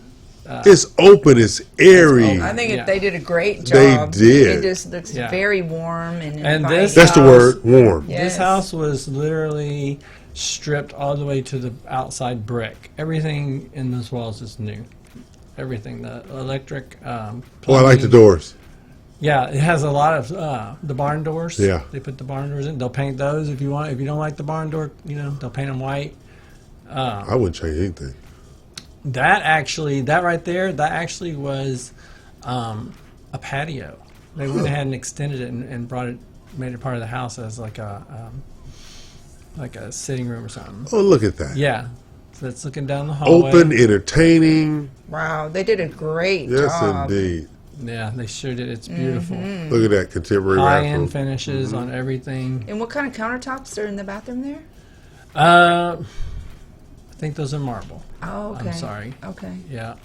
S5: It's open. It's airy.
S6: I think they did a great job.
S5: They did.
S6: It just looks very warm and
S7: this
S5: that's the word, warm.
S6: Yes.
S7: This house was literally stripped all the way to the outside brick. Everything in those walls is new. Everything, the electric.
S5: I like the doors.
S7: Yeah, it has a lot of the barn doors.
S5: Yeah,
S7: they put the barn doors in. They'll paint those if you want. If you don't like the barn door, they'll paint them white.
S5: I wouldn't change anything.
S7: That right there, that actually was a patio. They went ahead and extended it and made it part of the house as like a sitting room or something.
S5: Oh, look at that.
S7: Yeah. So it's looking down the hallway.
S5: Open, entertaining.
S6: Wow, they did a great
S5: job.
S6: Yes,
S5: indeed.
S7: Yeah, they sure did. It's beautiful.
S6: Mm-hmm.
S5: Look at that contemporary
S7: high-end finishes on everything.
S6: And what kind of countertops are in the bathroom there?
S7: I think those are marble.
S6: Oh, okay.
S7: I'm sorry.
S6: Okay.
S7: Yeah.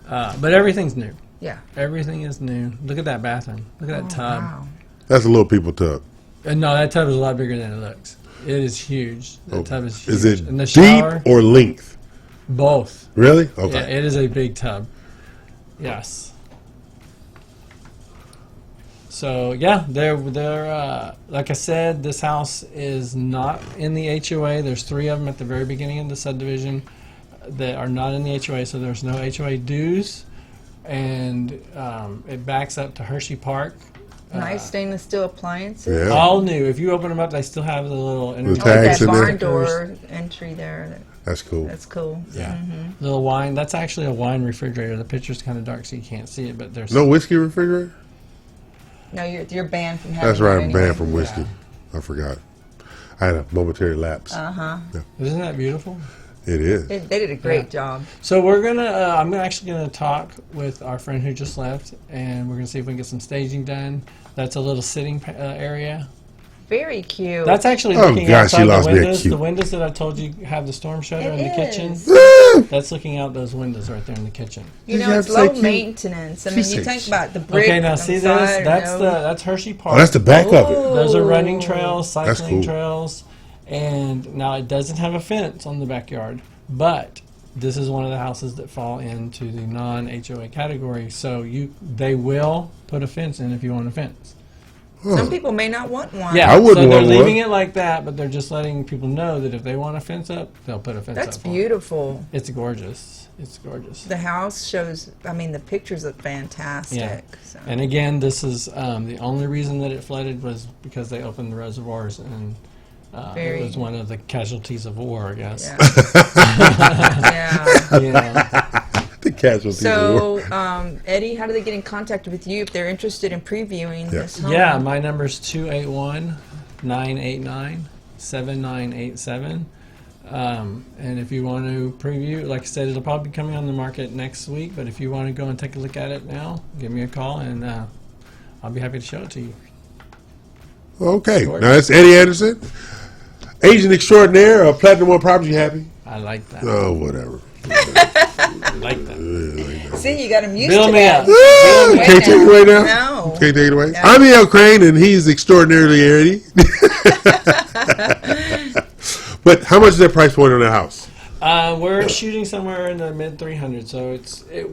S7: But everything's new.
S6: Yeah.
S7: Everything is new. Look at that bathroom. Look at that tub.
S6: Wow.
S5: That's a little people tub.
S7: No, that tub is a lot bigger than it looks. It is huge. The tub is huge.
S5: Is it
S7: and the
S5: deep
S7: shower,
S5: or length?
S7: both.
S5: Really? Okay.
S7: Yeah, it is a big tub. Yes. So yeah, they're like I said, this house is not in the HOA. There's 3 of them at the very beginning of the subdivision that are not in the HOA, so there's no HOA dues, and it backs up to Hershey Park.
S6: Nice stainless steel appliances.
S5: Yeah.
S7: All new. If you open them up, they still have the little
S5: tags
S6: that
S5: in there.
S6: barn door entry there.
S5: That's cool.
S6: That's cool.
S7: Yeah. Little wine. That's actually a wine refrigerator. The picture's kind of dark, so you can't see it, but there's
S5: No whiskey refrigerator?
S6: No, you're banned from having
S5: That's right,
S6: that
S5: I'm
S6: anyway.
S5: banned from whiskey. I forgot. I had a momentary lapse.
S6: Uh-huh.
S7: Isn't that beautiful?
S5: It is.
S6: They did a great job.
S7: So we're gonna. I'm actually gonna talk with our friend who just left, and we're gonna see if we can get some staging done. That's a little sitting area.
S6: Very cute.
S7: That's actually
S5: Oh,
S7: looking
S5: gosh, she
S7: outside
S5: lost
S7: the
S5: me at
S7: windows.
S5: cute.
S7: The windows that I told you have the storm shutter in the kitchen.
S6: is.
S7: That's looking out those windows right there in the kitchen.
S6: You know, it's low maintenance. I mean, you think about the brick.
S7: Okay, now
S6: on
S7: see
S6: the
S7: this?
S6: side,
S7: That's Hershey Park.
S5: Oh, that's the back of it.
S7: Those are running trails,
S5: That's
S7: cycling
S5: cool.
S7: trails, and now it doesn't have a fence on the backyard, but this is one of the houses that fall into the non-HOA category. So they will put a fence in if you want a fence.
S6: Some people may not want one.
S7: Yeah,
S5: I wouldn't
S7: so they're
S5: want
S7: leaving
S5: one.
S7: it like that, but they're just letting people know that if they want a fence up, they'll put a fence
S6: That's
S7: up. for 'em.
S6: beautiful.
S7: It's gorgeous. It's gorgeous.
S6: The house shows. I mean, the pictures look fantastic.
S7: Yeah.
S6: So.
S7: And again, this is the only reason that it flooded was because they opened the reservoirs, and it was one of the casualties of war, I guess.
S6: Yeah.
S7: Yeah.
S5: The casualties of war.
S6: So, Eddie, how do they get in contact with you if they're interested in previewing this home?
S7: Yeah, my number's 281-989-7987. And if you want to preview, like I said, it'll probably be coming on the market next week, but if you want to go and take a look at it now, give me a call, and I'll be happy to show it to you.
S5: Okay. Now, that's Eddie Anderson, agent extraordinaire of Platinum One Properties. You happy?
S7: I like that.
S5: Oh, whatever.
S7: I like that.
S6: See, you got him used
S7: Build
S6: to
S7: me
S6: that.
S7: up.
S5: You can't take it away now?
S6: No.
S5: Can't take it away?
S6: No.
S5: I'm E.L. Crane, and he's extraordinarily Eddie. But how much is that price point on that house?
S7: We're shooting somewhere in the mid 300s. So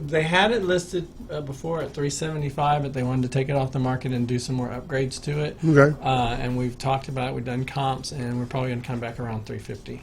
S7: they had it listed before at 375, but they wanted to take it off the market and do some more upgrades to it.
S5: Okay.
S7: And we've talked about it. We've done comps, and we're probably going to come back around 350.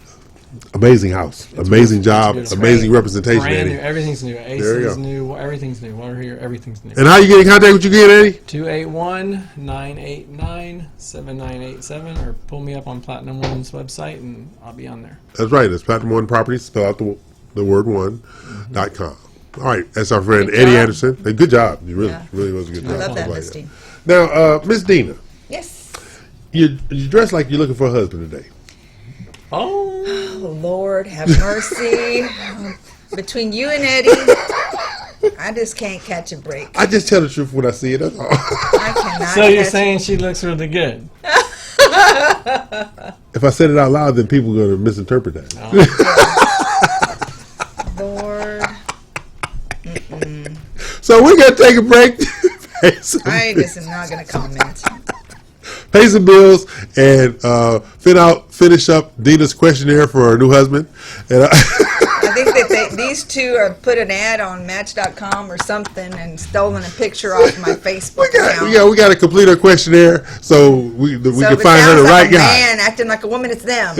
S5: Amazing house. Amazing job.
S7: It's
S5: Amazing representation,
S7: Brand
S5: Eddie.
S7: new. Everything's new.
S5: There you
S7: AC's
S5: go.
S7: new. Everything's new. Water heater. Everything's new.
S5: And how you get in contact with you again, Eddie?
S7: 281-989-7987, or pull me up on Platinum One's website, and I'll be on there.
S5: That's right. It's Platinum One Properties. Spell out the word one.com. All right. That's our friend
S6: Good
S5: Eddie
S6: job.
S5: Anderson. A good job. You really was a good job.
S6: I love that
S5: like
S6: listing.
S5: Now, Miss Dina.
S6: Yes.
S5: You dress like you're looking for a husband today.
S7: Oh,
S6: Lord, have mercy. Between you and Eddie, I just can't catch a break.
S5: I just tell the truth when I see it. That's all.
S6: I cannot.
S7: so you're
S6: catch-
S7: saying she looks really good?
S5: If I said it out loud, then people are going to misinterpret that.
S6: Lord.
S5: So we're going to take a break.
S6: I just am not going to comment.
S5: Pay some bills and finish up Dina's questionnaire for her new husband. And
S6: I think that these two have put an ad on Match.com or something and stolen a picture off my Facebook account.
S5: we got to complete her questionnaire so we
S6: So
S5: can
S6: if it
S5: find her
S6: sounds
S5: the right
S6: like a
S5: guy.
S6: man acting like a woman, it's them.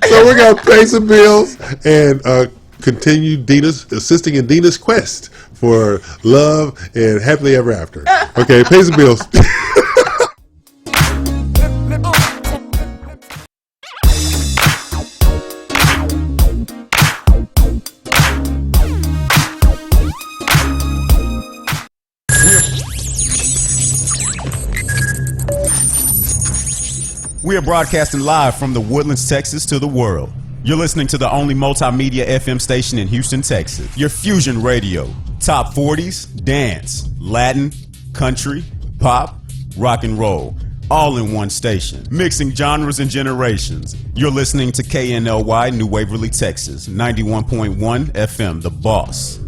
S5: So we're going to pay some bills and continue assisting in Dina's quest for love and happily ever after. Okay, pay some bills.
S3: We are broadcasting live from the Woodlands, Texas to the world. You're listening to the only multimedia FM station in Houston, Texas. Your Fusion Radio. Top 40s, dance, Latin, country, pop, rock and roll. all in one station, mixing genres and generations. You're listening to KNLY New Waverly, Texas, 91.1 FM, The Boss.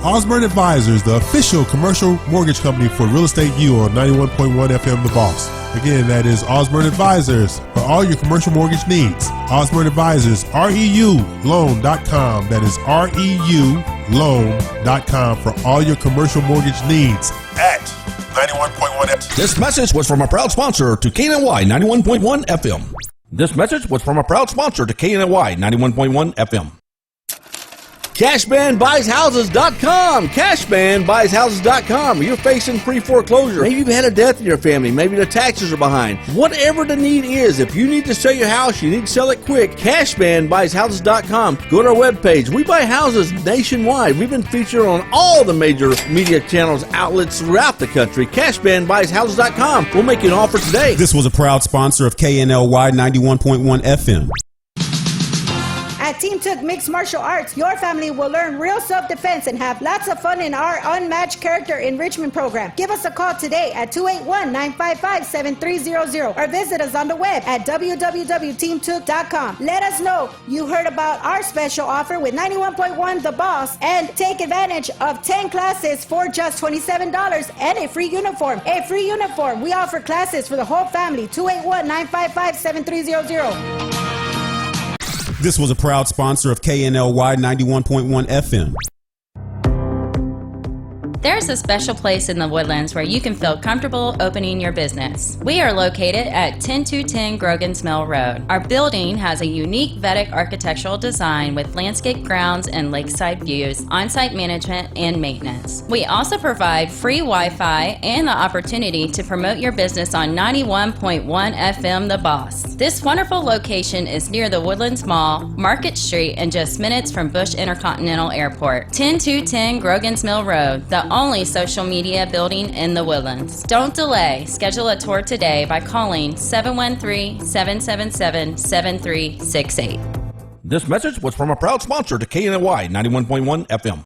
S9: Osborne Advisors, the official commercial mortgage company for Real Estate U on 91.1 FM The Boss. Again, that is Osborne Advisors for all your commercial mortgage needs. Osborne Advisors, REULoan.com. That is REULoan.com for all your commercial mortgage needs at 91.1 FM.
S2: This message was from a proud sponsor to KNLY 91.1 FM. This message was from a proud sponsor to KNLY 91.1 FM.
S17: CashmanBuysHouses.com. CashmanBuysHouses.com. You're facing pre-foreclosure. Maybe you've had a death in your family. Maybe the taxes are behind. Whatever the need is, if you need to sell your house, you need to sell it quick, CashmanBuysHouses.com. Go to our webpage. We buy houses nationwide. We've been featured on all the major media channels, outlets throughout the country. CashmanBuysHouses.com. We'll make you an offer today.
S3: This was a proud sponsor of KNLY 91.1 FM.
S10: At Team Took Mixed Martial Arts, your family will learn real self-defense and have lots of fun in our unmatched character enrichment program. Give us a call today at 281-955-7300 or visit us on the web at www.teamtook.com. Let us know you heard about our special offer with 91.1 The Boss and take advantage of 10 classes for just $27 and a free uniform. A free uniform. We offer classes for the whole family. 281-955-7300.
S3: This was a proud sponsor of KNLY 91.1 FM.
S11: There's a special place in the Woodlands where you can feel comfortable opening your business. We are located at 10210 Grogan's Mill Road. Our building has a unique Vedic architectural design with landscape grounds and lakeside views, on-site management, and maintenance. We also provide free Wi-Fi and the opportunity to promote your business on 91.1 FM The Boss. This wonderful location is near the Woodlands Mall, Market Street, and just minutes from Bush Intercontinental Airport. 10210 Grogan's Mill Road, the only social media building in the Woodlands. Don't delay. Schedule a tour today by calling 713-777-7368.
S2: This message was from a proud sponsor to KNLY 91.1 FM.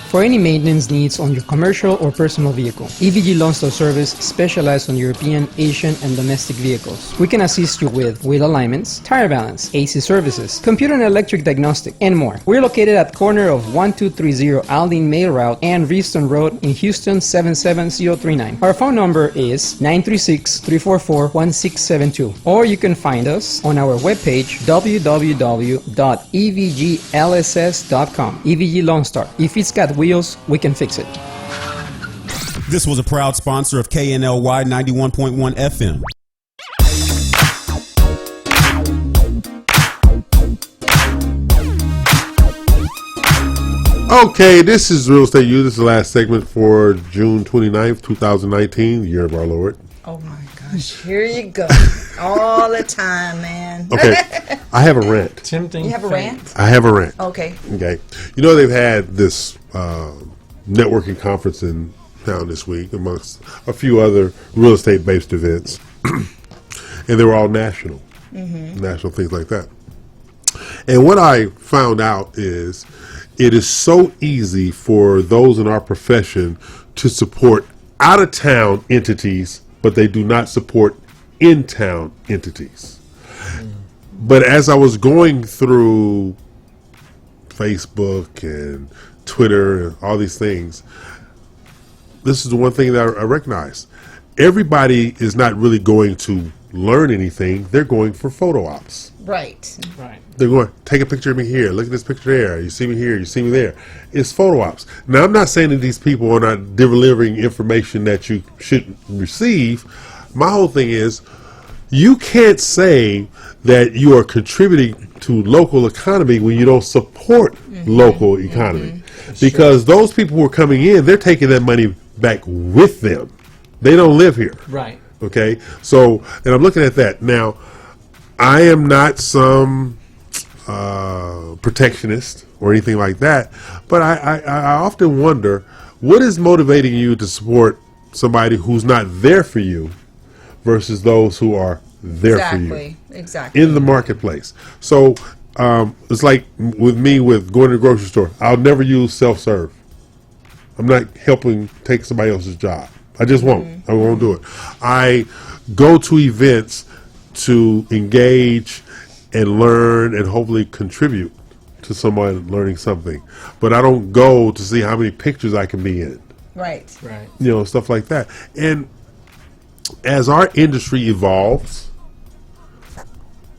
S12: For any maintenance needs on your commercial or personal vehicle, EVG Loan Store Service specializes on European, Asian, and domestic vehicles. We can assist you with wheel alignments, tire balance, AC services, computer and electric diagnostic, and more. We're located at corner of 1230 Aldine Mail Route and Reeston Road in Houston 77039. Our phone number is 936-344-1672, or you can find us on our webpage www.evglss.com. EVG Loan Star. If it's got wheels, we can fix it.
S3: This was a proud sponsor of KNLY 91.1 FM.
S5: Okay, this is Real Estate U. This is the last segment for June 29th, 2019, the year of our Lord.
S6: Oh my gosh, here you go. All the time, man.
S5: Okay, I have a rant.
S7: Tempting.
S6: You have a rant?
S5: I have a rant.
S6: Okay.
S5: Okay. You know, they've had this networking conference in town this week amongst a few other real estate based events. And they were all national. National things like that. And what I found out is it is so easy for those in our profession to support out of town entities, but they do not support in town entities. But as I was going through Facebook and Twitter and all these things, this is the one thing that I recognize. Everybody is not really going to learn anything. They're going for photo ops.
S6: Right.
S5: They're going, take a picture of me here. Look at this picture there. You see me here. You see me there. It's photo ops. Now, I'm not saying that these people are not delivering information that you shouldn't receive. My whole thing is, you can't say that you are contributing to local economy when you don't support local economy. Because those people who are coming in, they're taking that money back with them. They don't live here.
S7: Right.
S5: Okay? So, and I'm looking at that. Now, I am not some protectionist or anything like that, but I often wonder, what is motivating you to support somebody who's not there for you versus those who are there for you in the marketplace? So it's like with me with going to the grocery store. I'll never use self-serve. I'm not helping take somebody else's job. I just won't. I won't do it. I go to events to engage and learn and hopefully contribute to someone learning something. But I don't go to see how many pictures I can be in.
S6: Right.
S5: Stuff like that. And as our industry evolves,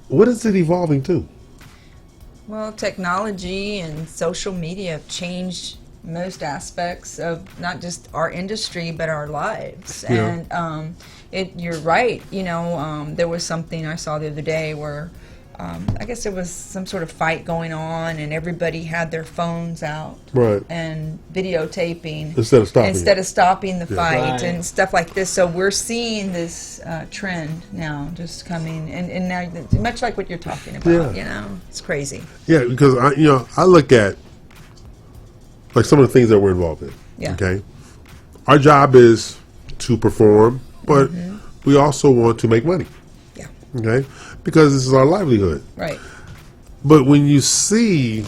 S5: what is it evolving to?
S6: Well, technology and social media have changed most aspects of not just our industry but our lives.
S5: Yeah.
S6: And you're right. There was something I saw the other day where I guess there was some sort of fight going on, and everybody had their phones out and videotaping
S5: instead of
S6: stopping the fight
S7: Right.
S6: and stuff like this. So we're seeing this trend now just coming, and now much like what you're talking about. It's crazy.
S5: Yeah, because I look at like some of the things that we're involved in.
S6: Yeah.
S5: Okay, our job is to perform, but we also want to make money.
S6: Yeah.
S5: Okay, because this is our livelihood.
S6: Right.
S5: But when you see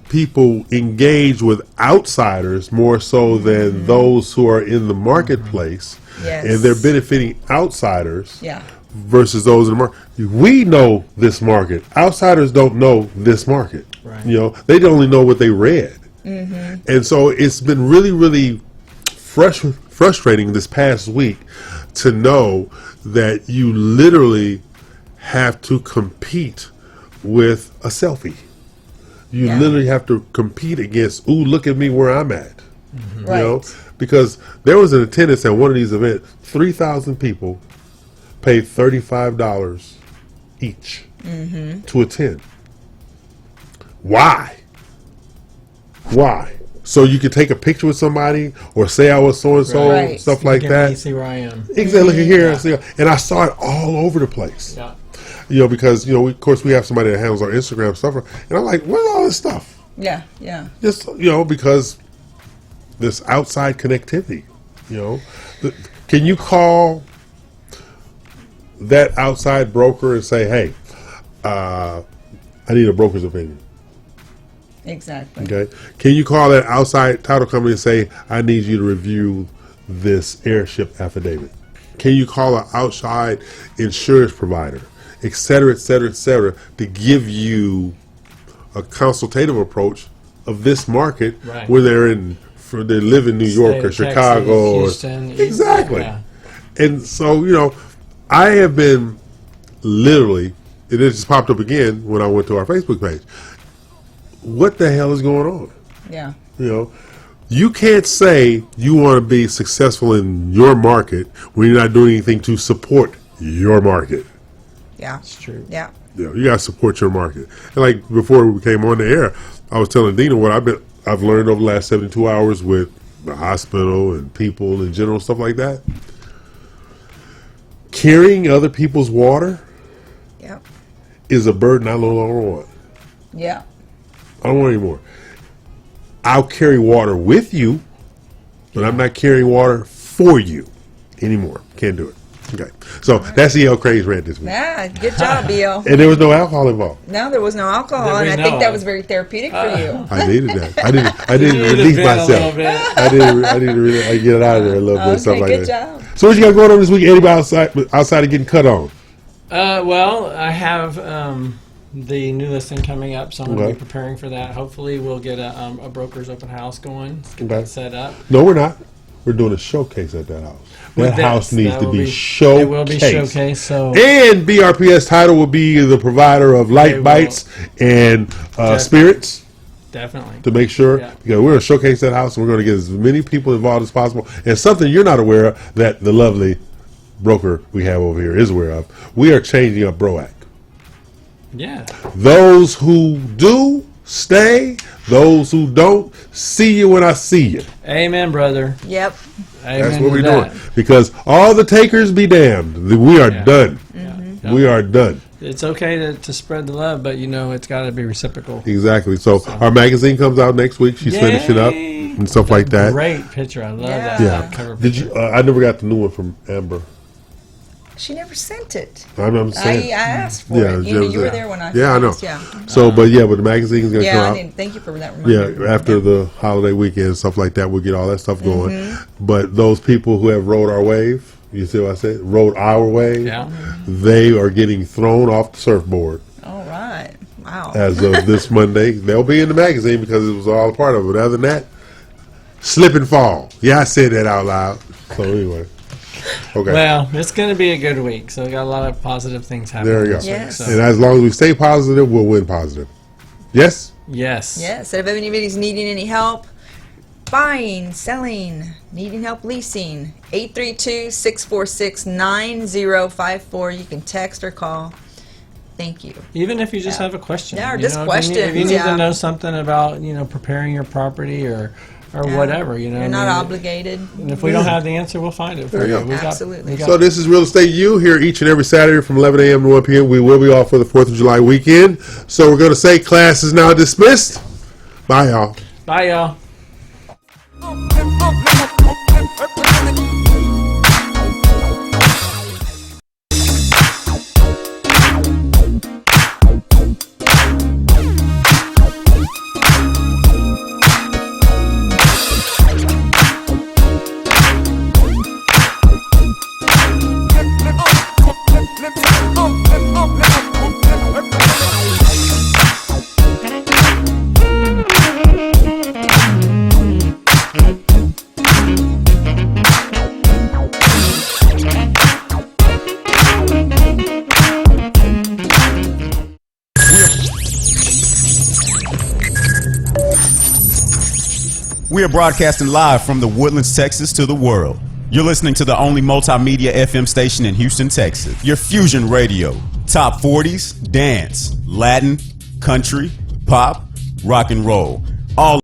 S5: people engage with outsiders more so than those who are in the marketplace,
S6: Yes.
S5: and they're benefiting outsiders
S6: Yeah.
S5: versus those in the market. We know this market. Outsiders don't know this market.
S7: Right.
S5: They only know what they read. And so it's been really, really frustrating this past week to know that you literally have to compete with a selfie. You literally have to compete against, ooh, look at me where I'm at. Because there was an attendance at one of these events, 3,000 people paid $35 each to attend. Why? So you could take a picture with somebody or say I was so-and-so,
S6: Right.
S5: stuff like that.
S7: See where I am.
S5: Exactly. Look at here. And I saw it all over the place.
S7: Yeah.
S5: Because, of course, we have somebody that handles our Instagram stuff. And I'm like, where's all this stuff?
S6: Yeah.
S5: Just, because this outside connectivity, Can you call that outside broker and say, hey, I need a broker's opinion?
S6: Exactly.
S5: Okay. Can you call that outside title company and say, I need you to review this airship affidavit? Can you call an outside insurance provider, et cetera, to give you a consultative approach of this market where they live in New York or Chicago
S7: Houston,
S5: exactly.
S7: Yeah.
S5: And so, I have been literally, it just popped up again when I went to our Facebook page. What the hell is going on?
S6: Yeah.
S5: You can't say you want to be successful in your market when you're not doing anything to support your market.
S6: Yeah.
S7: It's true.
S6: Yeah.
S5: You got to support your market. And like before we came on the air, I was telling Dina what I've learned over the last 72 hours with the hospital and people in general, stuff like that. Carrying other people's water is a burden I no longer want.
S6: Yeah.
S5: I don't want any more. I'll carry water with you, but I'm not carrying water for you anymore. Can't do it. Okay. So that's E.L. Crane's rant this week.
S6: Yeah, good job, Bill.
S5: And there was no alcohol involved.
S6: No, there was no alcohol, and I think that was very therapeutic for you.
S5: I needed that. I didn't release myself. I didn't really get it out of there a little bit, stuff like
S6: good
S5: that.
S6: job.
S5: So what you got going on this week? Anybody outside of getting cut on?
S7: Well, I have the new listing coming up, so I'm going to be preparing for that. Hopefully, we'll get a broker's open house going. Get that set up.
S5: No, we're not. We're doing a showcase at that house. That house needs to be showcased.
S7: It will be showcased. So.
S5: And BRPS Title will be the provider of light bites and spirits.
S7: Definitely.
S5: To make sure.
S7: Yeah.
S5: Because we're going to showcase that house and we're going to get as many people involved as possible. And something you're not aware of that the lovely broker we have over here is aware of. We are changing up BROAC.
S7: Yeah.
S5: Those who do, stay. Those who don't, see you when I see you.
S7: Amen, brother.
S6: Yep.
S7: Amen.
S5: That's what we're doing. Because all the takers be damned. We are done. Mm-hmm. We are done.
S7: It's okay to spread the love, but it's got to be reciprocal.
S5: Exactly. So our magazine comes out next week. She's finishing up and stuff like that.
S7: Great picture. I love that.
S5: Yeah.
S7: Cover
S5: Did you? I never got the new one from Amber.
S6: She never sent it.
S5: I'm saying.
S6: I asked for it. You were there when I
S5: I know.
S6: Yeah.
S5: So, but the magazine is going to come out.
S6: Thank you for that reminder.
S5: After the holiday weekend and stuff like that, we'll get all that stuff going. But those people who have rode our wave, you see what I said? Rode our wave. Yeah. They are getting thrown off the surfboard.
S6: All right. Wow.
S5: As of this Monday, they'll be in the magazine because it was all a part of it. Other than that, slip and fall. Yeah, I said that out loud. So anyway. Okay.
S7: Well, it's going to be a good week, so we got a lot of positive things happening.
S5: There you go.
S6: Yes.
S5: And as long as we stay positive, we'll win positive. Yes?
S7: Yes.
S6: Yes. If anybody's needing any help, buying, selling, needing help leasing, 832-646-9054. You can text or call. Thank you.
S7: Even if you just have a question.
S6: Yeah, or just questions.
S7: If you need to know something about, preparing your property or whatever,
S6: You're not obligated.
S7: And if we don't have the answer, we'll find it for you.
S6: Absolutely.
S5: So this is Real Estate U here each and every Saturday from 11 a.m. to 1 p.m. We will be off for the 4th of July weekend. So we're going to say class is now dismissed. Bye, y'all.
S7: Bye, y'all.
S3: We are broadcasting live from the Woodlands, Texas to the world. You're listening to the only multimedia FM station in Houston, Texas. Your Fusion Radio. Top 40s, dance, Latin, country, pop, rock and roll. All